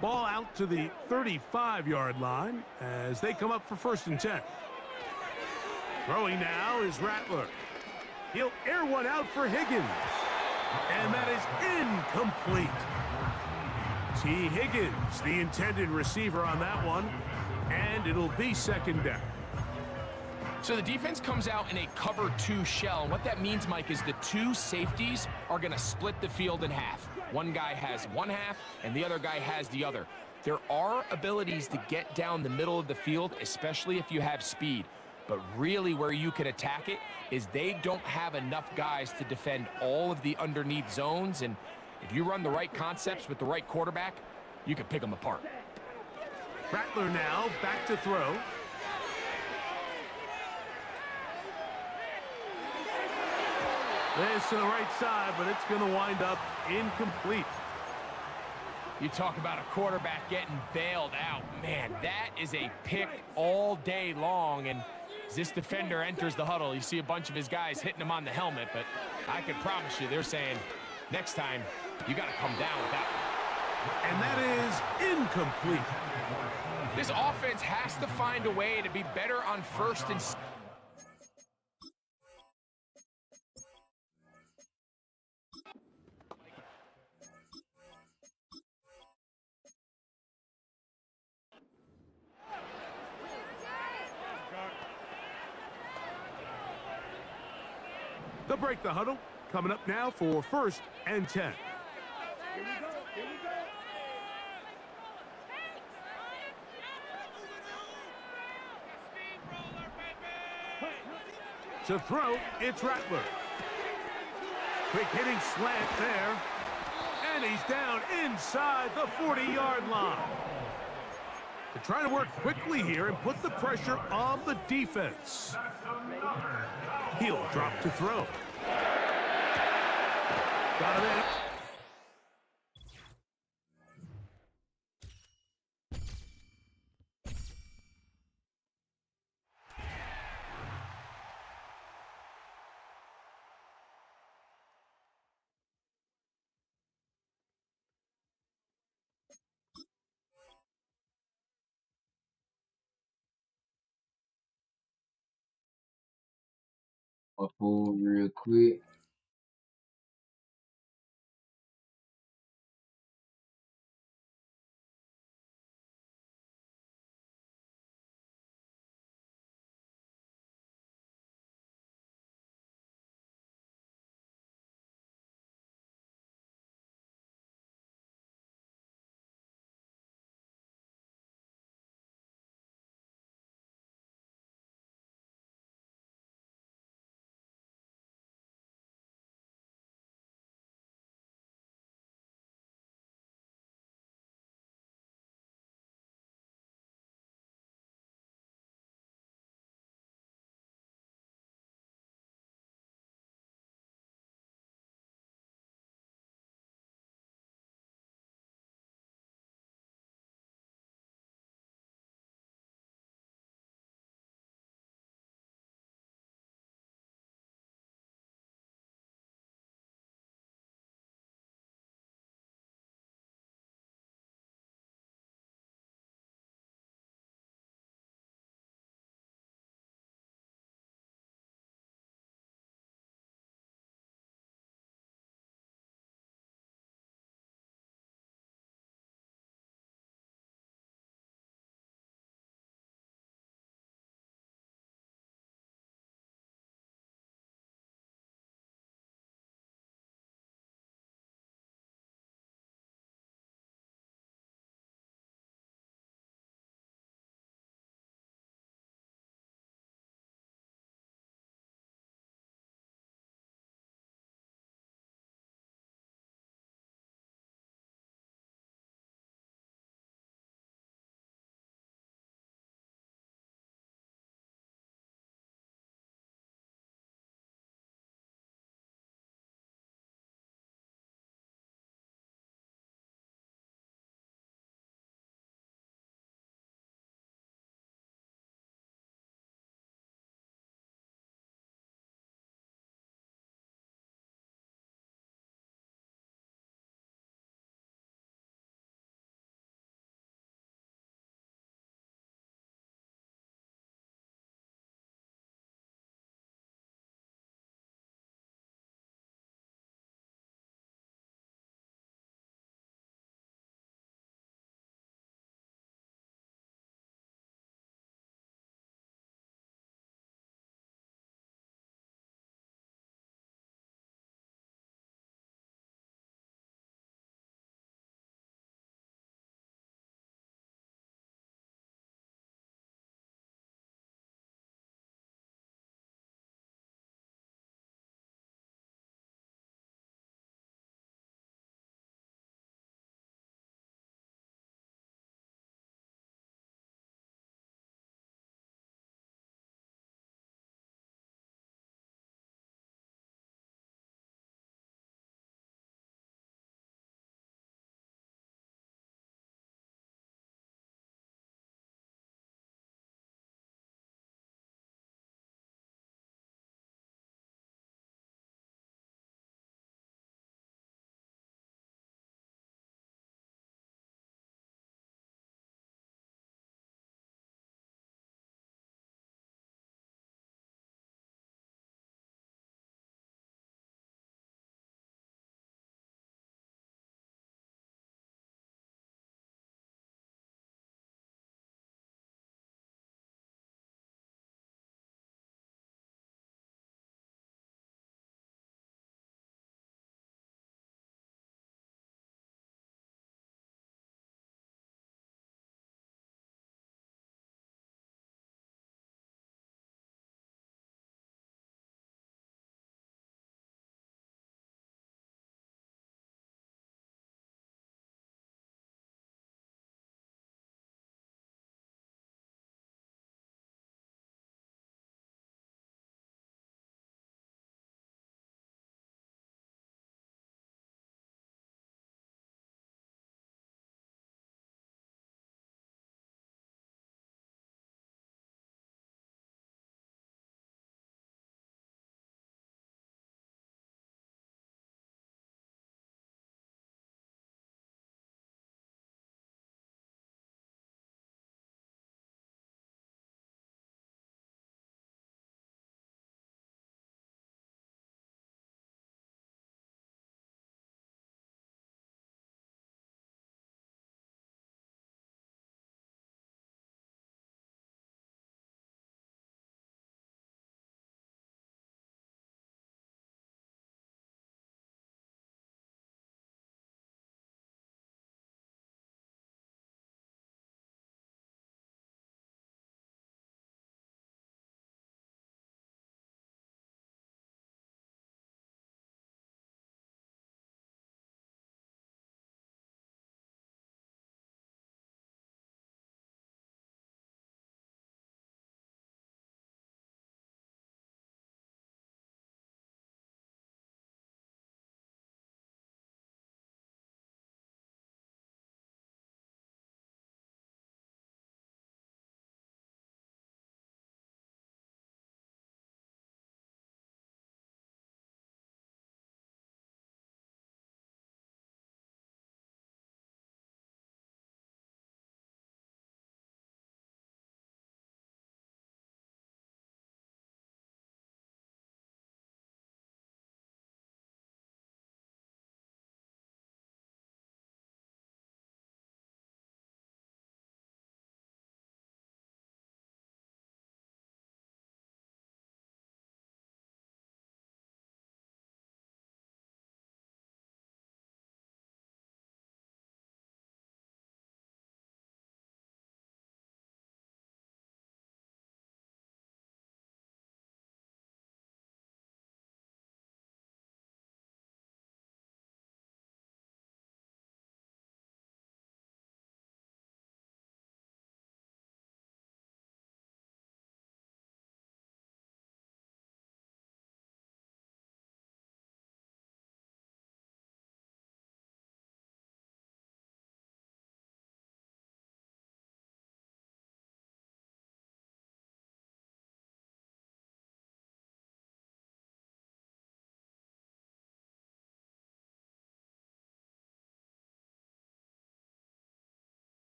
Ball out to the 35-yard line as they come up for first and 10. Throwing now is Rattler. He'll air one out for Higgins. And that is incomplete. T. Higgins, the intended receiver on that one. And it'll be second down. So the defense comes out in a cover 2 shell. And what that means, Mike, is the 2 safeties are going to split the field in half. One guy has one half, and the other guy has the other. There are abilities to get down the middle of the field, especially if you have speed. But really where you can attack it is they don't have enough guys to defend all of the underneath zones. And if you run the right concepts with the right quarterback, you can pick them apart. Rattler now back to throw. This to the right side, but it's going to wind up incomplete. You talk about a quarterback getting bailed out. Man, that is a pick all day long. And as this defender enters the huddle, you see a bunch of his guys hitting him on the helmet. But I can promise you, they're saying, next time, you got to come down with that one. And that is incomplete. This offense has to find a way to be better on first and... They'll break the huddle. Coming up now for first and 10. To throw, it's Rattler. Quick hitting slant there. And he's down inside the 40-yard line. They're trying to work quickly here and put the pressure on the defense. He'll drop to throw. Got it in. My food real quick.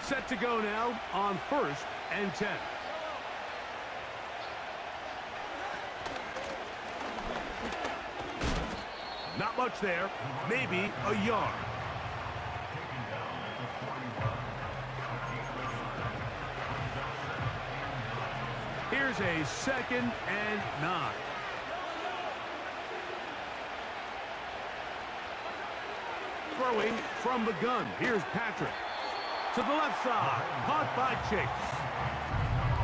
Set to go now on 1st and 10. Not much there. Maybe a yard. Here's a 2nd and 9. Throwing from the gun. Here's Patrick. To the left side. Caught by Chase.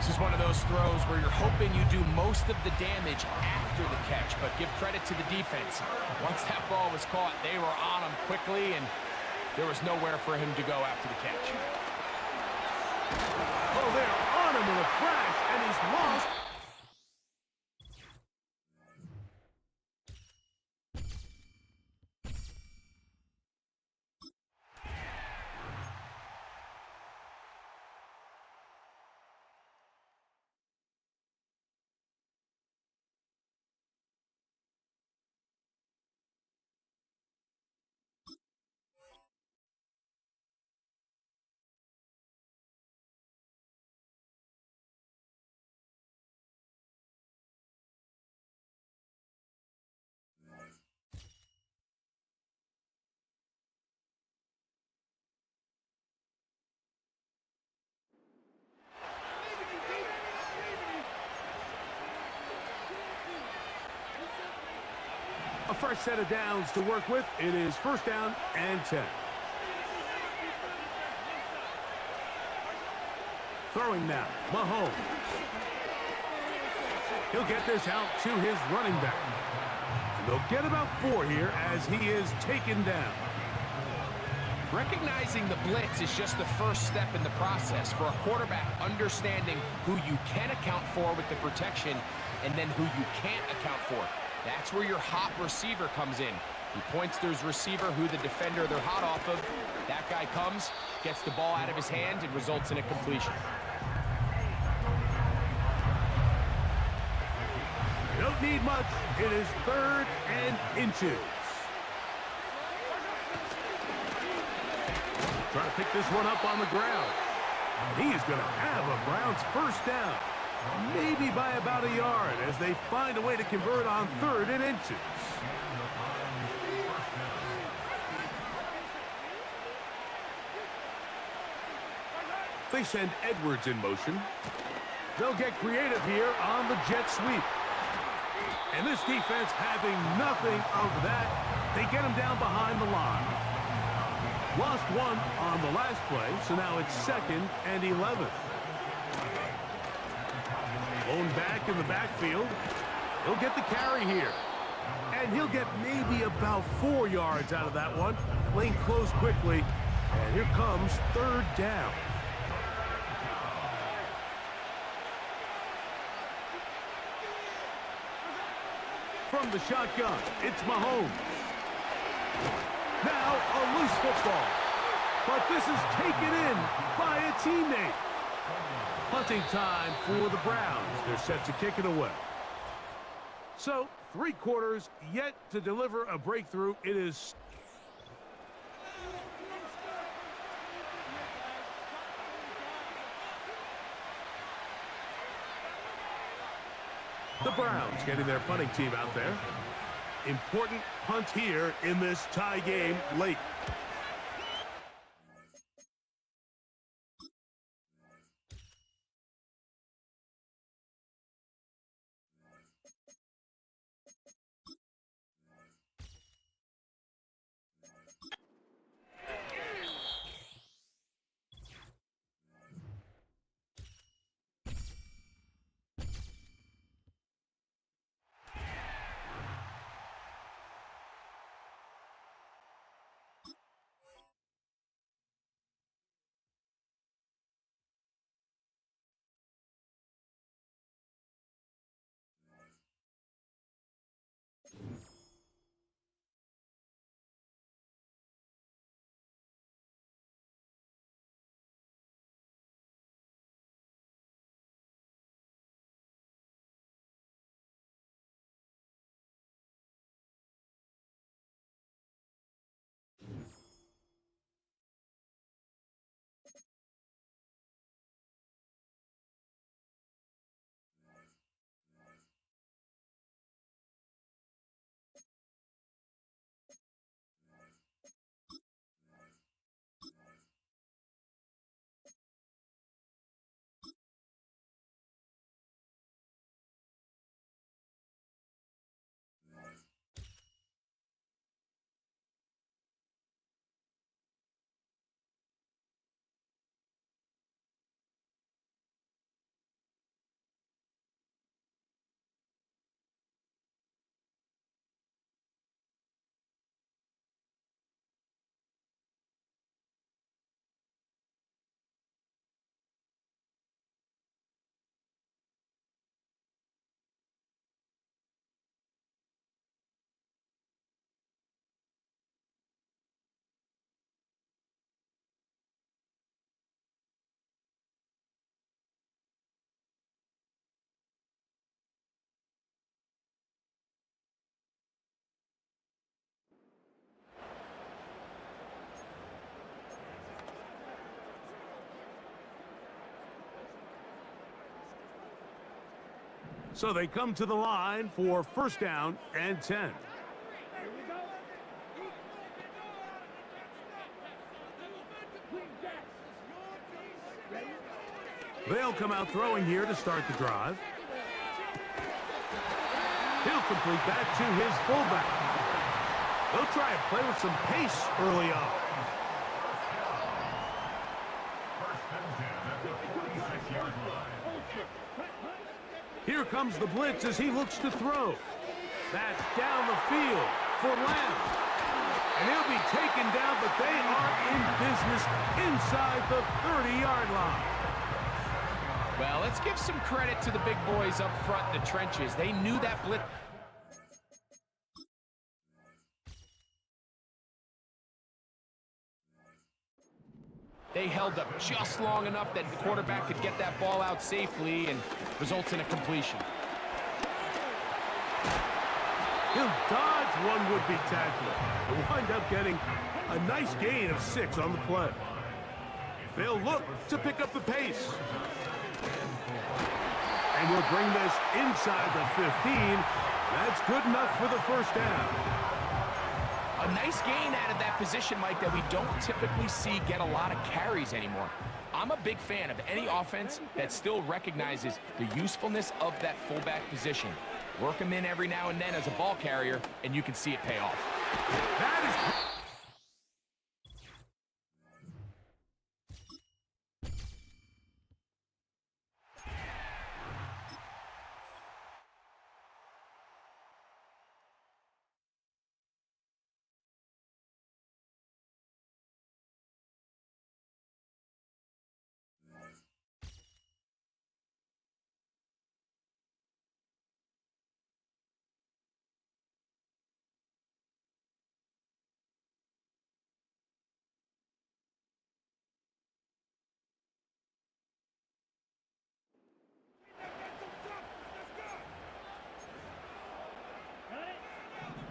This is one of those throws where you're hoping you do most of the damage after the catch, but give credit to the defense. Once that ball was caught, they were on him quickly, and there was nowhere for him to go after the catch. Oh, they're on him with a crash, and he's lost. A fresh set of downs to work with. It is 1st down and 10. Throwing now, Mahomes. He'll get this out to his running back. And they'll get about 4 here as he is taken down. Recognizing the blitz is just the first step in the process for a quarterback understanding who you can account for with the protection and then who you can't account for. That's where your hot receiver comes in. He points to his receiver who the defender they're hot off of. That guy comes, gets the ball out of his hand, and results in a completion. Don't need much. It is 3rd and inches. Trying to pick this one up on the ground. He is going to have a Browns 1st down. Maybe by about a yard as they find a way to convert on 3rd and inches. They send Edwards in motion. They'll get creative here on the jet sweep. And this defense having nothing of that. They get him down behind the line. Lost 1 on the last play, so now it's 2nd and 11. Blown back in the backfield. He'll get the carry here. And he'll get maybe about 4 yards out of that one. Playing close quickly. And here comes 3rd down. From the shotgun, it's Mahomes. Now a loose football. But this is taken in by a teammate. Punting time for the Browns. They're set to kick it away. So, 3 quarters yet to deliver a breakthrough. It is... The Browns getting their punting team out there. Important punt here in this tie game late. So they come to the line for first down and 10. They'll come out throwing here to start the drive. He'll complete that to his fullback. They'll try and play with some pace early on. First and 10 at the 46-yard line. Here comes the blitz as he looks to throw. That's down the field for Lamb. And he'll be taken down, but they are in business inside the 30-yard line. Well, let's give some credit to the big boys up front in the trenches. They knew that blitz. They held up just long enough that the quarterback could get that ball out safely and results in a completion. He'll dodge one would-be tackler and wind up getting a nice gain of 6 on the play. They'll look to pick up the pace. And we'll bring this inside the 15. That's good enough for the first down. A nice gain out of that position, Mike, that we don't typically see get a lot of carries anymore. I'm a big fan of any offense that still recognizes the usefulness of that fullback position. Work him in every now and then as a ball carrier, and you can see it pay off. That is...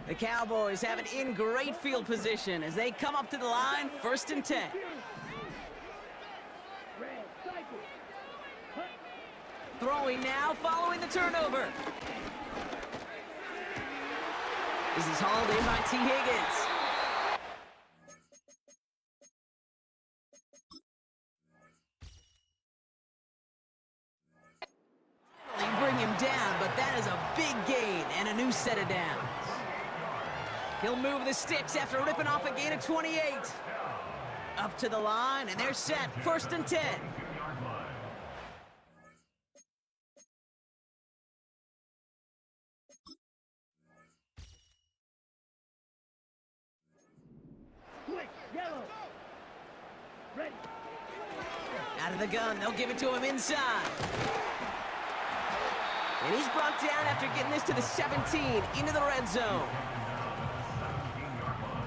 The Cowboys have it in great field position as they come up to the line, first and 10. Throwing now, following the turnover. This is hauled in by T. Higgins. They bring him down, but that is a big gain and a new set of downs. He'll move the sticks after ripping off a gain of 28. Up to the line, and they're set. First and 10. Quick, yellow. Ready. Out of the gun, they'll give it to him inside. And he's brought down after getting this to the 17, into the red zone.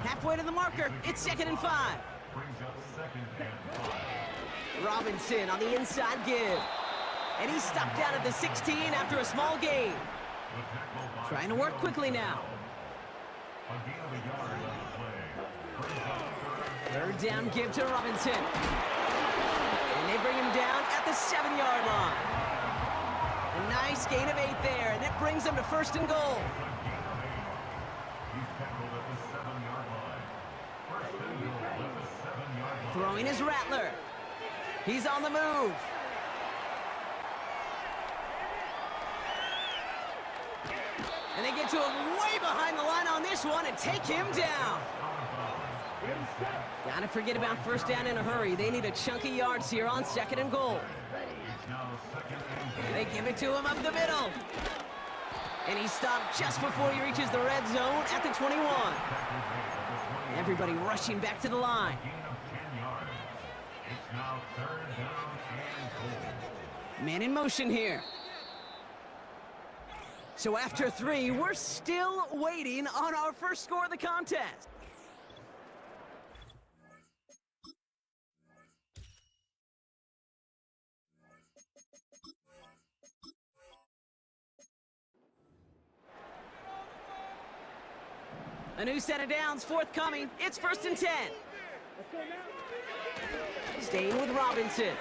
Halfway to the marker, it's 2nd and 5. Brings up 2nd and 5. Robinson on the inside give. And he's stopped down at the 16 after a small gain. Trying to work quickly now. A gain of a yard on the play. Brings up 3rd down give to Robinson. And they bring him down at the 7-yard line. A nice gain of 8 there, and it brings them to 1st and goal. He's tackled at the 7-yard line. First and goal at the 7-yard line. Throwing his Rattler. He's on the move. And they get to him way behind the line on this one and take him down. Gotta forget about first down in a hurry. They need a chunky yards here on 2nd and goal. It's now 2nd and goal. They give it to him up the middle. And he stopped just before he reaches the red zone at the 21. Everybody rushing back to the line. Gain of 10 yards. It's now 3rd down and goal. Man in motion here. So after 3, we're still waiting on our first score of the contest. A new set of downs forthcoming. It's 1st and 10. Staying with Robinson.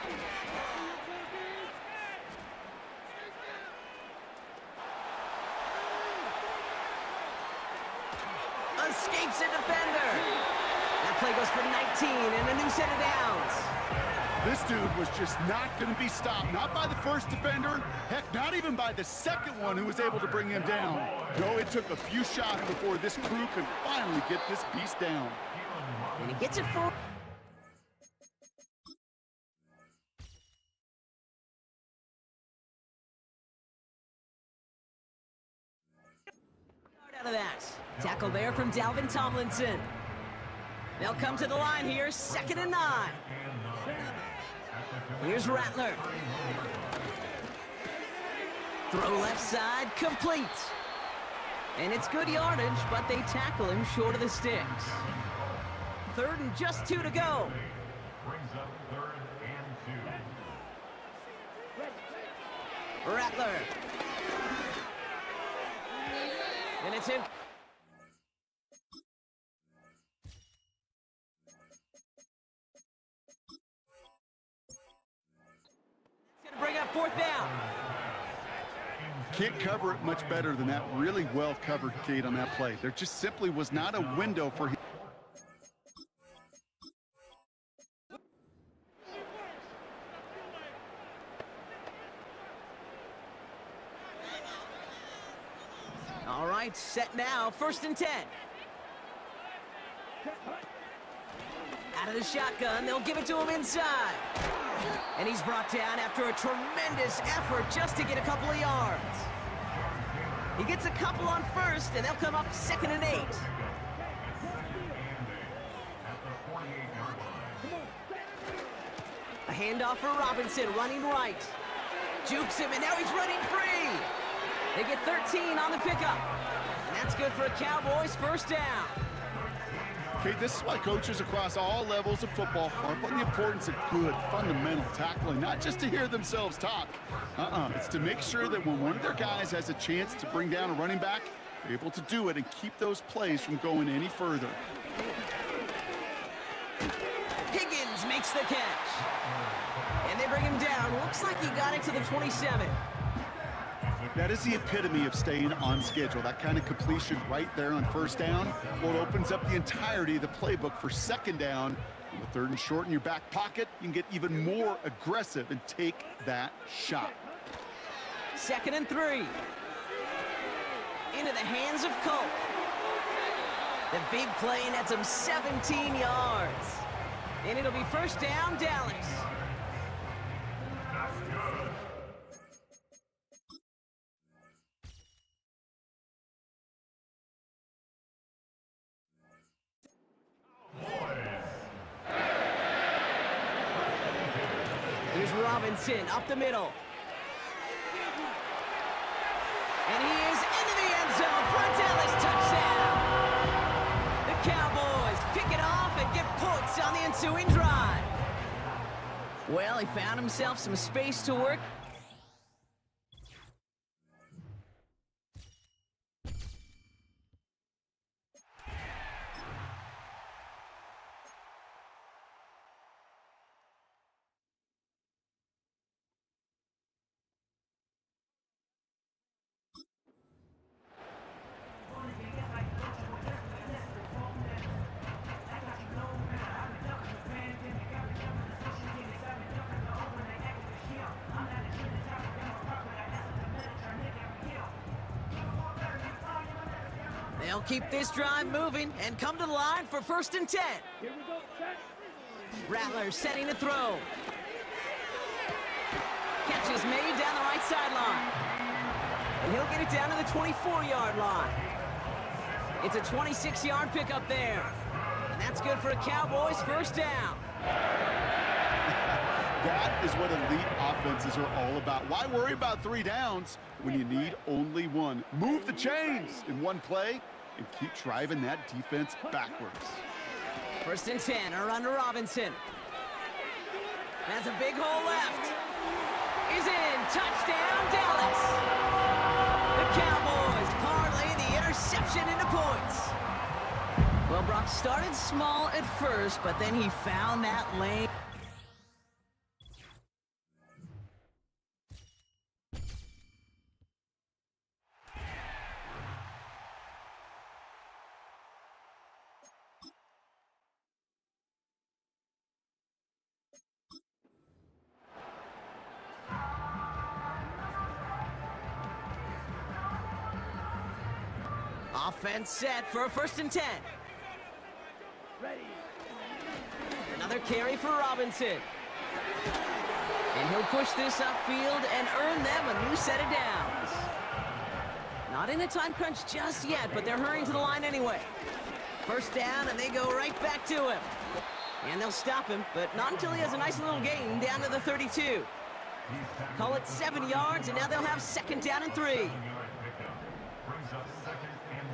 escapes a defender. That play goes for 19 and a new set of downs. This dude was just not going to be stopped. Not by the first defender. Heck, not even by the second one who was able to bring him down. No, it took a few shots before this crew could finally get this beast down. And he gets it for... out of that. Tackle there from Dalvin Tomlinson. They'll come to the line here, 2nd and 9. Here's Rattler. Throw left side, complete. And it's good yardage, but they tackle him short of the sticks. 3rd and just 2 to go. Brings up 3rd and 2. Rattler. And it's in. It's going to bring up 4th down. Can't cover it much better than that really well covered Cade on that play. There just simply was not a window for him. All right, set now, 1st and 10. Out of the shotgun, they'll give it to him inside. And he's brought down after a tremendous effort just to get a couple of yards. He gets a couple on 1st, and they'll come up 2nd and 8. A handoff for Robinson, running right. Jukes him, and now he's running free. They get 13 on the pickup. And that's good for a Cowboys 1st down. Okay, this is why coaches across all levels of football harp on the importance of good, fundamental tackling, not just to hear themselves talk. It's to make sure that when one of their guys has a chance to bring down a running back, they're able to do it and keep those plays from going any further. Higgins makes the catch. And they bring him down. Looks like he got it to the 27. That is the epitome of staying on schedule. That kind of completion right there on 1st down. Well, it opens up the entirety of the playbook for 2nd down. With 3rd and short in your back pocket, you can get even more aggressive and take that shot. 2nd and 3. Into the hands of Colt. The big play nets him 17 yards. And it'll be 1st down, Dallas. Here's Robinson up the middle. And he is into the end zone for a Dallas touchdown. The Cowboys pick it off and get points on the ensuing drive. Well, he found himself some space to work. They'll keep this drive moving and come to the line for 1st and 10. Here we go, check. Rattler setting to throw. Catch is made down the right sideline. And he'll get it down to the 24-yard line. It's a 26-yard pickup there. And that's good for a Cowboys 1st down. That is what elite offenses are all about. Why worry about 3 downs when you need only 1? Move the chains in one play and keep driving that defense backwards. 1st and 10, a run to Robinson. Has a big hole left. He's in. Touchdown, Dallas. The Cowboys parlay the interception into points. Well, Brock started small at first, but then he found that lane. Offense set for a 1st and 10. Ready. Another carry for Robinson. And he'll push this upfield and earn them a new set of downs. Not in a time crunch just yet, but they're hurrying to the line anyway. 1st down, and they go right back to him. And they'll stop him, but not until he has a nice little gain down to the 32. Call it 7 yards, and now they'll have 2nd down and 3. 7-yard pickup. Brings up 2nd and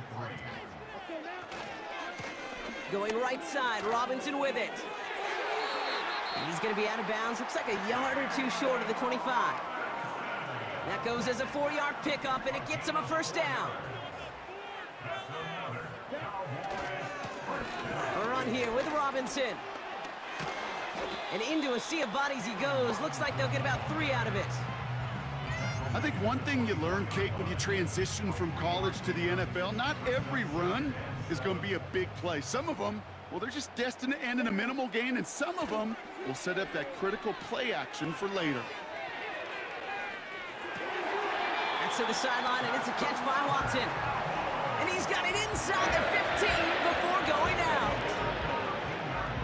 3. Going right side, Robinson with it. And he's going to be out of bounds. Looks like a yard or two short of the 25. That goes as a 4-yard pickup, and it gets him a 1st down. A run here with Robinson. And into a sea of bodies he goes. Looks like they'll get about 3 out of it. I think one thing you learn, Kate, when you transition from college to the NFL, not every run is going to be a big play. Some of them, well, they're just destined to end in a minimal gain, and some of them will set up that critical play action for later. That's to the sideline, and it's a catch by Watson. And he's got it inside the 15 before going out.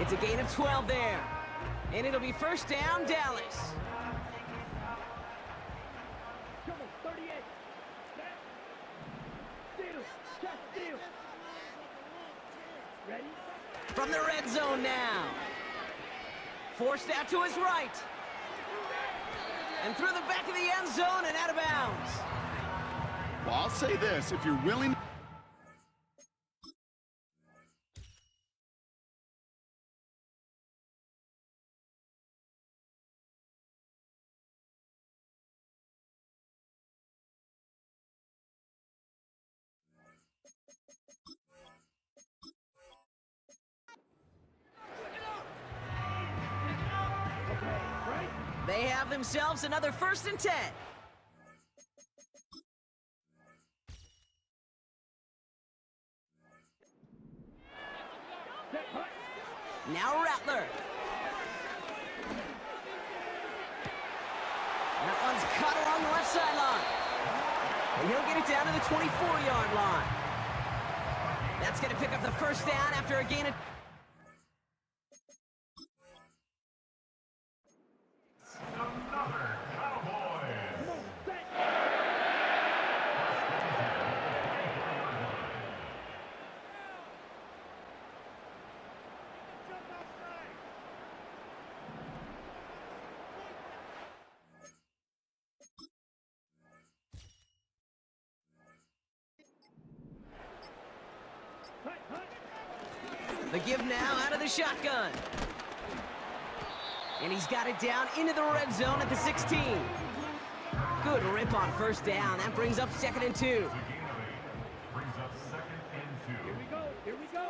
It's a gain of 12 there. And it'll be 1st down, Dallas. Come on, 38. Steal. Catch, steal. Ready. From the red zone now. Forced out to his right. And through the back of the end zone and out of bounds. Well, I'll say this, if you're willing... They have themselves another 1st and 10. Now Rattler. That one's cut along the left sideline. And he'll get it down to the 24-yard line. That's going to pick up the 1st down after a gain of... Another Cowboys. The give now out of the shotgun. And he's got it down into the red zone at the 16. Good rip on 1st down. That brings up 2nd and 2. Brings up 2nd and 2. Here we go. Here we go.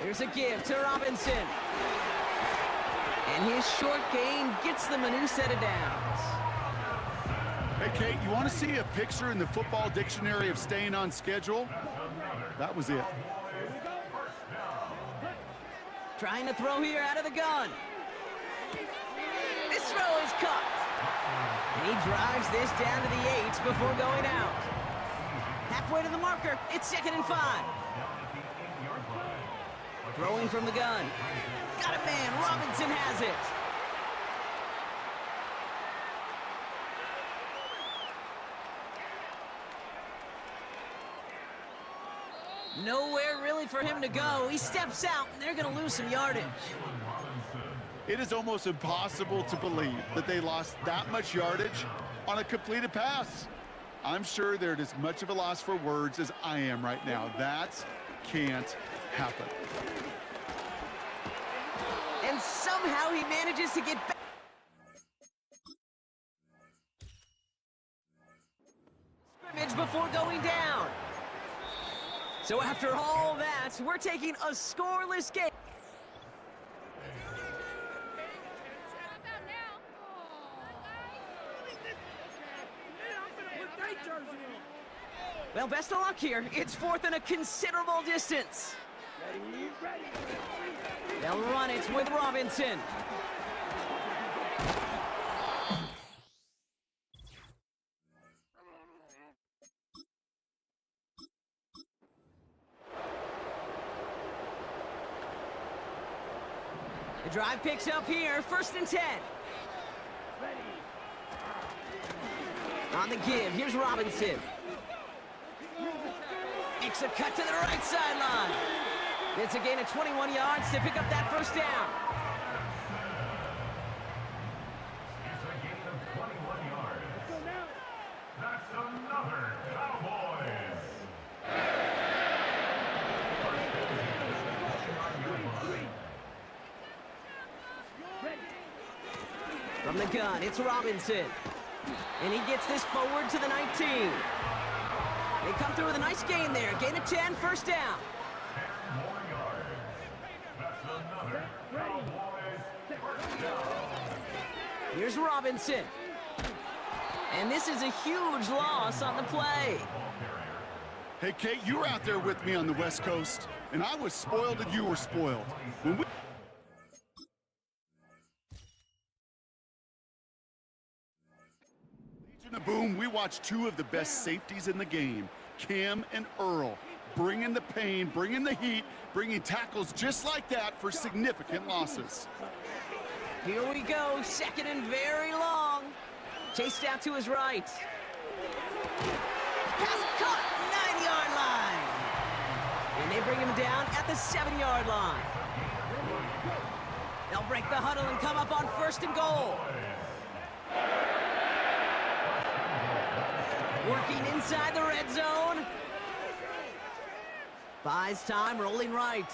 Here's a give to Robinson. And his short gain gets them a new set of downs. Hey, Kate, you want to see a picture in the football dictionary of staying on schedule? That was it. Trying to throw here out of the gun. This throw is caught. And he drives this down to the 8 before going out. Halfway to the marker, it's 2nd and 5. Throwing from the gun. Got a man, Robinson has it. Nowhere really for him to go. He steps out, and they're going to lose some yardage. It is almost impossible to believe that they lost that much yardage on a completed pass. I'm sure they're as much of a loss for words as I am right now. That can't happen. And somehow he manages to get back. Scrimmage before going down. So after all that, we're taking a scoreless game. Well, best of luck here. It's 4th and a considerable distance. They'll run it with Robinson. The drive picks up here, 1st and 10. On the give, here's Robinson. Makes a cut to the right sideline. It's a gain of 21 yards to pick up that 1st down. It's a gain of 21 yards. That's another Cowboys. From the gun, it's Robinson. And he gets this forward to the 19. They come through with a nice gain there. Gain of 10, 1st down. 10 more yards. That's another Cowboys 1st down. Here's Robinson. And this is a huge loss on the play. Hey, Kate, you were out there with me on the West Coast, and I was spoiled and you were spoiled. When we Legion of Boom, we watched 2 of the best safeties in the game, Cam and Earl, bringing the pain, bringing the heat, bringing tackles just like that for significant losses. Here we go, 2nd and very long. Chased out to his right. Pass caught, 9-yard line. And they bring him down at the 7-yard line. They'll break the huddle and come up on 1st and goal. Working inside the red zone. Buys time, rolling right.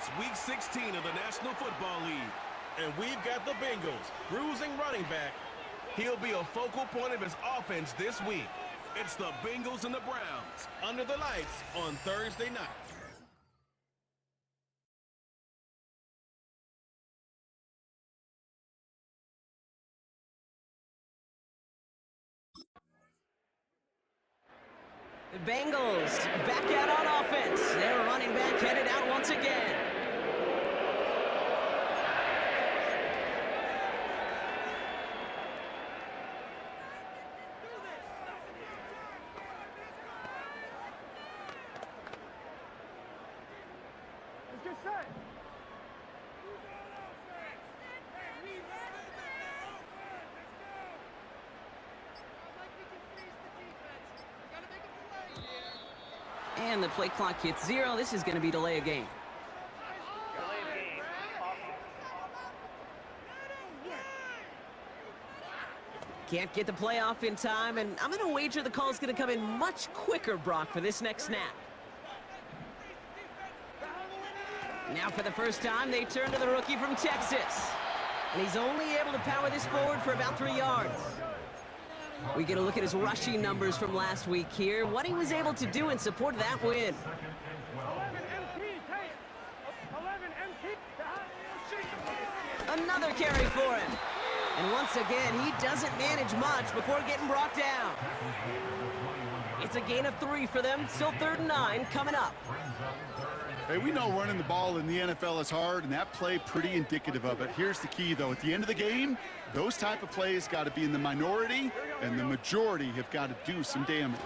It's Week 16 of the National Football League, and we've got the Bengals bruising running back. He'll be a focal point of his offense this week. It's the Bengals and the Browns under the lights on Thursday night. The Bengals back out on offense. Their running back headed out once again. Let's get set. And the play clock hits 0. This is going to be delay a game. Can't get the play off in time, and I'm going to wager the call is going to come in much quicker, Brock, for this next snap. Now for the first time, they turn to the rookie from Texas. And he's only able to power this forward for about 3 yards. We get a look at his rushing numbers from last week here, what he was able to do in support of that win. 11 MT, Another carry for him. And once again, he doesn't manage much before getting brought down. It's a gain of 3 for them, still 3rd and 9 coming up. Hey, we know running the ball in the NFL is hard, and that play pretty indicative of it. Here's the key, though. At the end of the game, those type of plays got to be in the minority, and the majority have got to do some damage.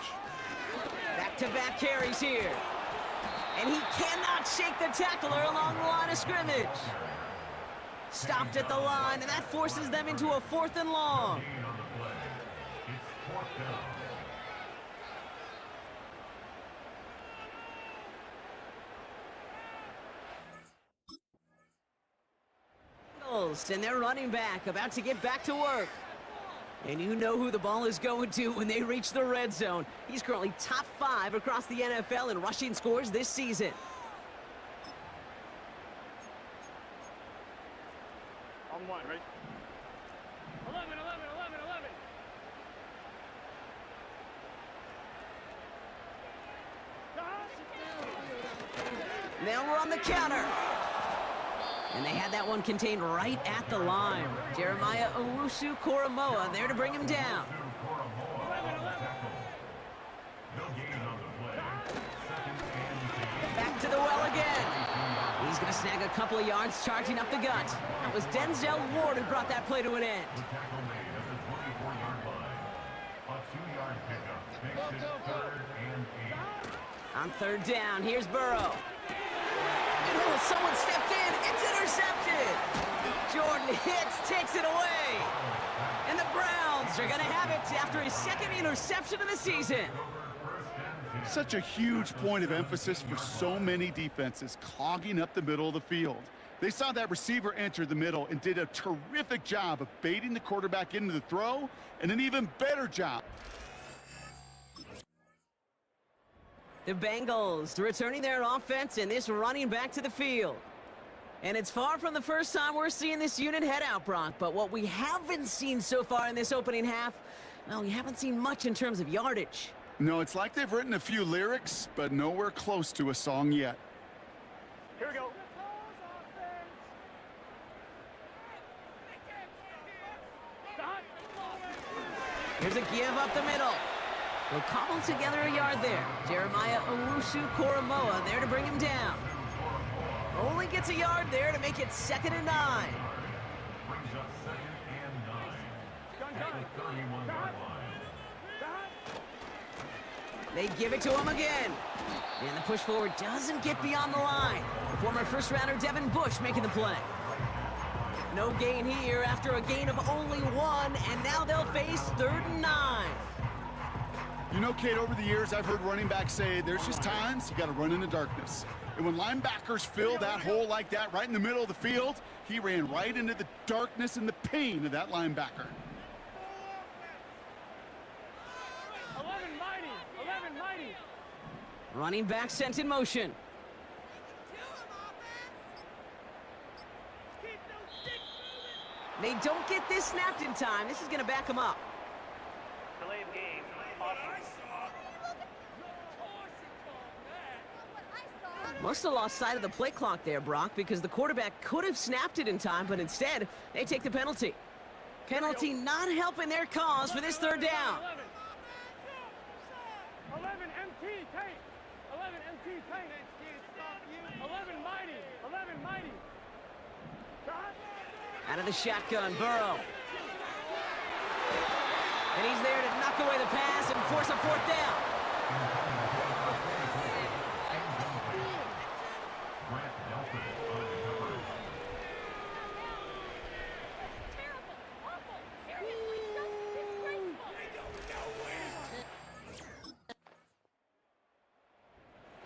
Back-to-back carries here. And he cannot shake the tackler along the line of scrimmage. Stopped at the line, and that forces them into a 4th and long. Gain on the play. It's 4th down. And their running back about to get back to work. And you know who the ball is going to when they reach the red zone. He's currently top 5 across the NFL in rushing scores this season. On 1, right? 11, 11, 11, 11. They'll run the counter. And they had that one contained right at the line. Jeremiah Owusu-Koramoah there to bring him down. Back to the well again. He's going to snag a couple of yards charging up the gut. That was Denzel Ward who brought that play to an end. On 3rd down, here's Burrow. And someone stepped in. It's intercepted. Jordan Hicks takes it away. And the Browns are going to have it after his 2nd interception of the season. Such a huge point of emphasis for so many defenses, clogging up the middle of the field. They saw that receiver enter the middle and did a terrific job of baiting the quarterback into the throw, and an even better job. The Bengals returning their offense and this running back to the field. And it's far from the first time we're seeing this unit head out, Brock, but what we haven't seen so far in this opening half, well, we haven't seen much in terms of yardage. No, it's like they've written a few lyrics, but nowhere close to a song yet. Here we go. Here's a give up the middle. They'll cobble together a yard there. Jeremiah Owusu-Koramoah there to bring him down. Only gets a yard there to make it 2nd and 9. Brings up 2nd and 9. At the 31-yard line. They give it to him again. And the push forward doesn't get beyond the line. Former first-rounder Devin Bush making the play. No gain here after a gain of only 1, and now they'll face 3rd and 9. You know, Kate, over the years, I've heard running backs say there's just times you got to run in the darkness. And when linebackers fill that hole like that right in the middle of the field, he ran right into the darkness and the pain of that linebacker. 11 mighty, 11 mighty. Running back sent in motion. They don't get this snapped in time. This is going to back them up. Delay of game. Must have lost sight of the play clock there, Brock, because the quarterback could have snapped it in time, but instead, they take the penalty. Penalty not helping their cause for this third down. 11 MT, Tate. 11 MT, Tate. 11 mighty. 11 mighty. Out of the shotgun, Burrow. And he's there to knock away the pass and force a fourth down.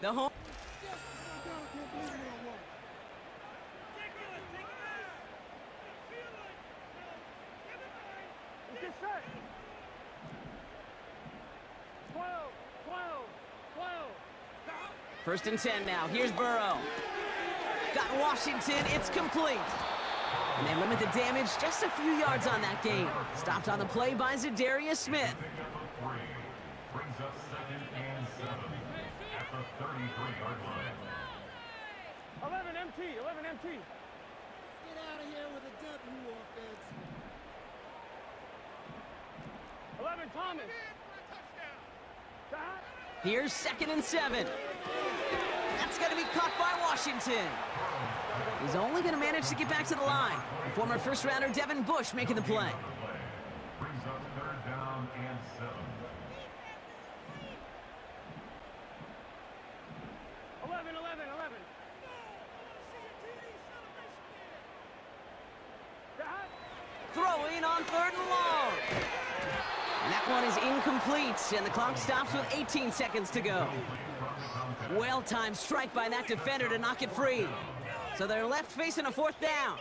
The home. Get set. 12, 12, 12. First and 10 now. Here's Burrow. Got Washington. It's complete. And they limit the damage just a few yards on that game. Stopped on the play by Zadarius Smith. Brings up 2nd and 7 at the 33-yard line. 11 MT, 11 MT. Get out of here with a W offense. 11 Thomas. Here's 2nd and 7. That's going to be caught by Washington. He's only going to manage to get back to the line. Former first-rounder Devin Bush making the play. Brings up 3rd down and 7. 11, 11, 11. Throwing on 3rd and long. And that one is incomplete, and the clock stops with 18 seconds to go. Well-timed strike by that defender to knock it free. So they're left facing a 4th down.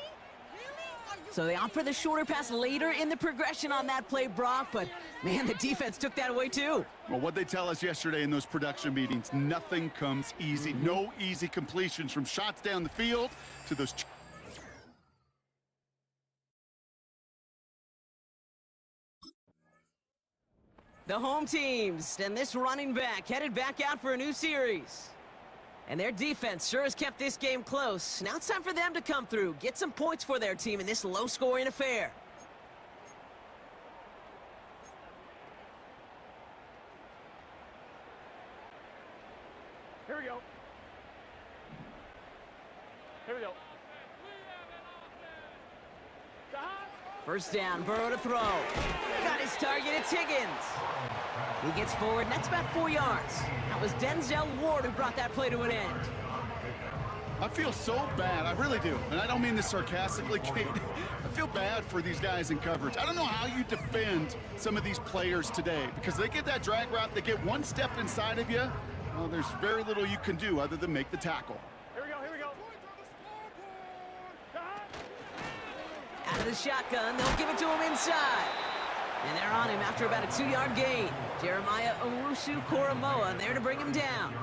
So they opt for the shorter pass later in the progression on that play, Brock, but man, the defense took that away too. Well, what they tell us yesterday in those production meetings, nothing comes easy. No easy completions from shots down the field to those... The home teams, and this running back headed back out for a new series. And their defense sure has kept this game close. Now it's time for them to come through, get some points for their team in this low-scoring affair. Here we go. Here we go. First down, Burrow to throw. Got his target, it's Higgins. He gets forward, and that's about 4 yards. That was Denzel Ward who brought that play to an end. I feel so bad, I really do. And I don't mean this sarcastically, Kate. I feel bad for these guys in coverage. I don't know how you defend some of these players today, because they get that drag route, they get one step inside of you, well, there's very little you can do other than make the tackle. Here we go, here we go. Out of the shotgun, they'll give it to him inside. And they're on him after about a 2-yard gain. Jeremiah Owusu-Koramoah there to bring him down.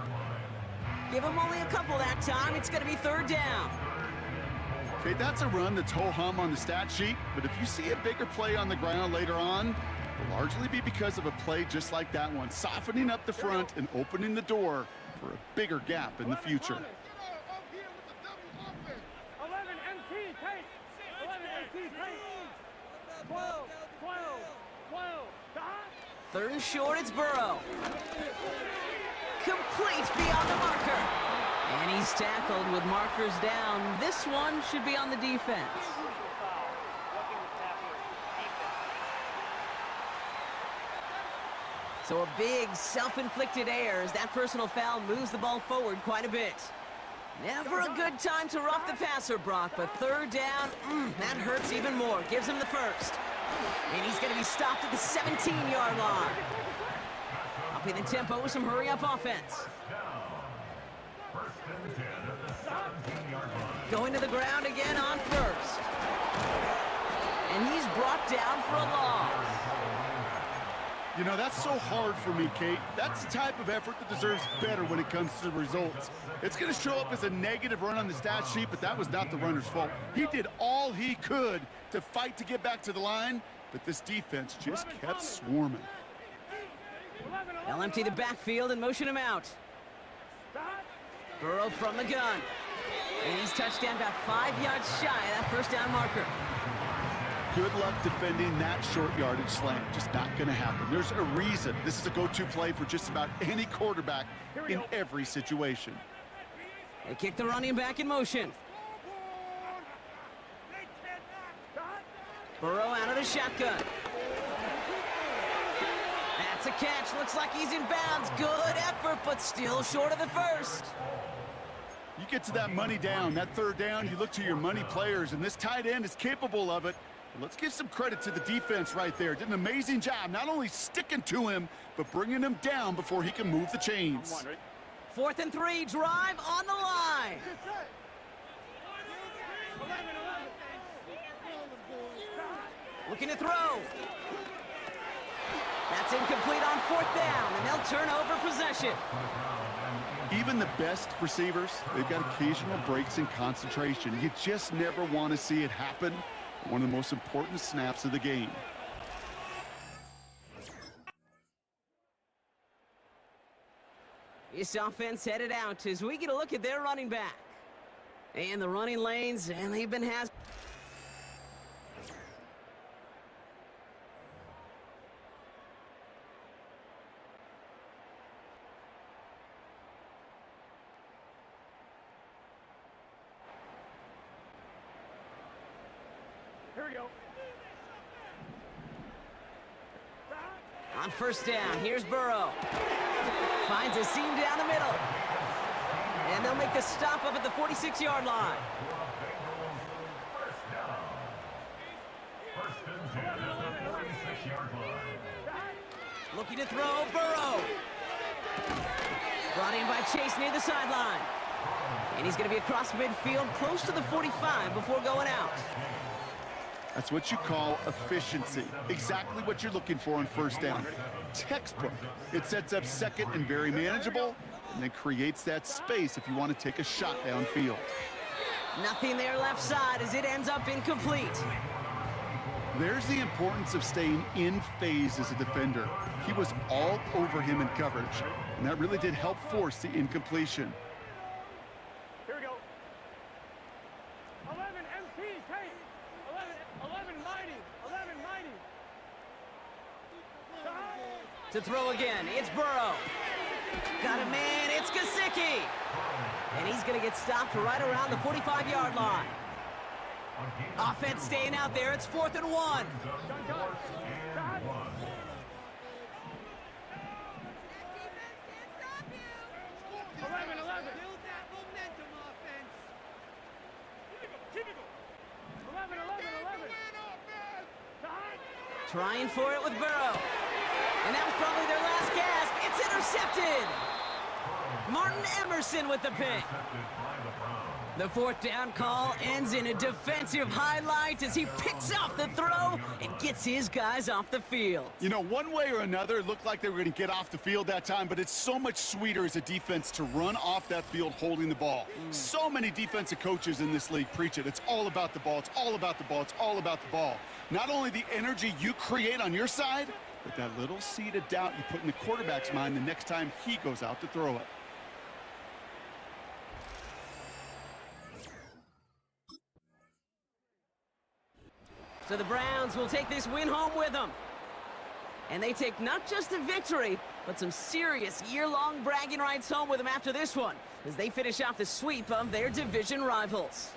Give him only a couple that time. It's going to be 3rd down. Okay, that's a run that's ho-hum on the stat sheet, but if you see a bigger play on the ground later on, it'll largely be because of a play just like that one, softening up the front and opening the door for a bigger gap in the future. 11 MT, Tate. 11 MT, Tate. 12, 12, 12. 3rd and short, it's Burrow. Complete beyond the marker. And he's tackled with markers down. This one should be on the defense. So a big self-inflicted error as that personal foul moves the ball forward quite a bit. Never a good time to rough the passer, Brock, but 3rd down, that hurts even more. Gives him the first. And he's going to be stopped at the 17-yard line. Upping the tempo with some hurry-up offense. Going to the ground again on 1st. And he's brought down for a loss. You know, that's so hard for me, Kate. That's the type of effort that deserves better when it comes to the results. It's going to show up as a negative run on the stat sheet, but that was not the runner's fault. He did all he could to fight to get back to the line, but this defense just kept swarming. They'll empty the backfield and motion him out. Burrow from the gun. And he's touchdown about 5 yards shy of that first down marker. Good luck defending that short yardage slant. Just not going to happen. There's a reason this is a go-to play for just about any quarterback in every situation. They kick the running back in motion. Burrow out of the shotgun. That's a catch. Looks like he's in bounds. Good effort, but still short of the first. You get to that money down, that third down, you look to your money players, and this tight end is capable of it. Let's give some credit to the defense right there. Did an amazing job not only sticking to him, but bringing him down before he can move the chains. 4th and 3, drive on the line. Looking to throw. That's incomplete on 4th down, and they'll turn over possession. Even the best receivers, they've got occasional breaks in concentration. You just never want to see it happen. One of the most important snaps of the game. This offense headed out as we get a look at their running back. And the running lanes, and they've been has. Here we go. On 1st down, here's Burrow. Finds a seam down the middle. And they'll make the stop up at the 46-yard line. First and 10 at the 46-yard line. Looking to throw, Burrow. Brought in by Chase near the sideline. And he's going to be across midfield, close to the 45 before going out. That's what you call efficiency. Exactly what you're looking for on 1st down. Textbook. It sets up 2nd and very manageable, and then creates that space if you want to take a shot downfield. Nothing there left side as it ends up incomplete. There's the importance of staying in phase as a defender. He was all over him in coverage, and that really did help force the incompletion. Here we go. 11 MT tape. 11 mighty. 11 mighty. To throw again, it's Burrow. Got a man, it's Gesicki. And he's going to get stopped right around the 45-yard line. Offense staying out there, it's 4th and 1. Trying for it with Burrow. And that was probably their last gasp. It's intercepted. Martin Emerson with the pick. The 4th down call ends in a defensive highlight as he picks off the throw and gets his guys off the field. You know, one way or another, it looked like they were going to get off the field that time, but it's so much sweeter as a defense to run off that field holding the ball. So many defensive coaches in this league preach it. It's all about the ball. It's all about the ball. It's all about the ball. Not only the energy you create on your side, but that little seed of doubt you put in the quarterback's mind the next time he goes out to throw it. So the Browns will take this win home with them. And they take not just a victory, but some serious year-long bragging rights home with them after this one, as they finish off the sweep of their division rivals.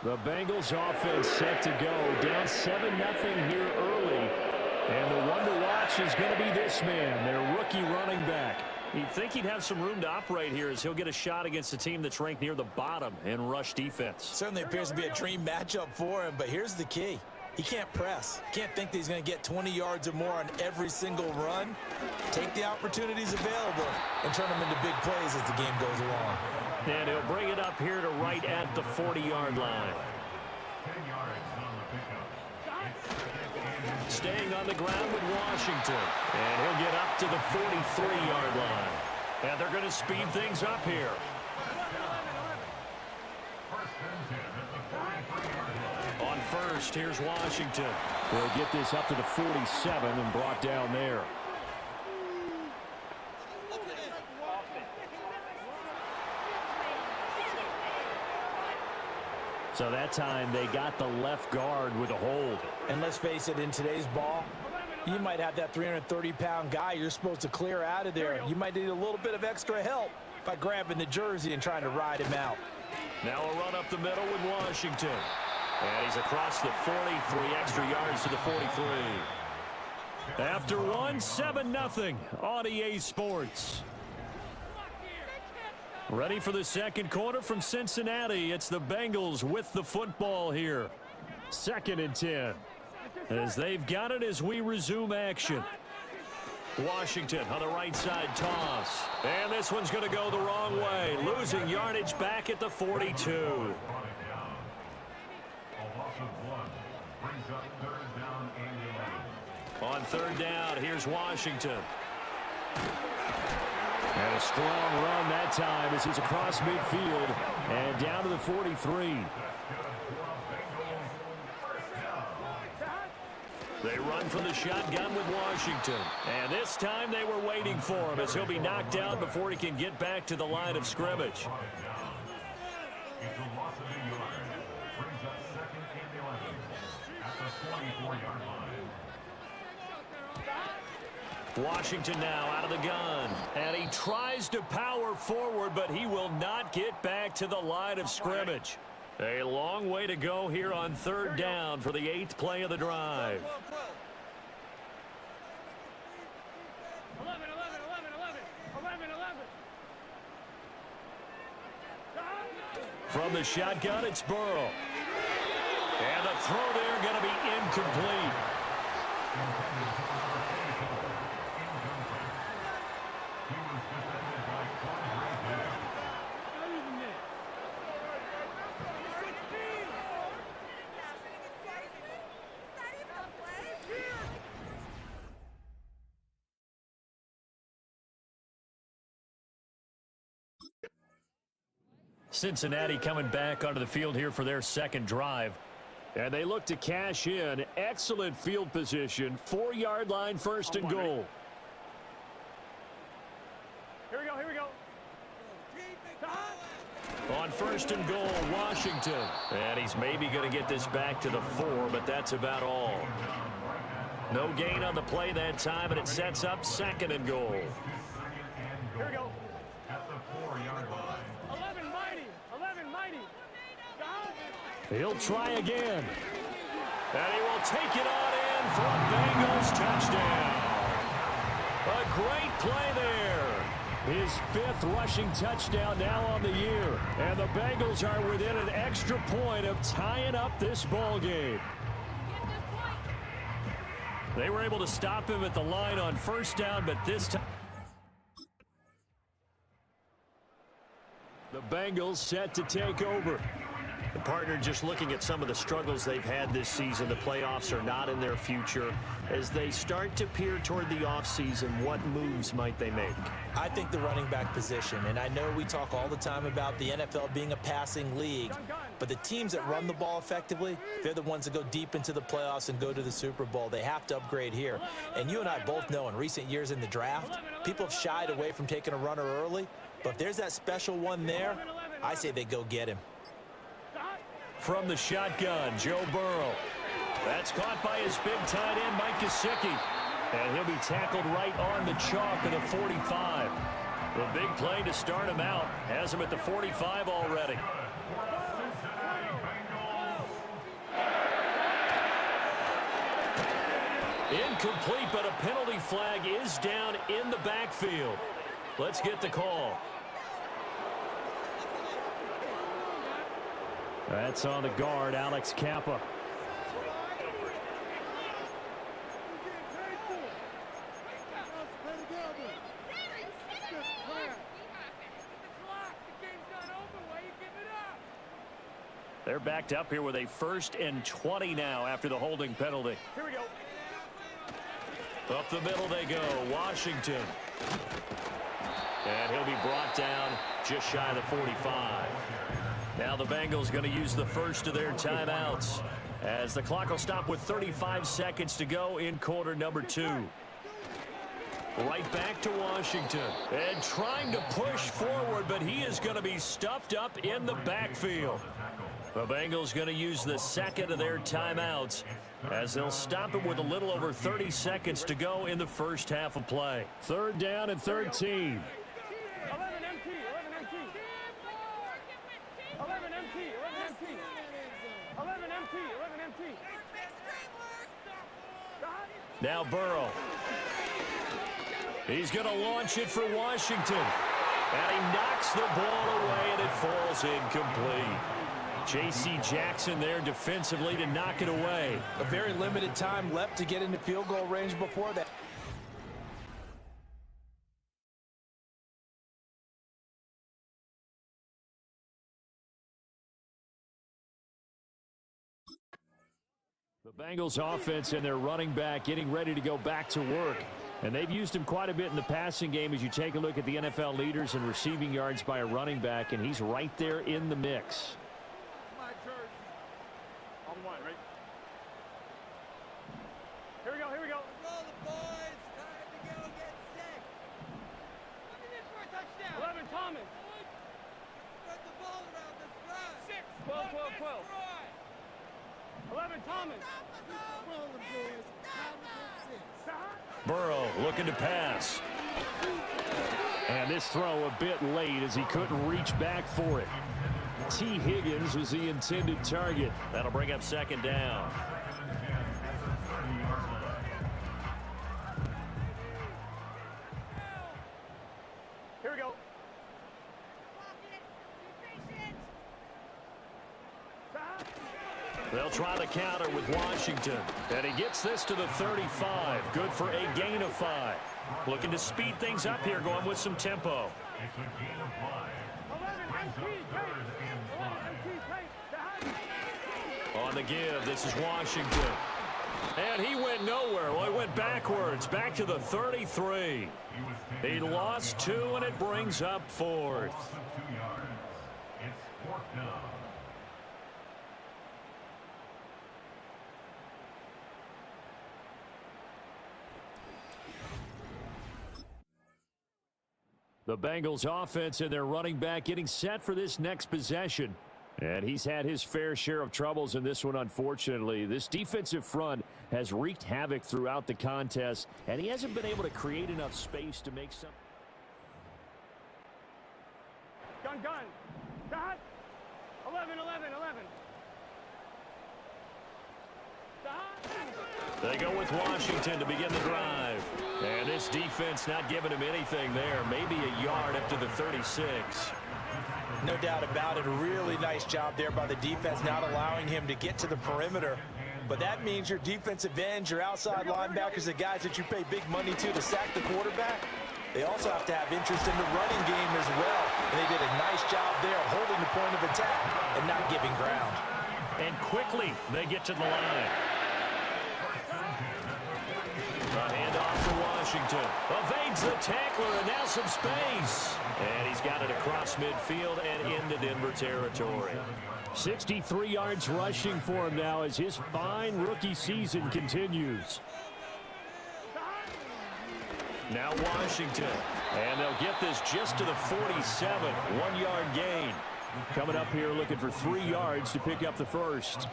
The Bengals offense set to go. Down 7-0 here early. And the one to watch is going to be this man, their rookie running back. You'd think he'd have some room to operate here as he'll get a shot against a team that's ranked near the bottom in rush defense. Certainly appears to be a dream matchup for him, but here's the key. He can't press. Can't think that he's going to get 20 yards or more on every single run. Take the opportunities available and turn them into big plays as the game goes along. And he'll bring it up here to right at the 40-yard line. 10 yards on the pickup. Staying on the ground with Washington. And he'll get up to the 43-yard line. And they're going to speed things up here. On first, here's Washington. They'll get this up to the 47 and brought down there. So that time they got the left guard with a hold. And let's face it, in today's ball, you might have that 330-pound guy you're supposed to clear out of there. You might need a little bit of extra help by grabbing the jersey and trying to ride him out. Now a run up the middle with Washington. And he's across the 40, 3 extra yards to the 43. After one, 7-0 on EA Sports. Ready for the second quarter from Cincinnati. It's the Bengals with the football here. 2nd and 10. As they've got it as we resume action. Washington on the right side toss. And this one's going to go the wrong way. Losing yardage back at the 42. On 3rd down, here's Washington. And a strong run that time as he's across midfield and down to the 43. They run from the shotgun with Washington. And this time they were waiting for him as he'll be knocked down before he can get back to the line of scrimmage. Washington now out of the gun. And he tries to power forward, but he will not get back to the line of scrimmage. A long way to go here on 3rd down for the 8th play of the drive. 11, 11, 11, 11, 11, 11. From the shotgun, it's Burrow. And the throw there going to be incomplete. Cincinnati coming back onto the field here for their 2nd drive. And they look to cash in. Excellent field position. 4-yard line, 1st and goal. Here we go, here we go. On 1st and goal, Washington. And he's maybe going to get this back to the 4, but that's about all. No gain on the play that time, and it sets up 2nd and goal. Here we go. At the 4-yard line. 11 mighty, 11 mighty. He'll try again. And he will take it on in for a Bengals touchdown. A great play there. His 5th rushing touchdown now on the year. And the Bengals are within an extra point of tying up this ball game. They were able to stop him at the line on 1st down, but this time the Bengals set to take over. The partner, just looking at some of the struggles they've had this season, the playoffs are not in their future. As they start to peer toward the offseason, what moves might they make? I think the running back position, and I know we talk all the time about the NFL being a passing league, but the teams that run the ball effectively, they're the ones that go deep into the playoffs and go to the Super Bowl. They have to upgrade here. And you and I both know in recent years in the draft, people have shied away from taking a runner early, but if there's that special one there, I say they go get him. From the shotgun, Joe Burrow. That's caught by his big tight end, Mike Gesicki. And he'll be tackled right on the chalk of the 45. The big play to start him out. Has him at the 45 already. Incomplete, but a penalty flag is down in the backfield. Let's get the call. That's on the guard, Alex Kappa. They're backed up here with a 1st and 20 now after the holding penalty. Here we go. Up the middle they go, Washington. And he'll be brought down just shy of the 45. Now the Bengals going to use the first of their timeouts as the clock will stop with 35 seconds to go in quarter number 2. Right back to Washington. And trying to push forward, but he is going to be stuffed up in the backfield. The Bengals going to use the second of their timeouts as they'll stop it with a little over 30 seconds to go in the first half of play. 3rd down and 13. 11 MT, 11 MT. 11 MT, 11 MT. 11 MT, 11 MT. Now Burrow. He's going to launch it for Washington. And he knocks the ball away, and it falls incomplete. J.C. Jackson there defensively to knock it away. A very limited time left to get into field goal range before that. The Bengals offense and their running back getting ready to go back to work. And they've used him quite a bit in the passing game as you take a look at the NFL leaders in receiving yards by a running back, and he's right there in the mix. My jersey. On one, right? Here we go, here we go. Roll the boys. Time to go get set. Coming in for a touchdown. 11 Thomas. Spread the ball around this drive. 6. 12, 12, 12. 11 Thomas. Roll the boys. Time to get set. Burrow looking to pass. And this throw a bit late as he couldn't reach back for it. T. Higgins was the intended target. That'll bring up 2nd down. Here we go. They'll try the counter with Washington. And he gets this to the 35. Good for a gain of 5. Looking to speed things up here, going with some tempo. It's a gain of 5. 11 MT, 11 MT, On the give, this is Washington. And he went nowhere. Well, he went backwards, back to the 33. He lost 2, and it brings up 4th. Loss of 2 yards. It's 4th down. The Bengals offense and their running back getting set for this next possession. And he's had his fair share of troubles in this one, unfortunately. This defensive front has wreaked havoc throughout the contest, and he hasn't been able to create enough space to make some. Gun. Dot. 11. They go with Washington to begin the drive. And this defense not giving him anything there. Maybe a yard up to the 36. No doubt about it. A really nice job there by the defense, not allowing him to get to the perimeter. But that means your defensive ends, your outside linebackers, the guys that you pay big money to sack the quarterback, They also have to have interest in the running game as well. And they did a nice job there holding the point of attack and not giving ground. And quickly, they get to the line. The handoff to Washington. Evades the tackler and now some space. And he's got it across midfield and into Denver territory. 63 yards rushing for him now as his fine rookie season continues. Now Washington. And they'll get this just to the 47. 1 yard gain. Coming up here looking for 3 yards to pick up the first.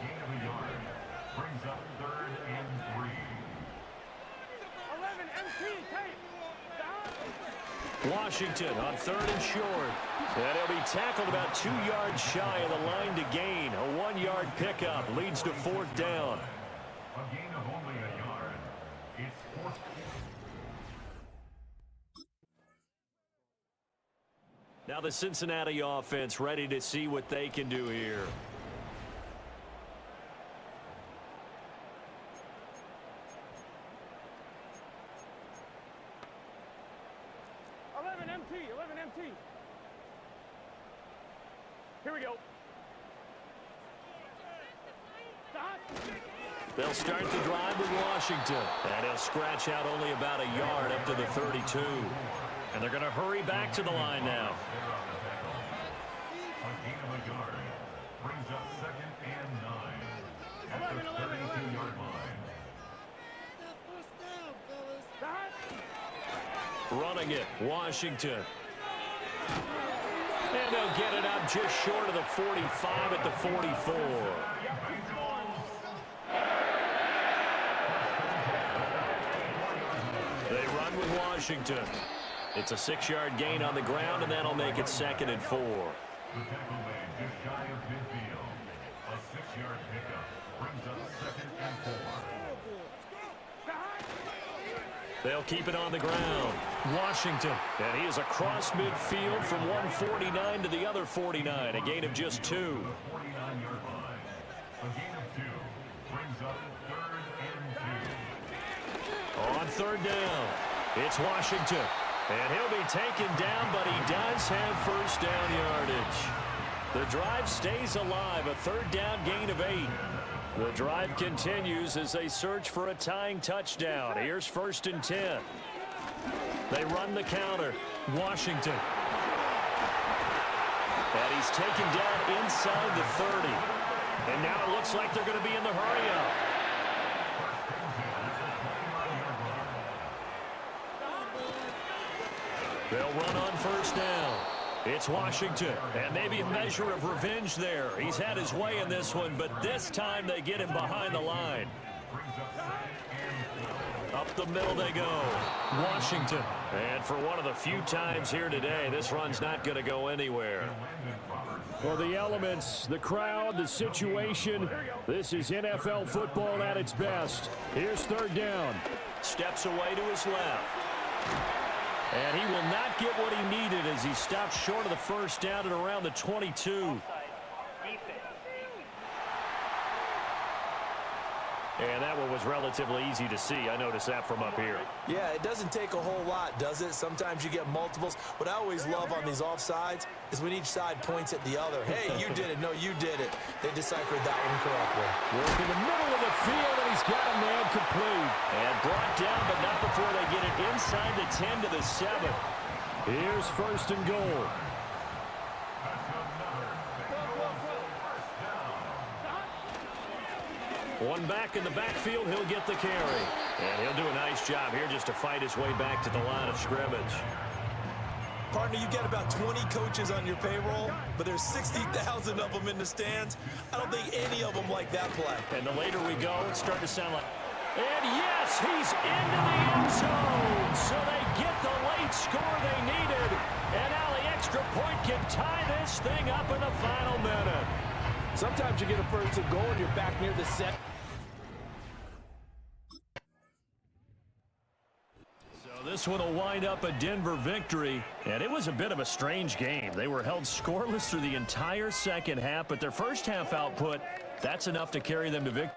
Brings up 3rd and 3. 11 MT tape. Washington on 3rd and short. And he'll be tackled about 2 yards shy of the line to gain. A 1 yard pickup leads to 4th down. A gain of only a yard. It's 4th. Now the Cincinnati offense ready to see what they can do here. Eleven MT. Here we go. Stop. They'll start the drive with Washington. And he'll scratch out only about a yard up to the 32. And they're going to hurry back to the line now. A gain of a yard. Brings up 2nd and 9. At the 32-yard line. Running it, Washington. And they'll get it up just short of the 45 at the 44. They run with Washington. It's a 6-yard gain on the ground, and that'll make it 2nd and 4. The tackle made just shy of midfield. A 6-yard pickup brings up 2nd and 4. They'll keep it on the ground. Washington, and he is across midfield from one 49 to the other 49, a gain of just 2. 49-yard line. A gain of 2 brings up 3rd and 2. On 3rd down, it's Washington. And he'll be taken down, but he does have 1st down yardage. The drive stays alive, a 3rd down gain of 8. The drive continues as they search for a tying touchdown. Here's 1st and 10. They run the counter. Washington. And he's taken down inside the 30. And now it looks like they're going to be in the hurry-up. They'll run on 1st down. It's Washington, and maybe a measure of revenge there. He's had his way in this one, but this time they get him behind the line. Up the middle they go. Washington. And for one of the few times here today, this run's not going to go anywhere. Well, the elements, the crowd, the situation, this is NFL football at its best. Here's 3rd down. Steps away to his left. And he will not get what he needed as he stops short of the 1st down at around the 22. And that one was relatively easy to see. I noticed that from up here. Yeah, it doesn't take a whole lot, does it? Sometimes you get multiples. What I always love on these offsides is when each side points at the other. Hey, you did it. No, you did it. They deciphered that one correctly. Work in the middle of the field, and he's got a man complete. And brought down, but not before they get it inside the 10 to the 7. Here's 1st and goal. One back in the backfield, he'll get the carry. And he'll do a nice job here just to fight his way back to the line of scrimmage. Partner, you got about 20 coaches on your payroll, but there's 60,000 of them in the stands. I don't think any of them like that play. And the later we go, it's starting to sound like... And yes, he's into the end zone. So they get the late score they needed. And now the extra point can tie this thing up in the final minute. Sometimes you get a 1st and goal and you're back near the set. So this one will wind up a Denver victory. And it was a bit of a strange game. They were held scoreless through the entire 2nd half, but their 1st half output, that's enough to carry them to victory.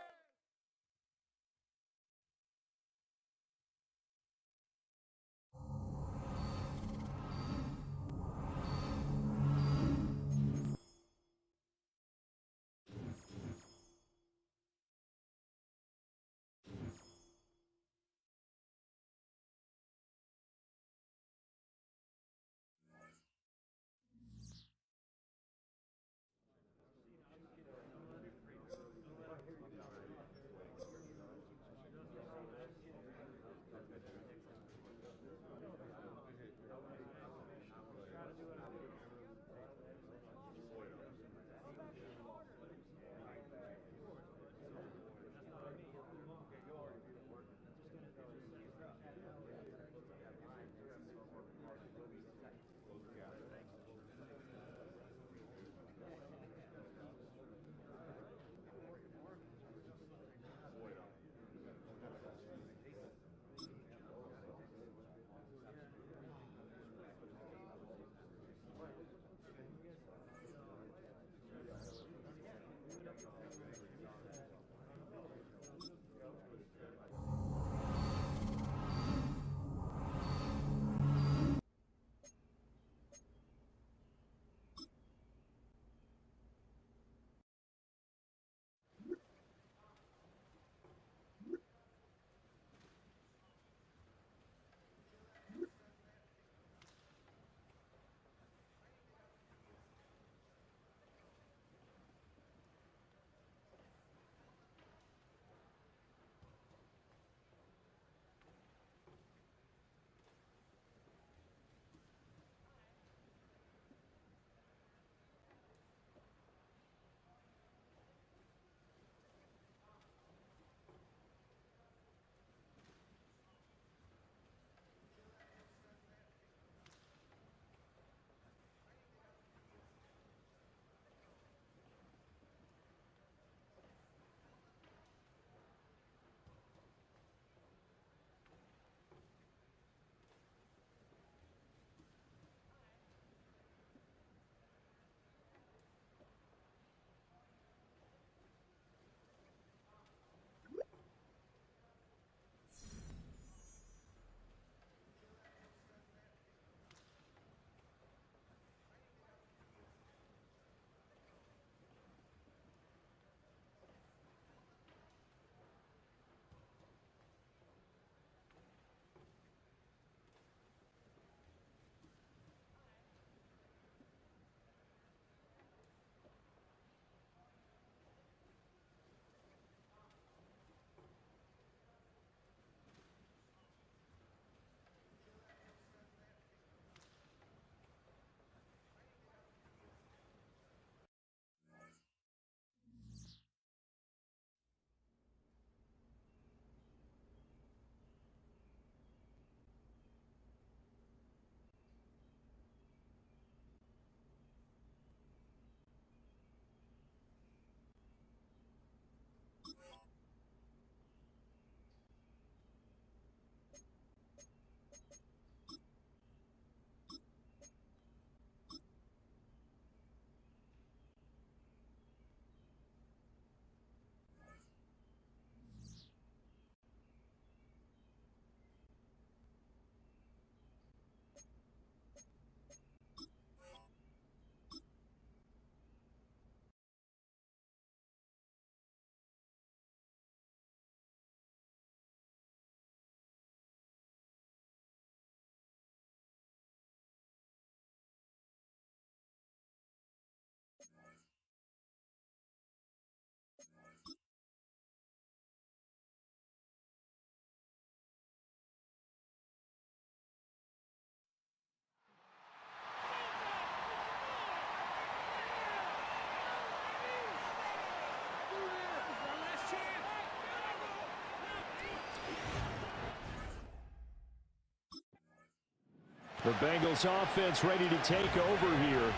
The Bengals offense ready to take over here.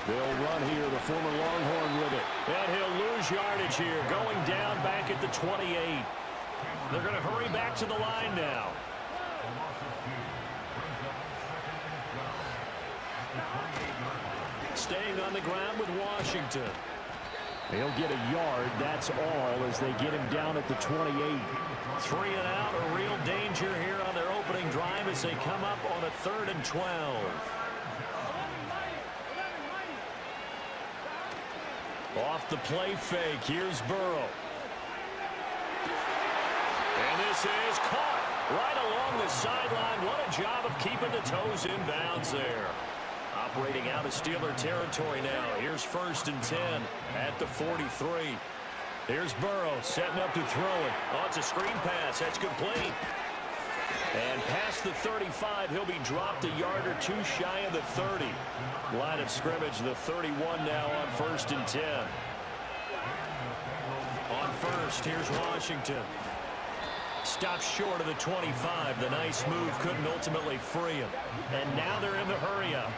They'll run here, the former Longhorn with it. And he'll lose yardage here, going down back at the 28. They're going to hurry back to the line now. Staying on the ground with Washington. They'll get a yard, that's all, as they get him down at the 28. 3 and out, a real danger here on their opening drive as they come up on a 3rd and 12. Off the play fake, here's Burrow. And this is caught right along the sideline. What a job of keeping the toes in bounds there. Operating out of Steeler territory now. Here's 1st and 10 at the 43. Here's Burrow setting up to throw it. Oh, it's a screen pass. That's complete. And past the 35, he'll be dropped a yard or two shy of the 30. Line of scrimmage, the 31 now on 1st and 10. On first, here's Washington. Stops short of the 25. The nice move couldn't ultimately free him. And now they're in the hurry-up.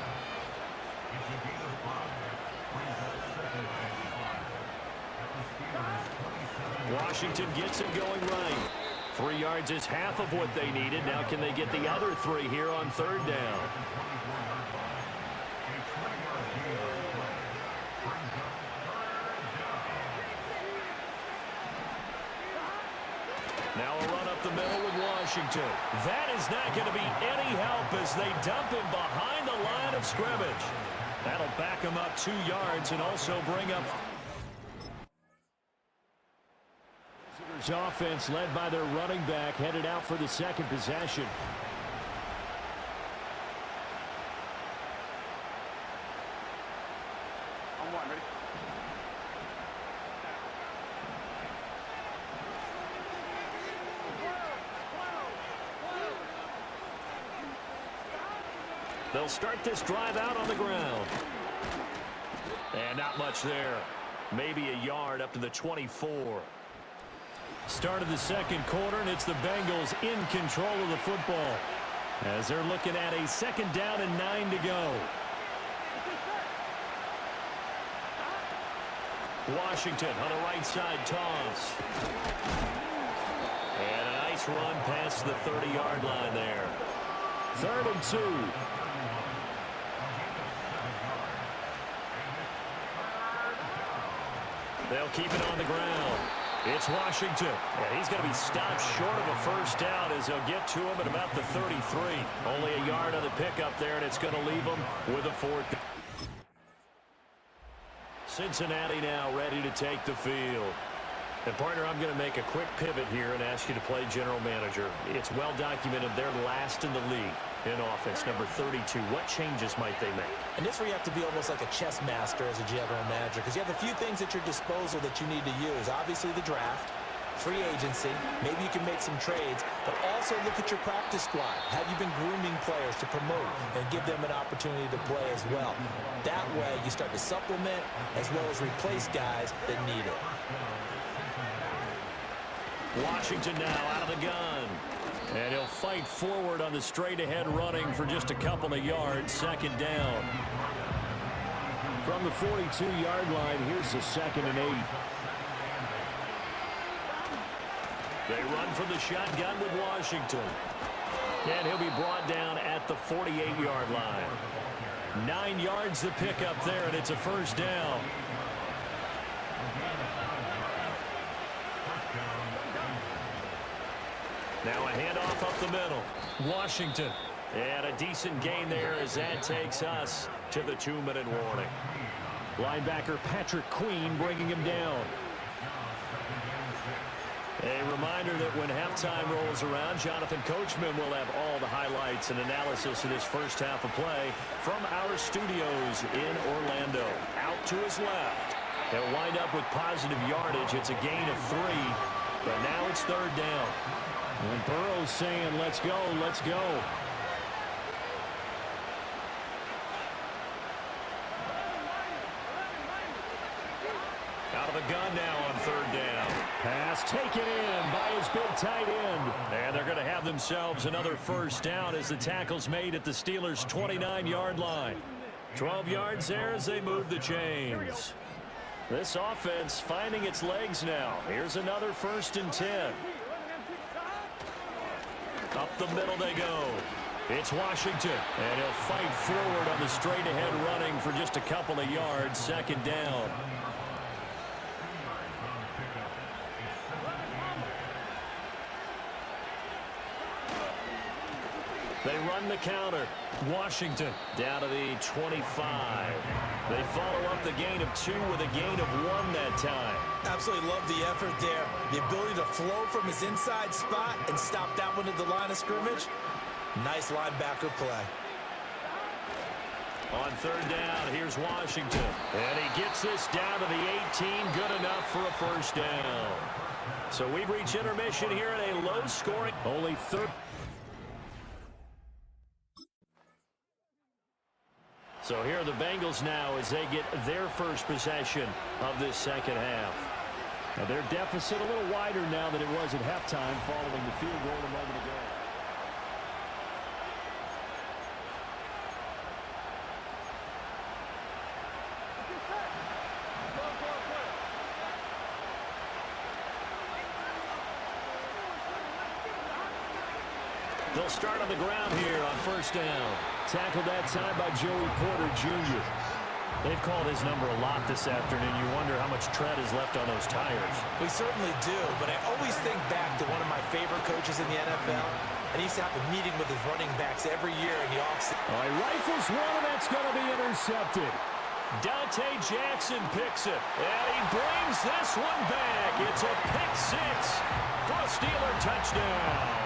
Washington gets it going right. 3 yards is half of what they needed. Now can they get the other 3 here on 3rd down? Now a run up the middle with Washington. That is not going to be any help as they dump him behind the line of scrimmage. That'll back him up 2 yards and also bring up... Offense led by their running back headed out for the 2nd possession. Ready? They'll start this drive out on the ground. And not much there. Maybe a yard up to the 24. Start of the 2nd quarter, and it's the Bengals in control of the football as they're looking at a 2nd down and 9 to go. Washington on the right side toss. And a nice run past the 30-yard line there. 3rd and 2. They'll keep it on the ground. It's Washington, and he's going to be stopped short of a 1st down as they'll get to him at about the 33. Only a yard on the pickup there, and it's going to leave them with a 4th. Cincinnati now ready to take the field. And, partner, I'm going to make a quick pivot here and ask you to play general manager. It's well documented they're last in the league in offense, number 32. What changes might they make? And this is where you have to be almost like a chess master as a general manager, because you have a few things at your disposal that you need to use. Obviously, the draft, free agency, maybe you can make some trades, but also look at your practice squad. Have you been grooming players to promote and give them an opportunity to play as well? That way, you start to supplement as well as replace guys that need it. Washington now out of the gun. And he'll fight forward on the straight-ahead running for just a couple of yards. 2nd down. From the 42-yard line, here's the 2nd and 8. They run from the shotgun with Washington. And he'll be brought down at the 48-yard line. 9 yards to pick up there, and it's a 1st down. Now a handoff up the middle. Washington. And a decent gain there as that takes us to the 2-minute warning. Linebacker Patrick Queen bringing him down. A reminder that when halftime rolls around, Jonathan Coachman will have all the highlights and analysis of this 1st half of play from our studios in Orlando. Out to his left. He'll wind up with positive yardage. It's a gain of 3, but now it's 3rd down. And Burrow's saying, let's go, let's go. the gun now on third down. Pass taken in by his big tight end. And they're going to have themselves another first down as the tackle's made at the Steelers' 29-yard line. 12 yards there as they move the chains. This offense finding its legs now. Here's another 1st and 10. Up the middle they go. It's Washington, and he'll fight forward on the straight-ahead running for just a couple of yards. 2nd down. They run the counter. Washington down to the 25. They follow up the gain of 2 with a gain of 1 that time. Absolutely love the effort there. The ability to flow from his inside spot and stop that one at the line of scrimmage. Nice linebacker play. On 3rd down, here's Washington. And he gets this down to the 18. Good enough for a first down. So we've reached intermission here in a low-scoring, only 3rd. So here are the Bengals now as they get their first possession of this second half. Now their deficit a little wider now than it was at halftime following the field goal a moment ago. They'll start on the ground here on 1st down. Tackled that time by Joey Porter Jr. They've called his number a lot this afternoon. You wonder how much tread is left on those tires. We certainly do, but I always think back to one of my favorite coaches in the NFL, and he used to have a meeting with his running backs every year in the offseason. Oh, he rifles one, and that's going to be intercepted. Dante Jackson picks it, and he brings this one back. It's a pick 6 for a Steeler touchdown.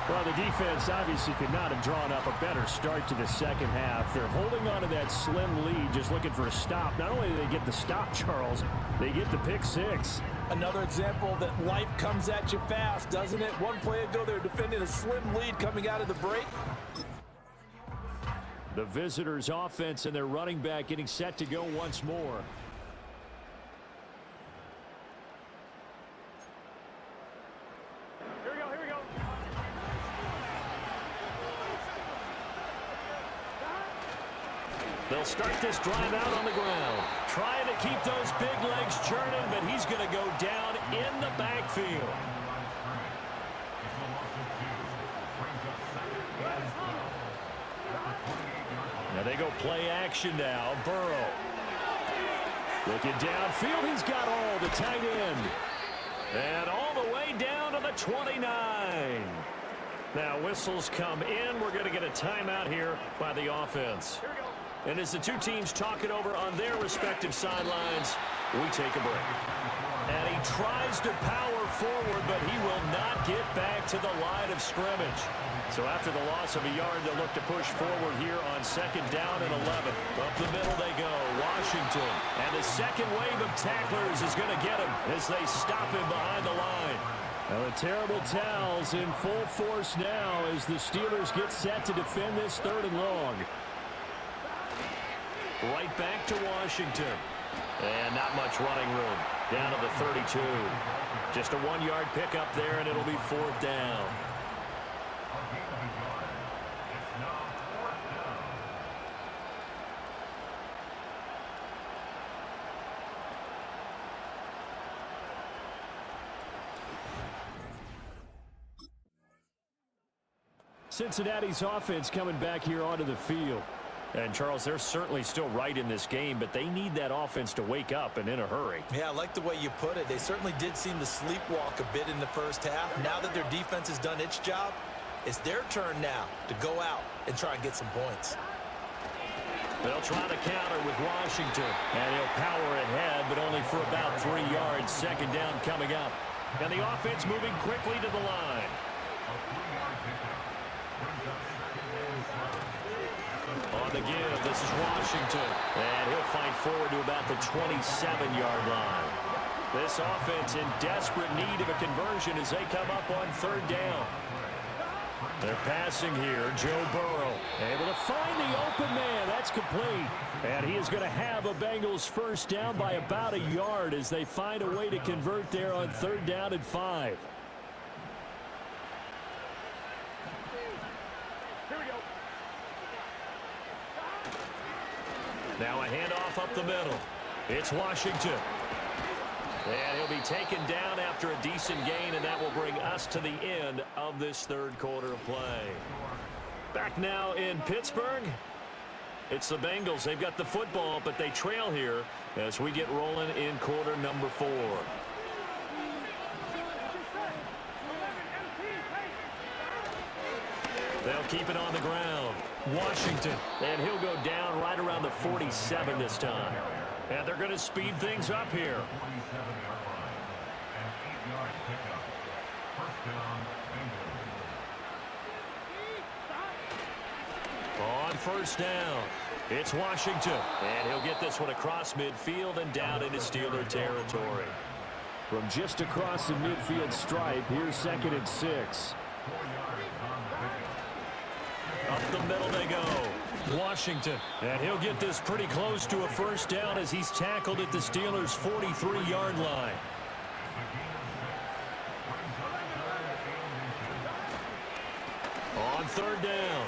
Well, the defense obviously could not have drawn up a better start to the second half. They're holding on to that slim lead, just looking for a stop. Not only do they get the stop, Charles, they get the pick 6. Another example that life comes at you fast, doesn't it? One play ago, they were defending a slim lead coming out of the break. The visitors' offense and their running back getting set to go once more. They'll start this drive out on the ground. Trying to keep those big legs churning, but he's going to go down in the backfield. Now they go play action now. Burrow. Looking downfield, he's got all the tight end. And all the way down to the 29. Now whistles come in. We're going to get a timeout here by the offense. And as the two teams talk it over on their respective sidelines, we take a break. And he tries to power forward, but he will not get back to the line of scrimmage. So after the loss of a yard, they'll look to push forward here on 2nd down and 11. Up the middle they go. Washington. And the second wave of tacklers is going to get him as they stop him behind the line. Now the terrible towels in full force now as the Steelers get set to defend this 3rd and long. Right back to Washington. And not much running room. Down to the 32. Just a 1-yard pickup there, and it'll be 4th down. Cincinnati's offense coming back here onto the field. And, Charles, they're certainly still right in this game, but they need that offense to wake up and in a hurry. Yeah, I like the way you put it. They certainly did seem to sleepwalk a bit in the first half. Now that their defense has done its job, it's their turn now to go out and try and get some points. They'll try to counter with Washington. And he'll power ahead, but only for about 3 yards. 2nd down coming up. And the offense moving quickly to the line. On the give, this is Washington. And he'll fight forward to about the 27-yard line. This offense in desperate need of a conversion as they come up on 3rd down. They're passing here. Joe Burrow able to find the open man. That's complete. And he is going to have a Bengals first down by about a yard as they find a way to convert there on 3rd down and 5. Now a handoff up the middle. It's Washington. And he'll be taken down after a decent gain, and that will bring us to the end of this 3rd quarter of play. Back now in Pittsburgh. It's the Bengals. They've got the football, but they trail here as we get rolling in quarter number 4. They'll keep it on the ground. Washington. And he'll go down right around the 47 this time. And they're going to speed things up here. On 1st down, it's Washington. And he'll get this one across midfield and down into Steeler territory. From just across the midfield stripe, here's 2nd and 6. Up the middle they go. Washington. And he'll get this pretty close to a first down as he's tackled at the Steelers' 43-yard line. On 3rd down,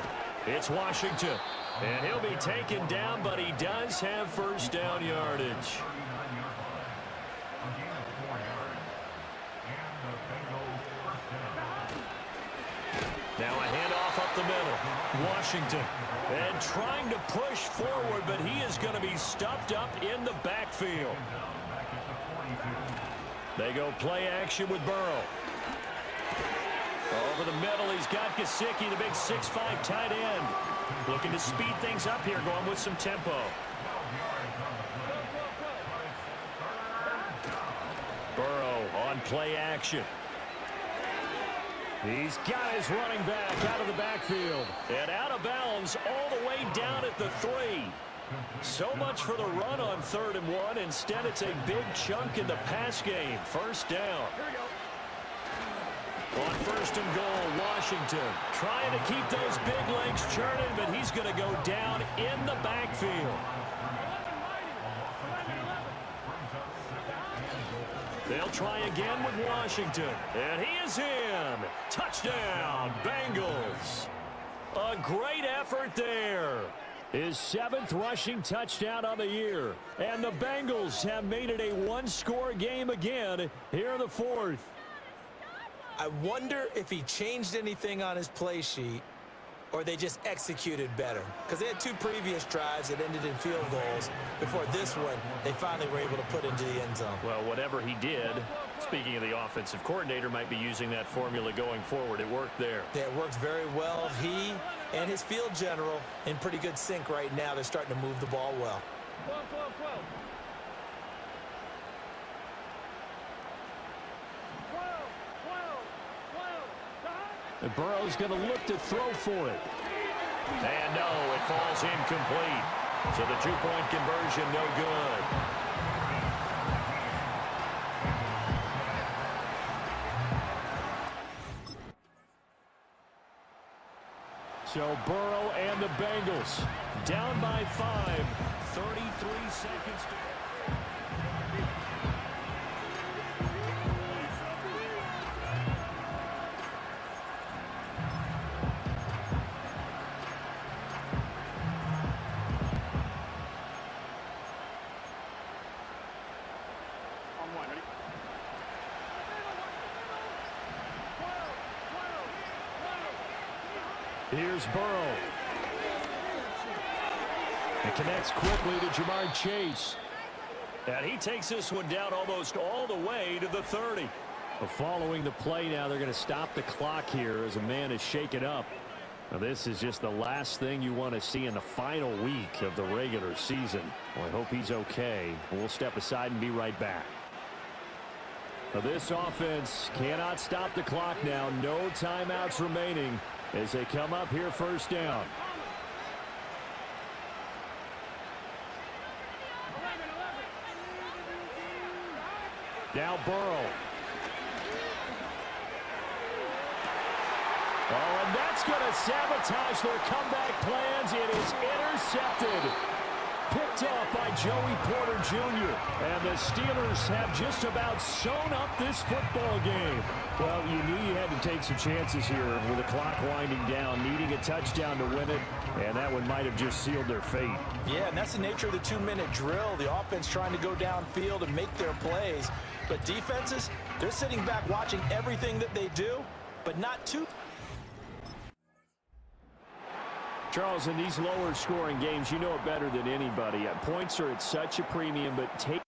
it's Washington. And he'll be taken down, but he does have first down yardage. Now a handoff up the middle. Washington. And trying to push forward, but he is going to be stuffed up in the backfield. They go play action with Burrow. Over the middle, he's got Gesicki, the big 6'5" tight end. Looking to speed things up here, going with some tempo. Burrow on play action. He's got his running back out of the backfield. And out of bounds all the way down at the 3. So much for the run on 3rd and 1. Instead, it's a big chunk in the pass game. First down. On 1st and goal, Washington trying to keep those big legs churning, but he's going to go down in the backfield. They'll try again with Washington, and he is in. Touchdown, Bengals. A great effort there. His 7th rushing touchdown of the year. And the Bengals have made it a one-score game again here in the 4th. I wonder if he changed anything on his play sheet or they just executed better. Because they had 2 previous drives that ended in field goals. Before this one, they finally were able to put into the end zone. Well, whatever he did, speaking of the offensive coordinator, might be using that formula going forward. It worked there. Yeah, it works very well. He and his field general in pretty good sync right now. They're starting to move the ball well. 12. And Burrow's going to look to throw for it. And no, it falls incomplete. So the 2-point conversion, no good. So Burrow and the Bengals down by 5. 33 seconds to go. Here's Burrow. It connects quickly to Jamar Chase. And he takes this one down almost all the way to the 30. Well, following the play now, they're going to stop the clock here as a man is shaken up. Now, this is just the last thing you want to see in the final week of the regular season. Well, I hope he's okay. We'll step aside and be right back. Now, this offense cannot stop the clock now. No timeouts remaining as they come up here first down. Now Burrow. Oh, and that That's going to sabotage their comeback plans. It is intercepted. Picked off by Joey Porter Jr. And the Steelers have just about sewn up this football game. Well, you knew you had to take some chances here with the clock winding down, needing a touchdown to win it, and that one might have just sealed their fate. Yeah, and that's the nature of the 2-minute drill. The offense trying to go downfield and make their plays. But defenses, they're sitting back watching everything that they do, but not too. Charles, in these lower scoring games, you know it better than anybody. Points are at such a premium, but take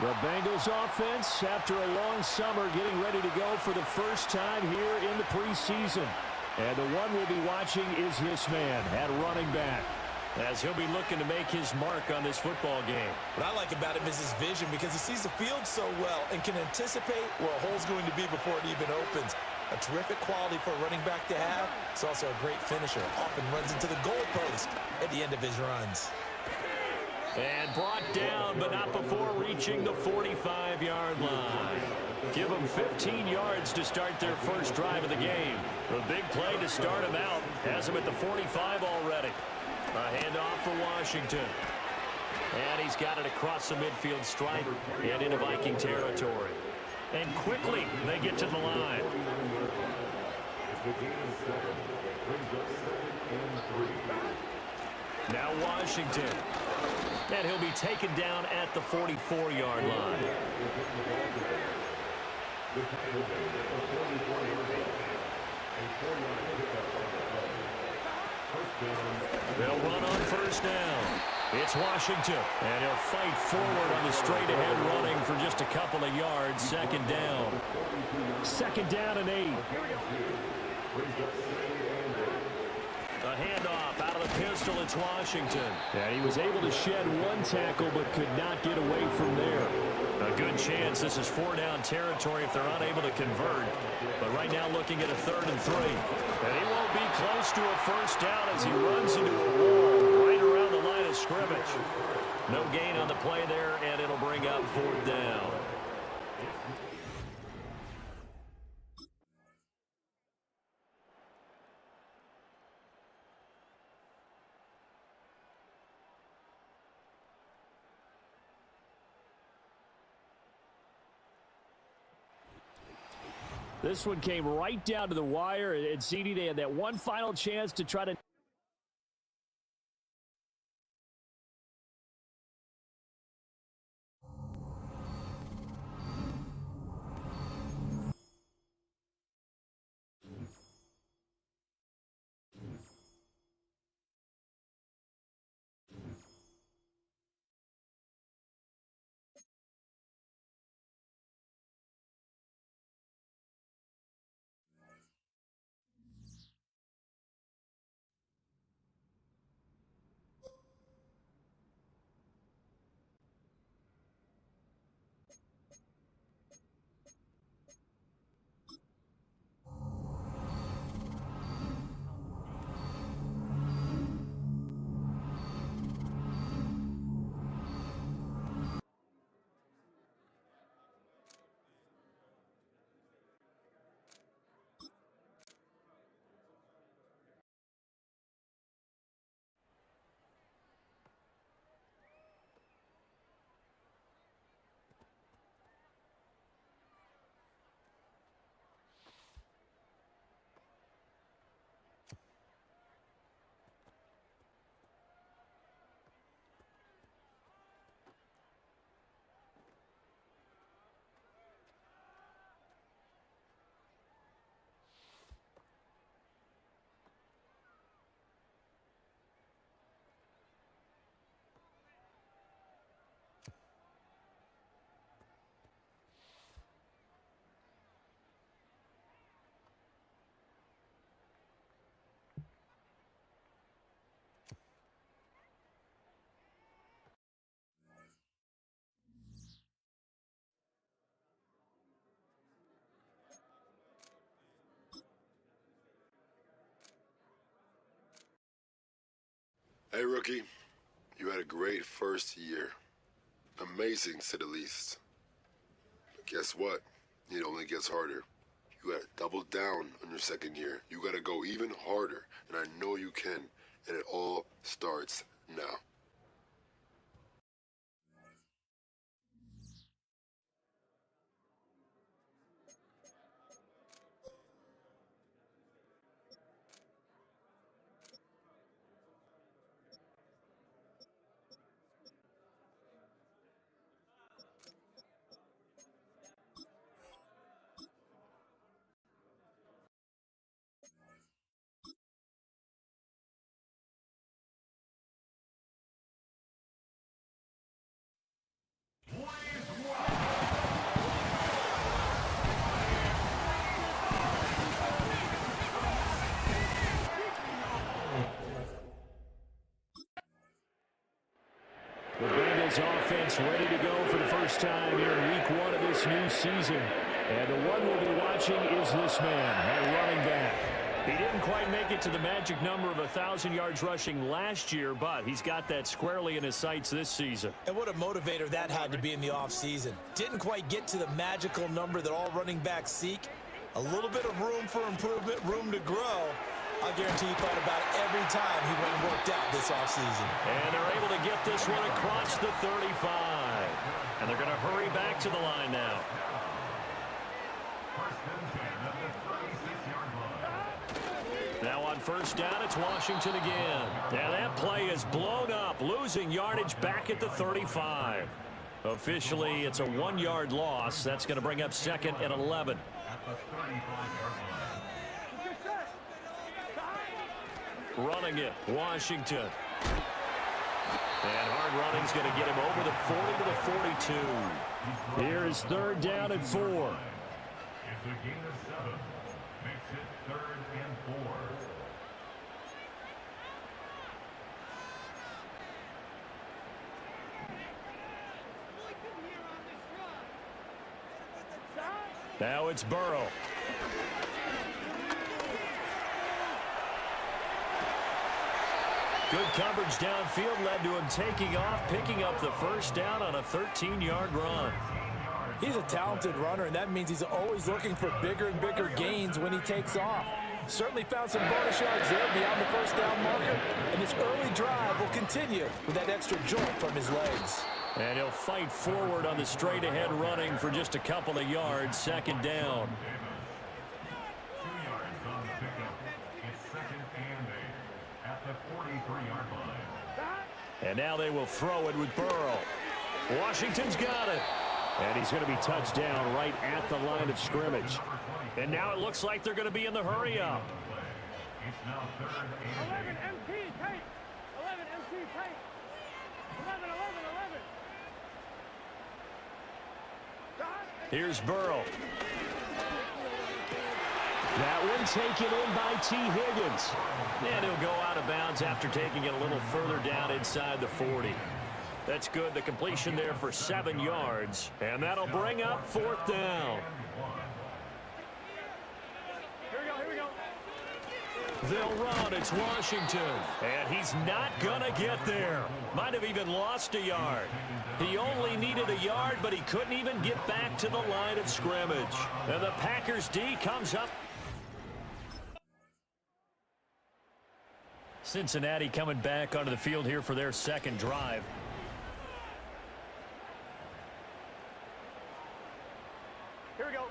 The Bengals offense, after a long summer, getting ready to go for the first time here in the preseason. And the one we'll be watching is this man at running back, as he'll be looking to make his mark on this football game. What I like about him is his vision, because he sees the field so well and can anticipate where a hole's going to be before it even opens. A terrific quality for a running back to have. It's also a great finisher. Often runs into the goalpost at the end of his runs. And brought down, but not before reaching the 45-yard line. Give them 15 yards to start their first drive of the game. A big play to start them out. Has them at the 45 already. A handoff for Washington. And he's got it across the midfield stripe and into Viking territory. And quickly, they get to the line. Now Washington. And he'll be taken down at the 44-yard line. They'll run on first down. It's Washington, and he'll fight forward on the straight-ahead running for just a couple of yards. Second down. Second down and 8. A handoff out of the pistol. It's Washington. And he was able to shed one tackle but could not get away from there. A good chance this is 4-down territory if they're unable to convert. But right now looking at a 3rd and 3. And he won't be close to a first down as he runs into a wall right around the line of scrimmage. No gain on the play there, and it'll bring up 4th down. This one came right down to the wire, and CD, they had that one final chance to try to Hey, rookie. You had a great first year. Amazing, to the least. But guess what? It only gets harder. You gotta double down on your second year. You gotta go even harder, and I know you can. And it all starts now. Bengals offense ready to go for the first time here in week 1 of this new season. And the one we'll be watching is this man, at running back. He didn't quite make it to the magic number of 1,000 yards rushing last year, but he's got that squarely in his sights this season. And what a motivator that had to be in the offseason. Didn't quite get to the magical number that all running backs seek. A little bit of room for improvement, room to grow. I'll guarantee he thought about it every time he went and worked out this offseason. And they're able to get this one across the 35. And they're going to hurry back to the line now. Now on first down, it's Washington again. Now that play is blown up, losing yardage back at the 35. Officially, it's a 1-yard loss. That's going to bring up 2nd and 11. Running it, Washington. And hard running's going to get him over the 40 to the 42. Here is 3rd down and 4. It's a gain of 7. Makes it 3rd and 4. Now it's Burrow. Good coverage downfield led to him taking off, picking up the first down on a 13-yard run. He's a talented runner, and that means he's always looking for bigger and bigger gains when he takes off. Certainly found some bonus yards there beyond the first down marker, and this early drive will continue with that extra jolt from his legs. And he'll fight forward on the straight-ahead running for just a couple of yards, 2nd down. 2 yards on the pickup. It's 2nd and 8 at the 43-yard line. And now they will throw it with Burrow. Washington's got it. And he's going to be touched down right at the line of scrimmage. And now it looks like they're going to be in the hurry-up. It's now 3rd and 11 MT tape. 11 MT tape. 11, 11, 11. Here's Burrow. That one taken in by T. Higgins. And he'll go out of bounds after taking it a little further down inside the 40. That's good. The completion there for 7 yards. And that'll bring up 4th down. Here we go. They'll run. It's Washington. And he's not going to get there. Might have even lost a yard. He only needed a yard, but he couldn't even get back to the line of scrimmage. And the Packers D comes up. Cincinnati coming back onto the field here for their 2nd drive. Here we go.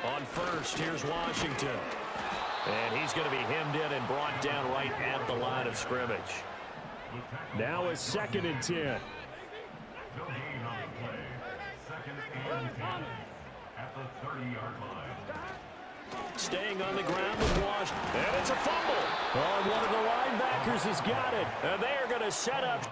On first, here's Washington. And he's going to be hemmed in and brought down right at the line of scrimmage. Now it's 2nd and 10. No gain on the play. 2nd and 10 at the 30-yard line. Staying on the ground with Washington. And it's a fumble. Oh, one of the linebackers has got it. And they are going to set up.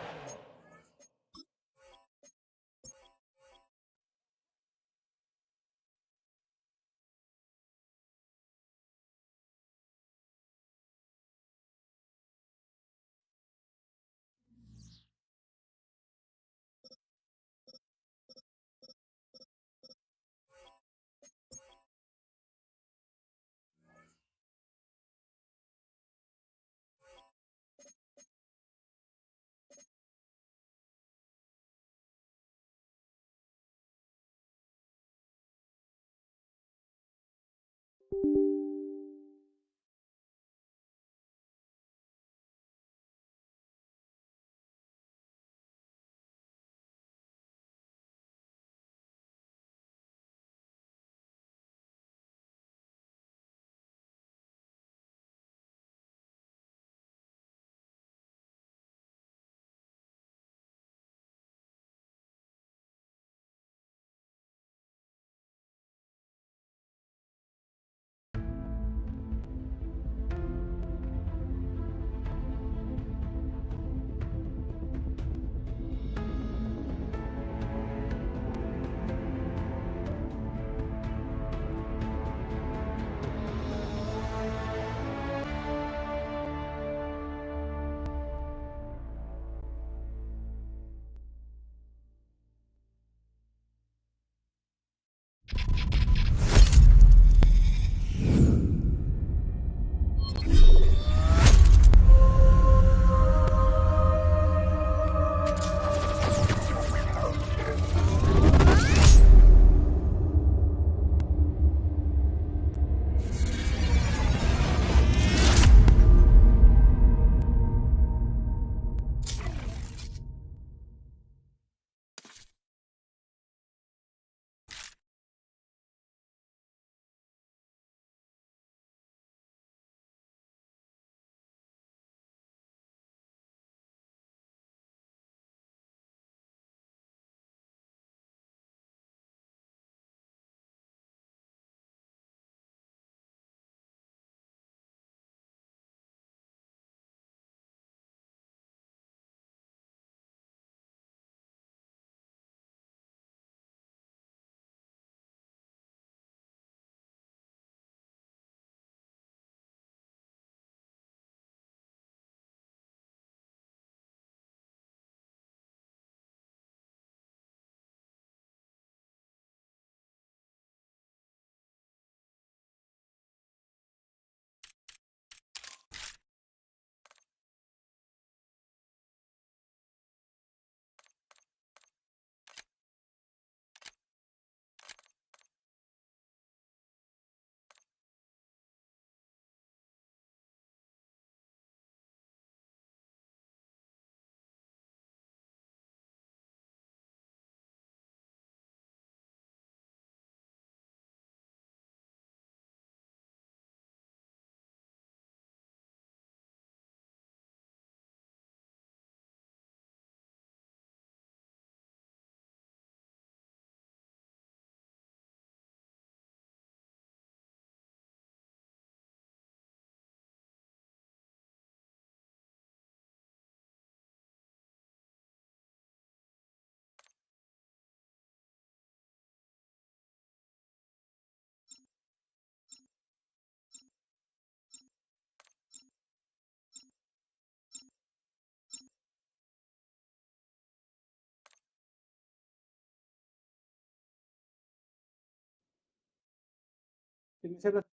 Get geared up.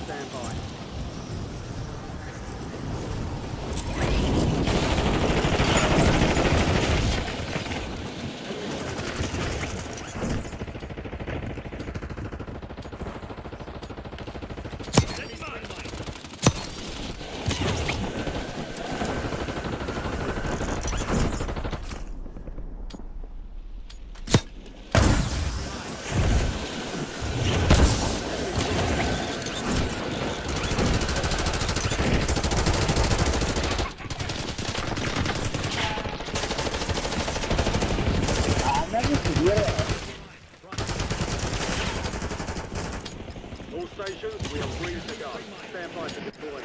Stand by. All stations, we are free to go. Stand by to deploy.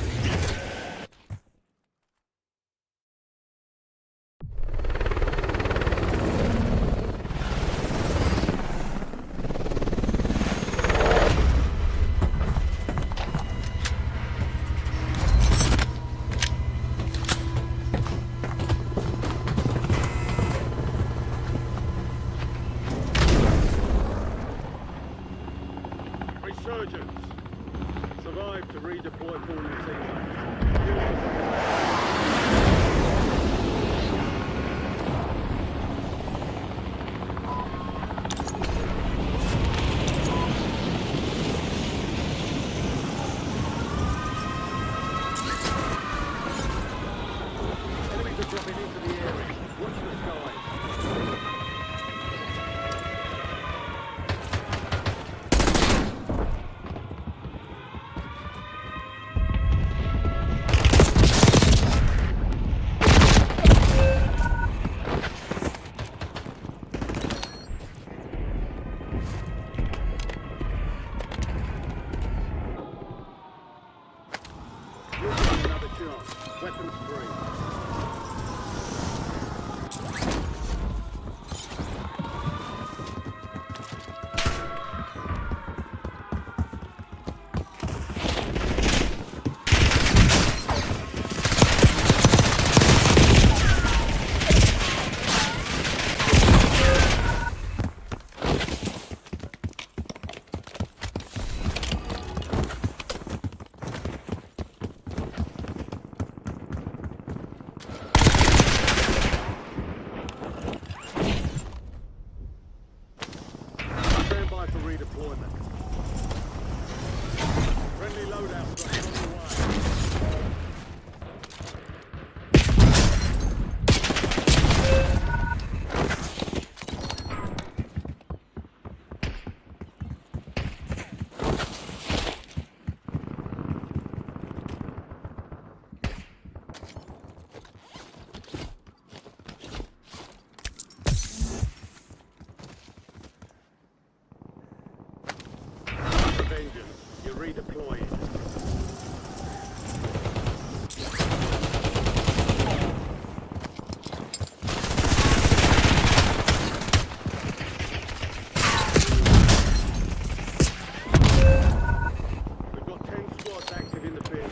Resurgence. Survive to redeploy fallen teammates. Enemies are dropping into the area. Watch the sky. You're getting another chance. Weapons free. Stand by for redeployment. Friendly loadout trucks on the way. Vengeance, you're redeploying. We've got 10 squads active in the field.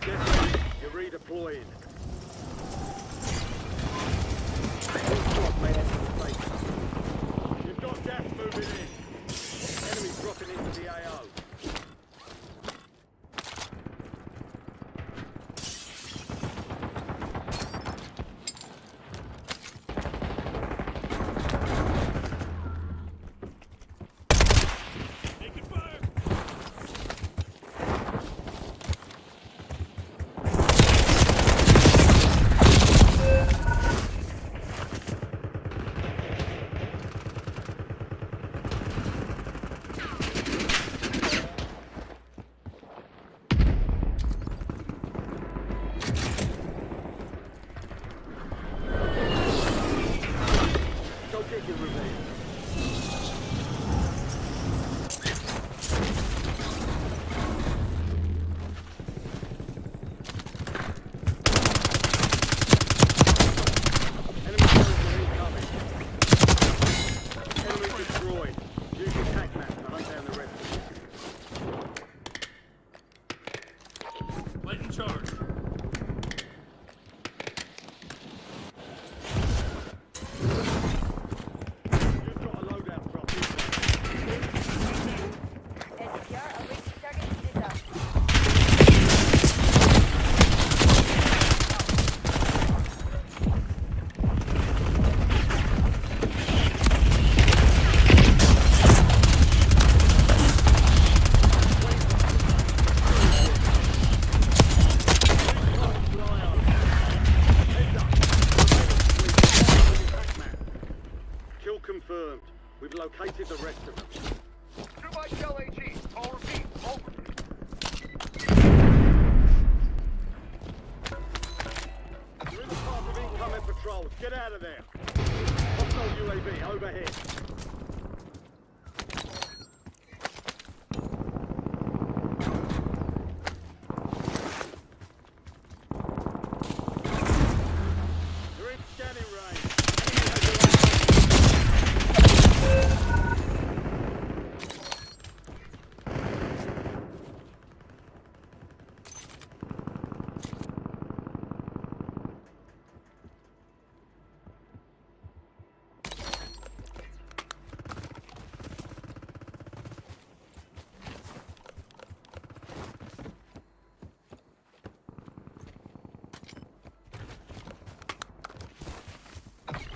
Get ready, you're redeploying. All squad made it to the base. You've got gas moving in. Enemies dropping into the AO. Taking fire! confirmed. We've located the rest of them. Too much LAG. I'll repeat. Over. You're in the path of incoming patrols. Get out of there. Hostile UAV overhead. You're in scanning range.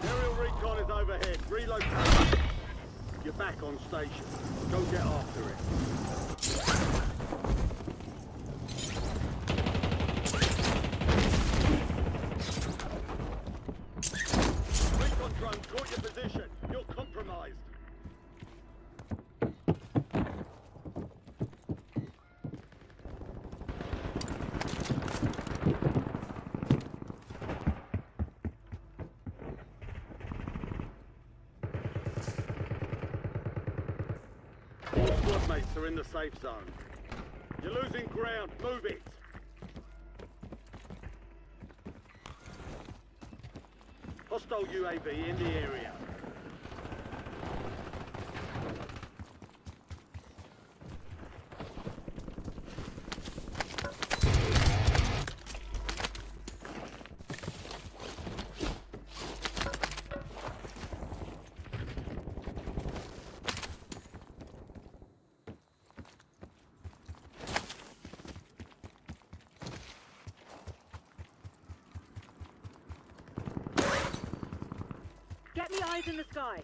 Aerial recon is overhead. Relocate. You're back on station. Go get after it. Recon drone caught your position. You're compromised. All squad mates are in the safe zone. You're losing ground. Move it. Hostile UAV in the area. Get me eyes in the sky.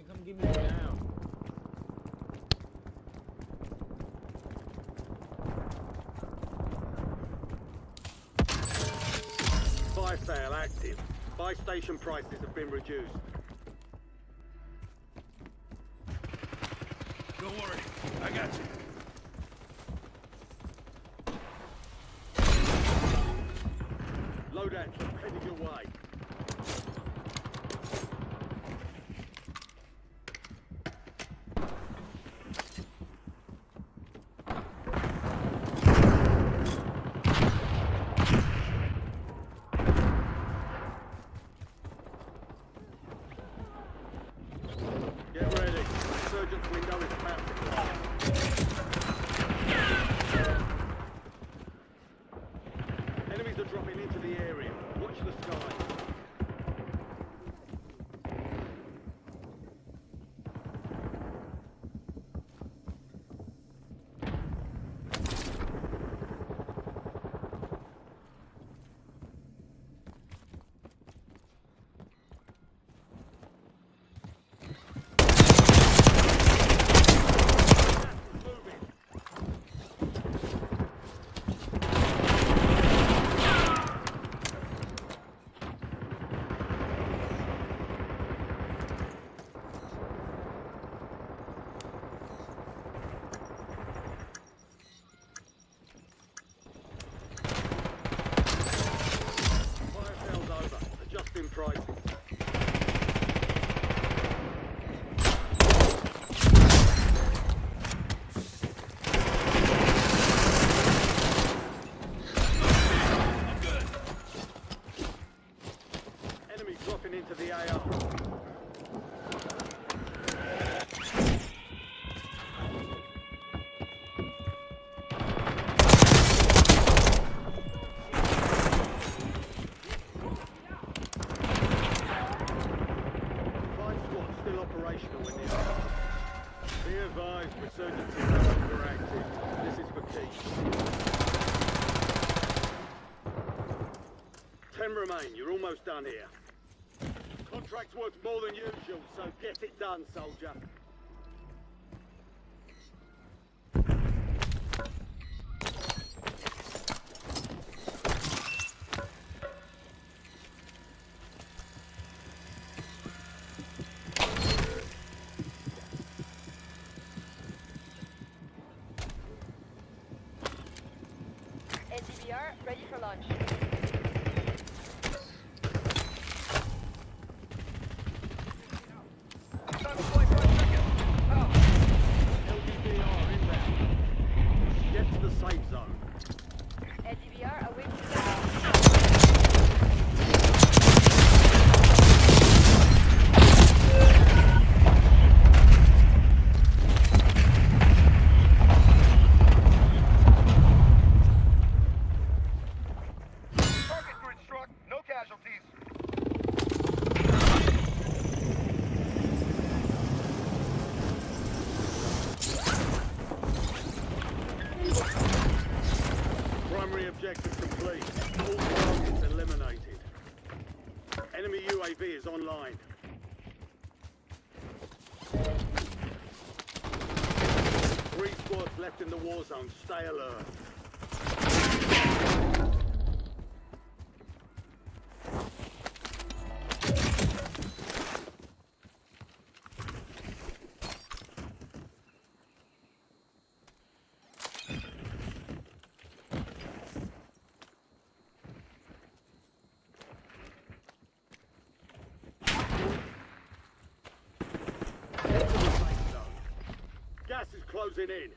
Come get me down. Buy sale active. Buy station prices have been reduced. Don't worry. I got you. Loadout headed your way. Get ready. Insurgents window is about to close. Enemies are dropping into the area. Watch the sky. remain. You're almost done here. Contract's worth more than usual, so get it done, soldier. NDVR, ready for launch. LDBR inbound. Get to the safe zone. NDVR, awaiting Target grid struck. No casualties. Primary objective complete. All targets eliminated. Enemy UAV is online. Three squads left in the war zone. Stay alert. Head to the safe zone. Gas is closing in.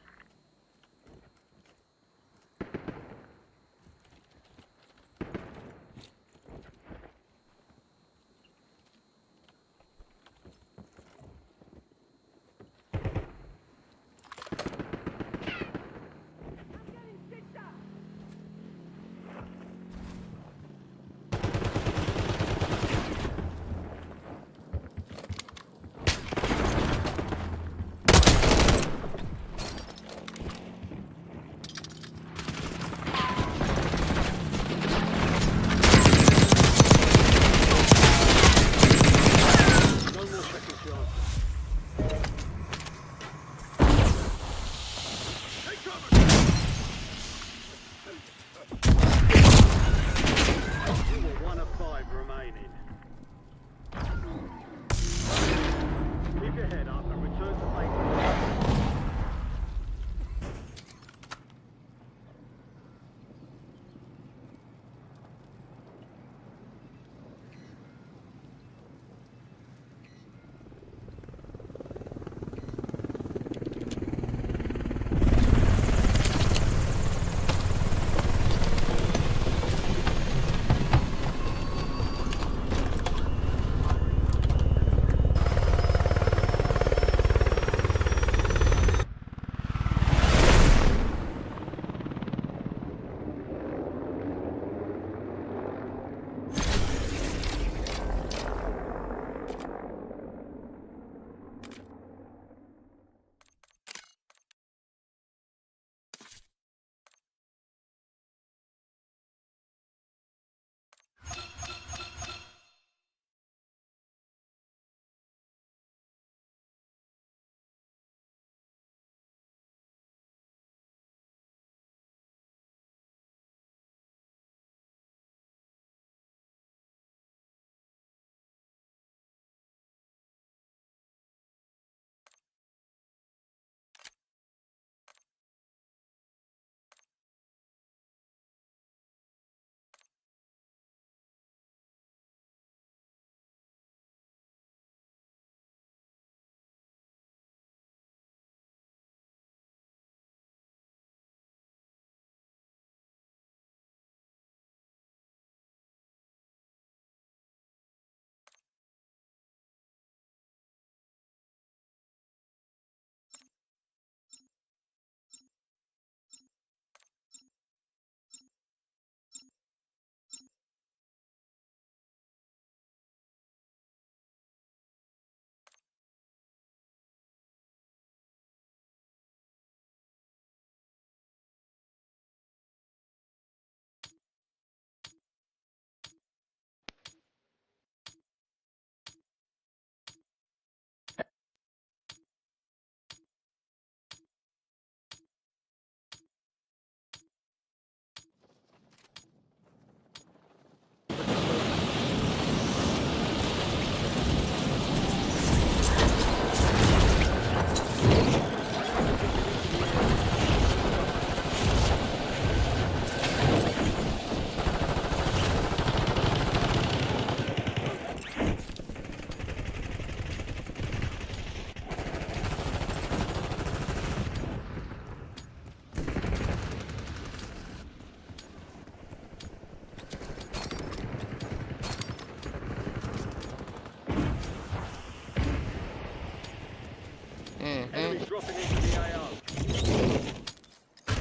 dropping into the AO.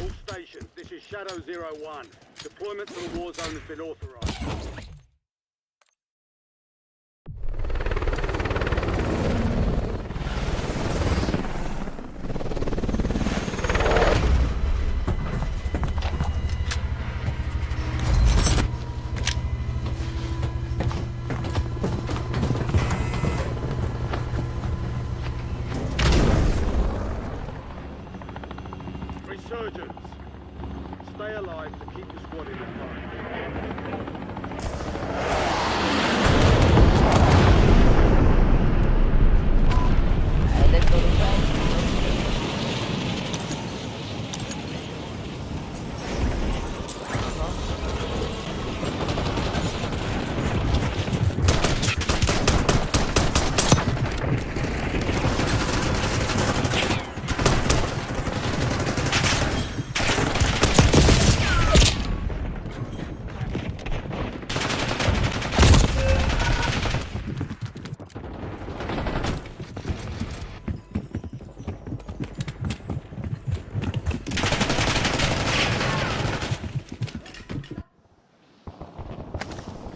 All stations, this is Shadow 01. Deployment to the war zone has been authorized. Resurgence. Stay alive to keep the squad in the fight. Let's go to fight.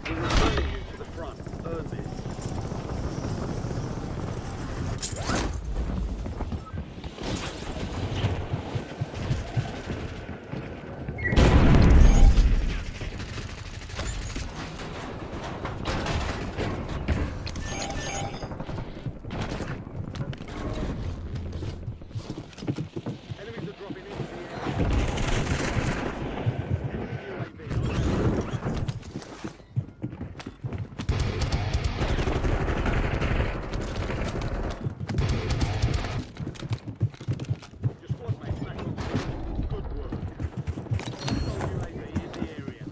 We're returning you to the front. Earn this. Enemies are dropping into the area. Your squad mates back on station. Good work. Hostile UAV in the area.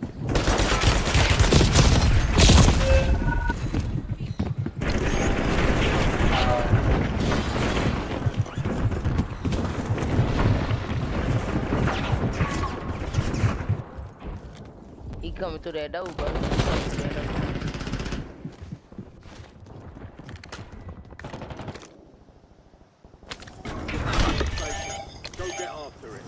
He coming through that door, bro. He coming through that door. Go get after it.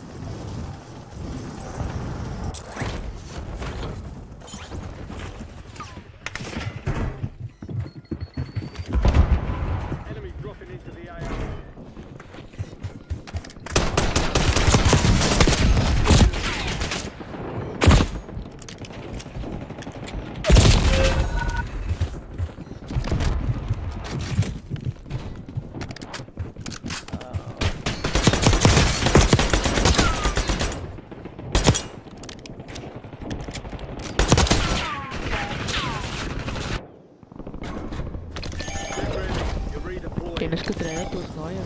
Enemy dropping into the AO. You're redeploying. Tienes que traer a tus novias.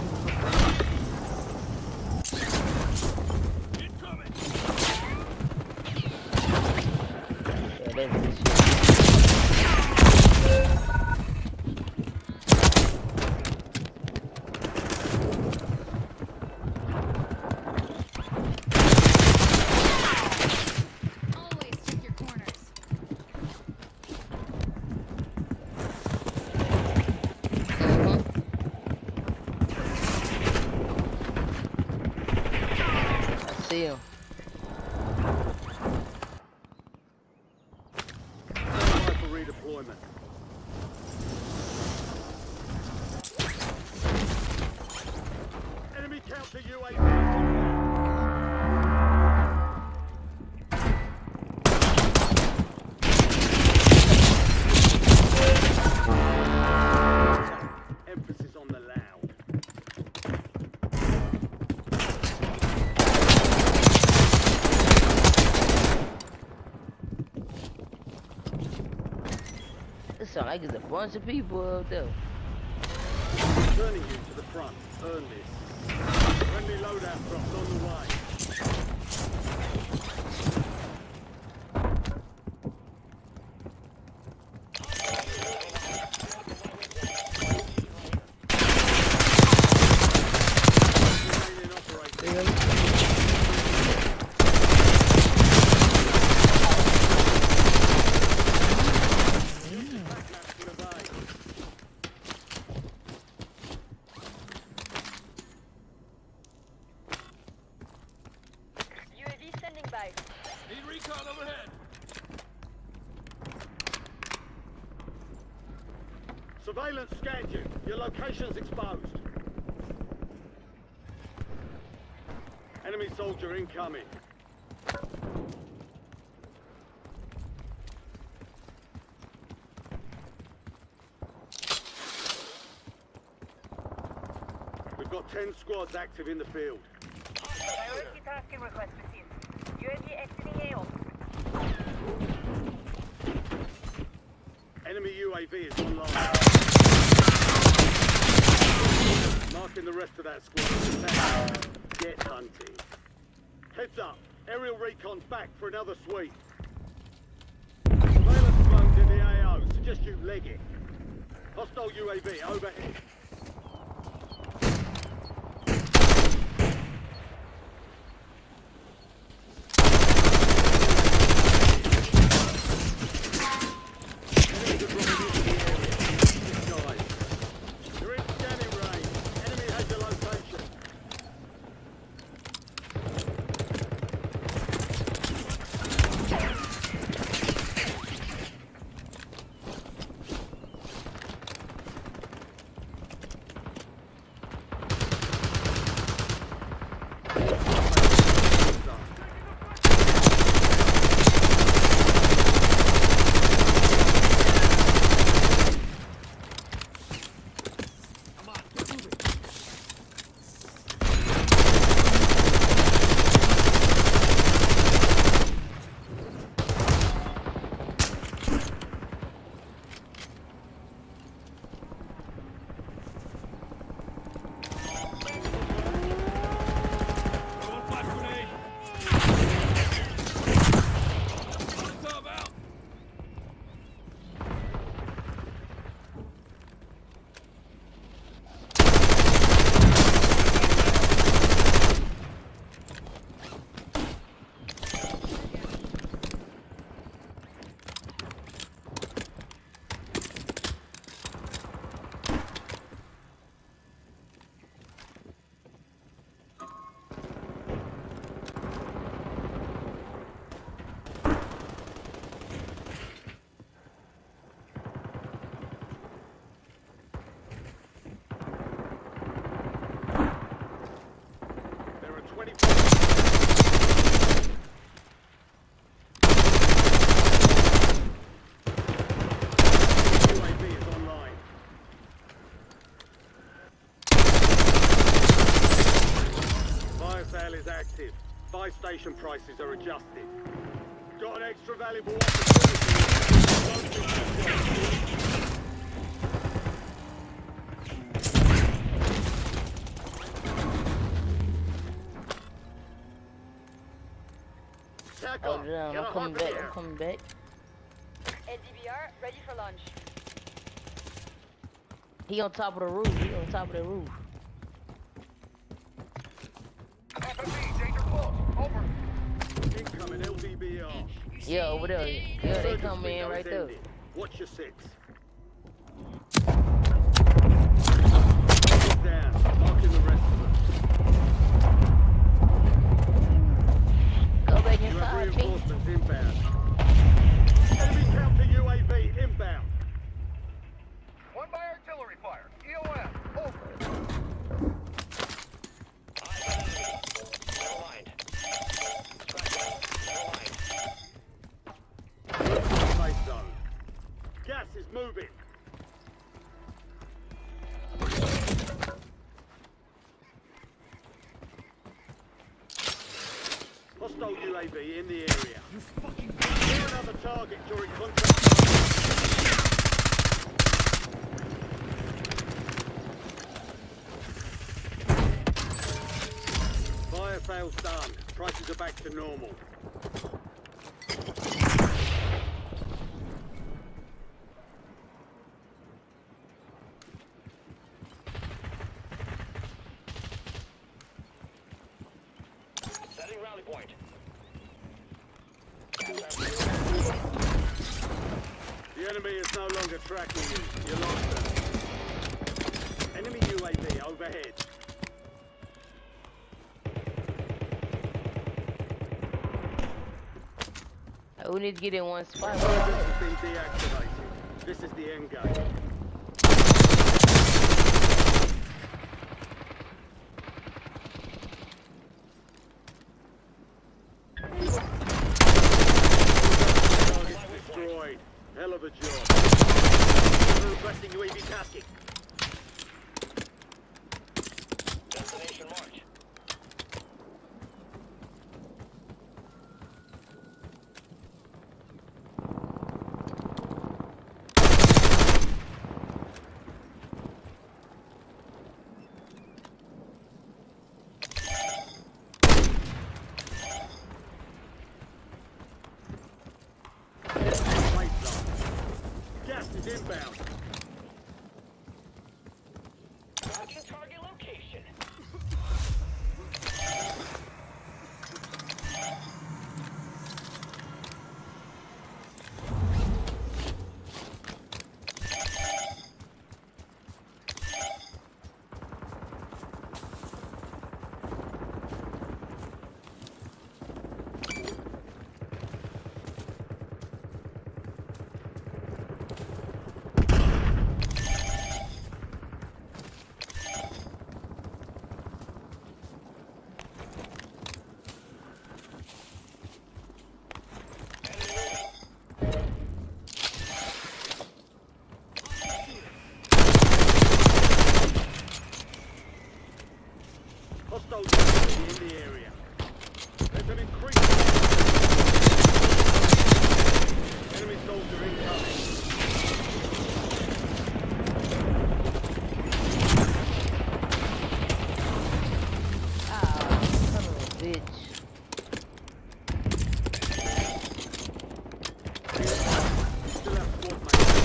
Always check your corners. I see him. Stand by for redeployment. Enemy counter UAV. Emphasis on the loud. It sound like it's a bunch of people up there. Returning you to the front. Earn this. Friendly loadout drops on the way. Remaining operating. Back maps to the bay. supplies. Need recon overhead. Surveillance scanned you. Your location's exposed. Enemy soldier incoming. We've got 10 squads active in the field. Priority tasking request received. UAV exiting AO. Enemy UAV is online. Marking the rest of that squad. Get hunting. Heads up. Aerial recon's back for another sweep. Surveillance drones in the AO. Suggest you leg it. Hostile UAV overhead. Active. Buy station prices are adjusted. Got an extra valuable opportunity. Oh damn, I'm coming back, I'm coming back. LDBR ready for launch. He on top of the roof, he on top of the roof. Incoming LDBR. Yeah, over there. Yeah, they come in right there. Watch your six. down, marking the rest of them. Go back You have inside, reinforcements inbound. Enemy counter UAV inbound. One by artillery fire. EOM. Over. Safe zone. Gas is moving. Hostile UAV in the area. You fucking clear another target during contact. Fire fails done. Prices are back to normal. Setting rally point. The enemy is no longer tracking you. You lost them. Enemy UAV overhead. We need to get in one spot. Emergency has been deactivated. This is the end game. Target's destroyed. Hell of a job. Requesting UAV tasking. Destination marked. Gas is inbound. Marking target location. Hostile UAV in the area. There's an increase. Enemy soldier incoming. Ah, son of a bitch. Still have squad mates.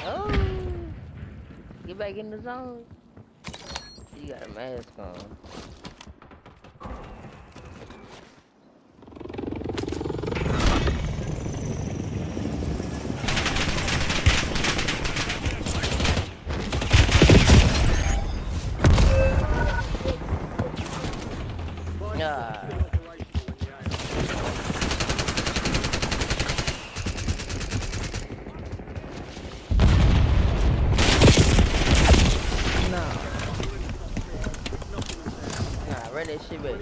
Oh, get back in the zone. You got a mask on. Nah. Nah, run that shit back.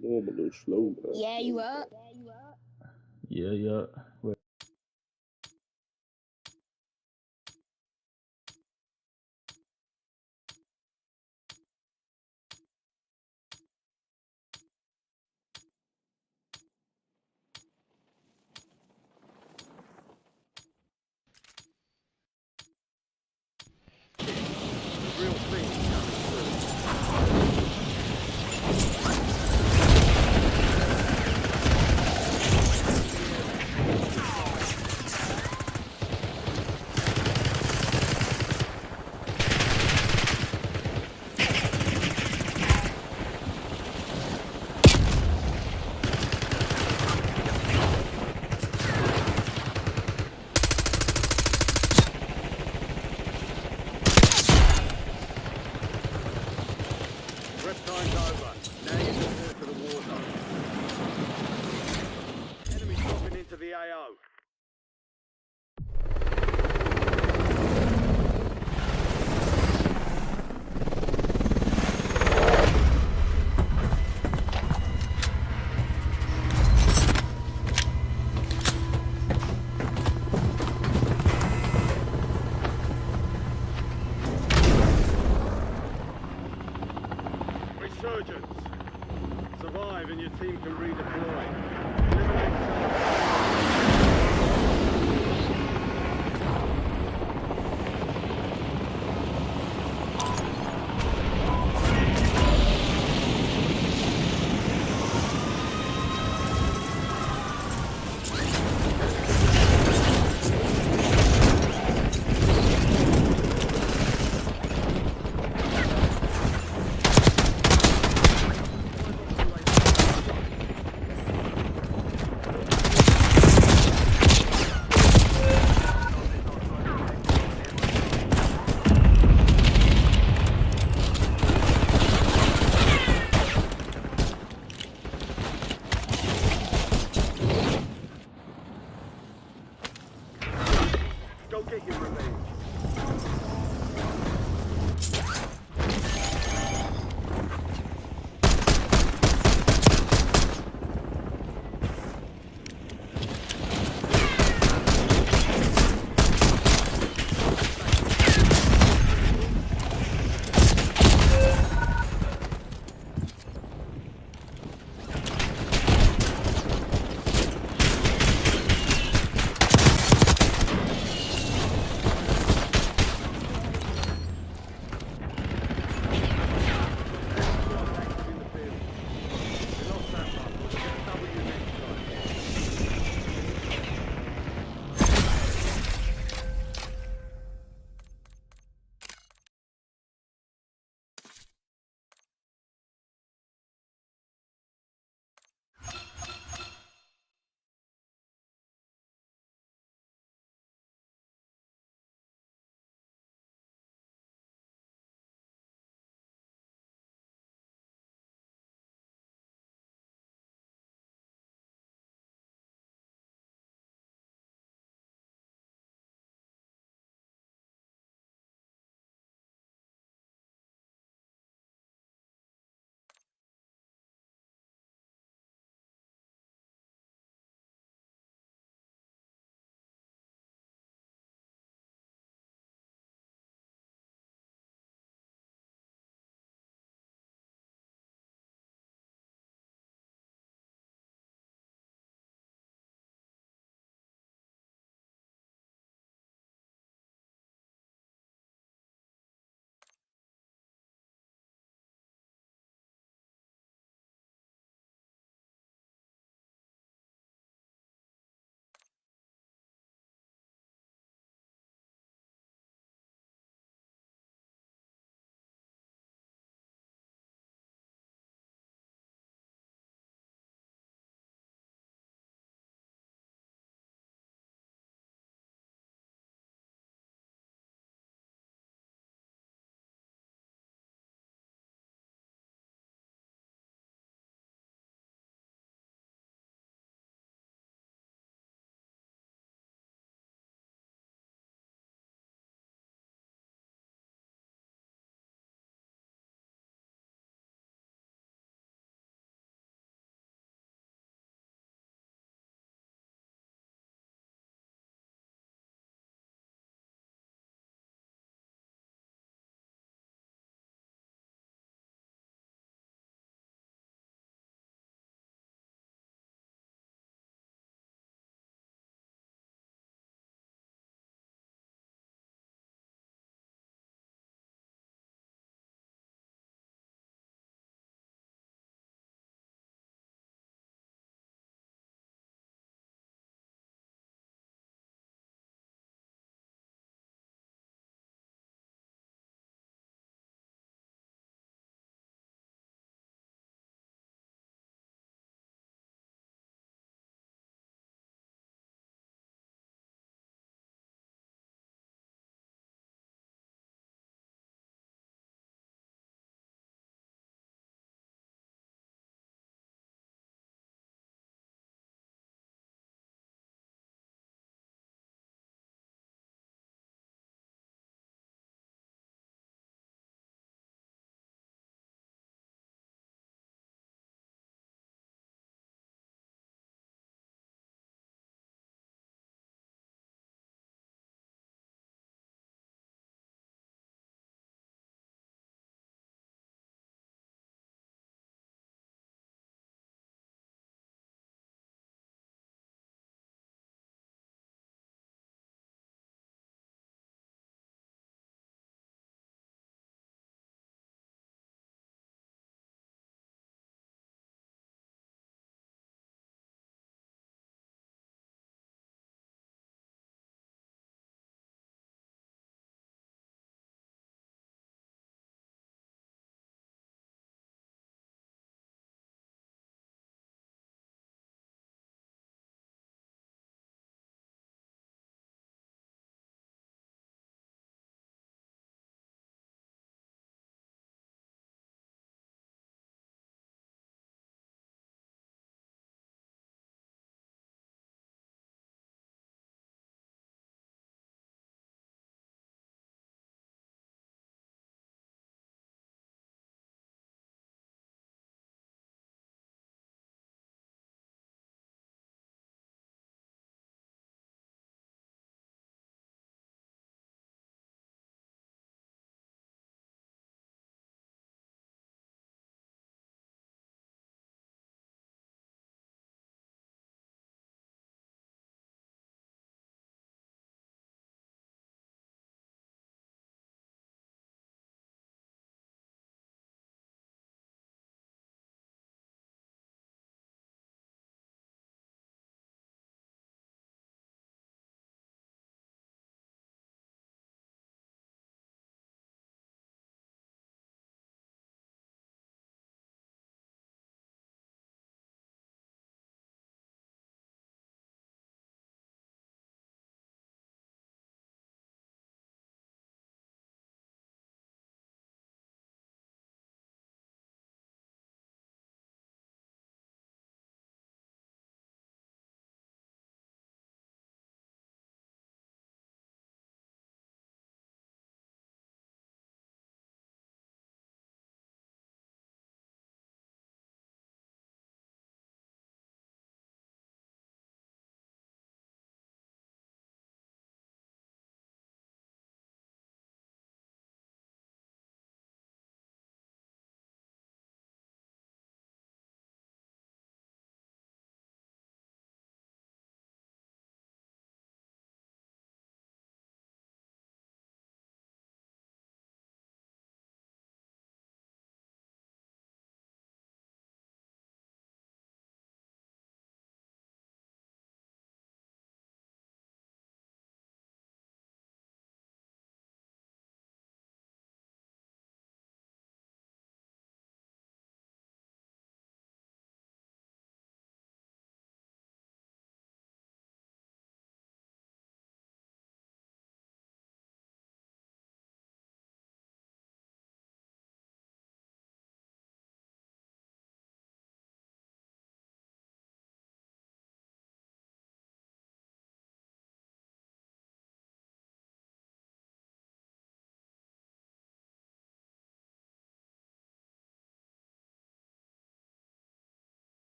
I'm a little slow. Yeah, you up? Yeah. Wait. Real thing coming through. Prep time's over. Now you can move to the war zone. Enemy dropping into the AO. get your revenge.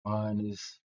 Mine is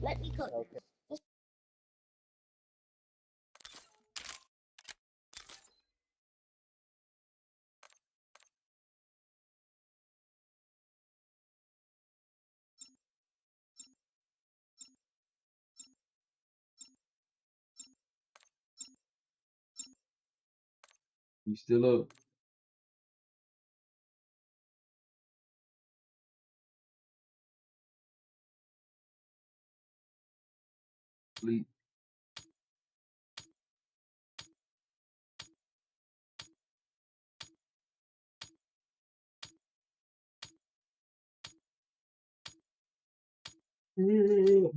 Let me cook. you still up? Sleep. Yeah.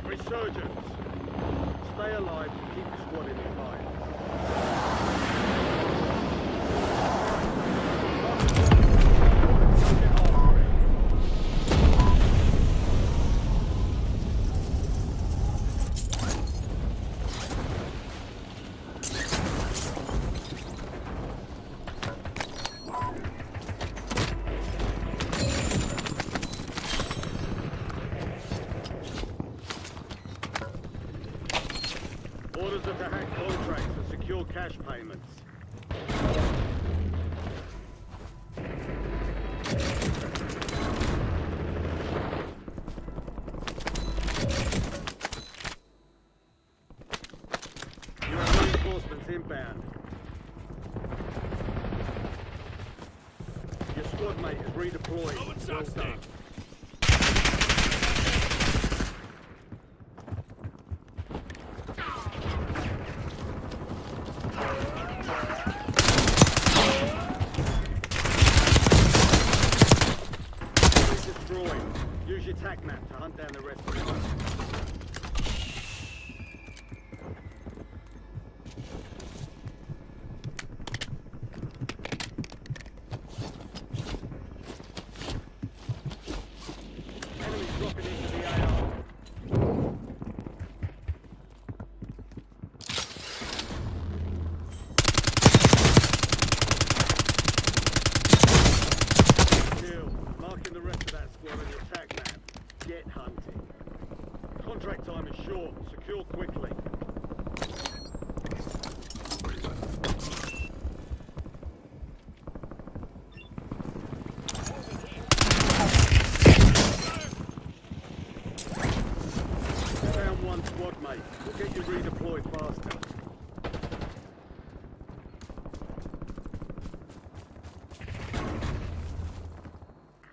Resurgence. Stay alive and keep the squad in your mind. Orders are to hack contracts and secure cash payments. You have reinforcements inbound. Your squad mate is redeployed. Well done. Destroyed. Use your tac map to hunt down the rest of them. Enemies dropping into the AR.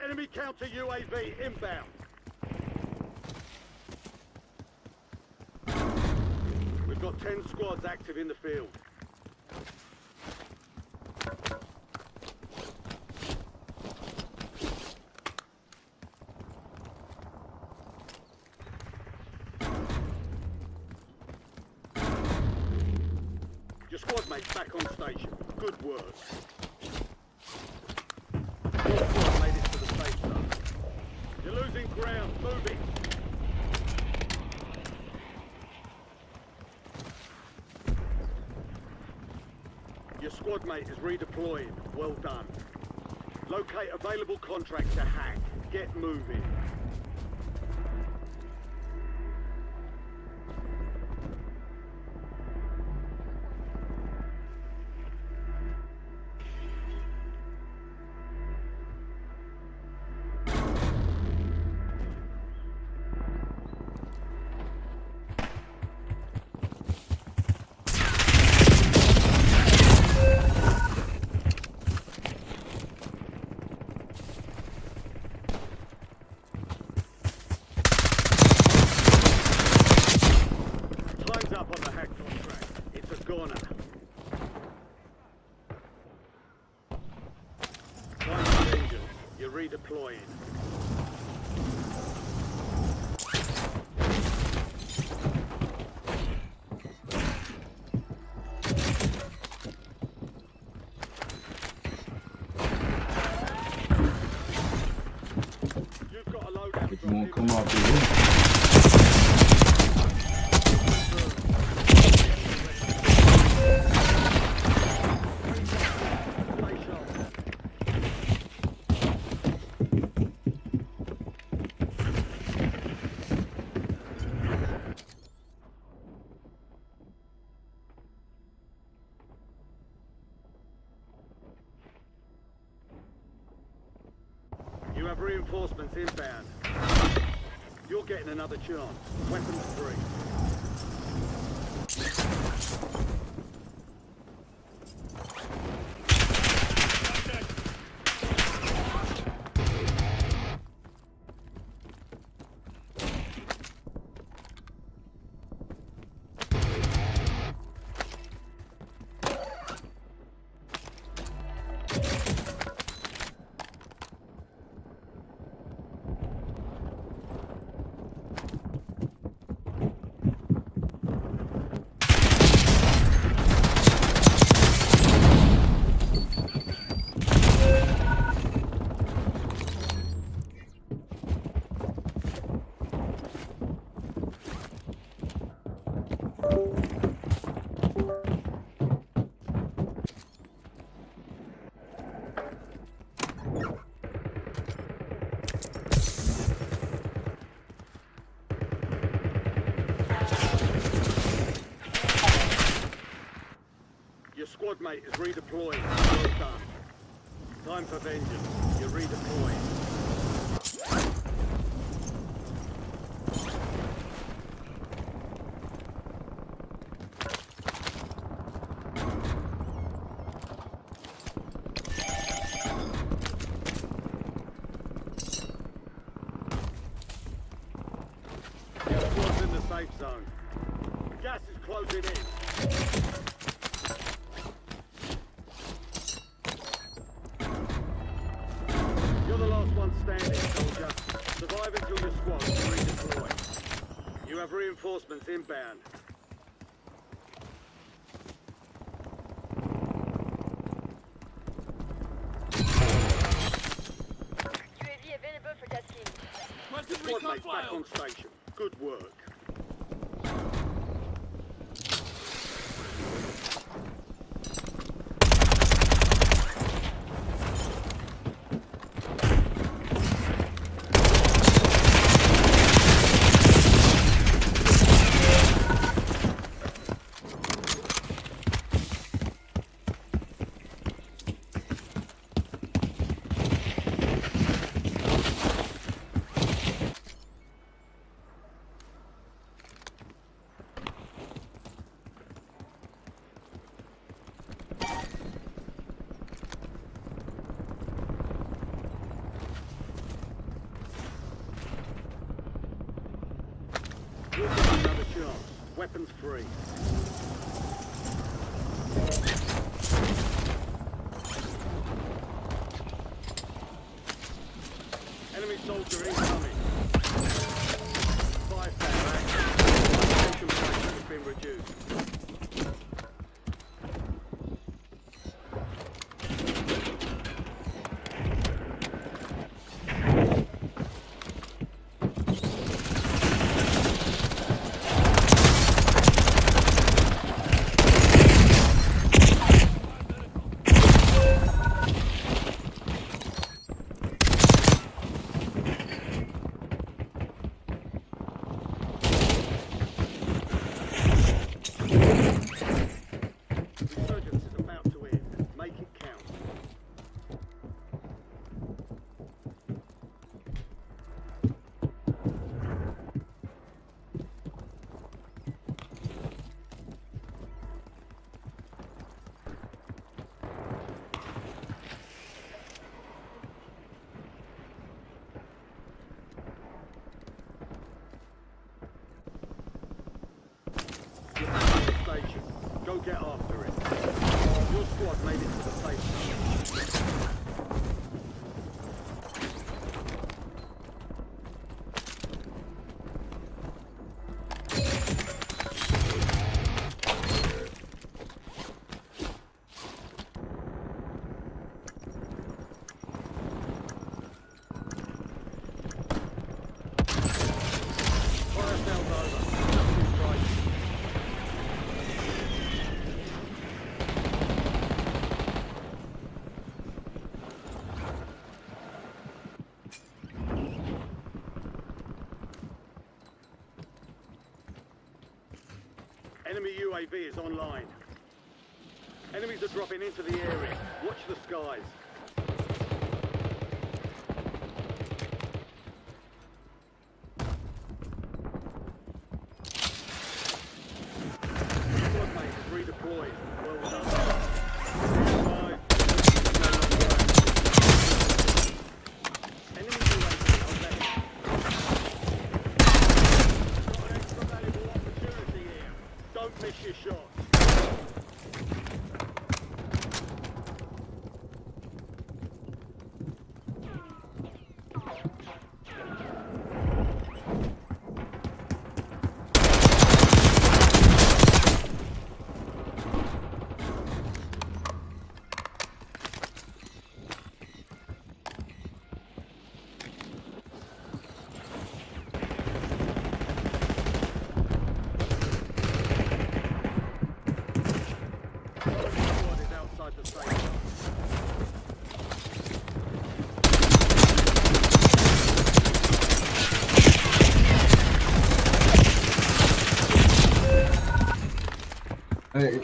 Enemy counter UAV inbound. We've got 10 squads active in the field. Your squad mate's back on station. Good work. Your squad made it to the safe zone. You're losing ground. Moving. Your squad mate is redeploying. Well done. Locate available contracts to hack. Get moving. Time's up on the hack contract. It's a goner. Time for vengeance. You're redeploying. You've got a loadout. If you won't come off the roof. You have reinforcements inbound. You're getting another chance. Weapons free. Your squad mate is redeploying. Well done. Time for vengeance. You're redeploying. Your squad's in the safe zone. Gas is closing in. You're the last one standing, soldier. Survive until your squad is redeployed. You have reinforcements inbound. UAV available for tasking. Squad mate's back on station. Good work. Weapons free. Enemy soldier incoming. 5 power action. Station pressure has been reduced. Resurgence is about to end. Make it count. You're back at the station. Go get after it. Your squad made it to the safe zone. Fire sales over. Nothing strikes. Enemy UAV is online. Enemies are dropping into the area. Watch the skies. Squad mate is redeployed. Well done. Five. Enemy UAV on left. Got an extra valuable opportunity here. Don't miss your shot. Squad is outside the safe zone. Hey,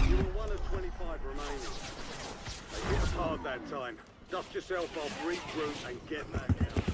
You were 1 of 25 remaining. They hit us hard that time. Dust yourself off, regroup, and get back out.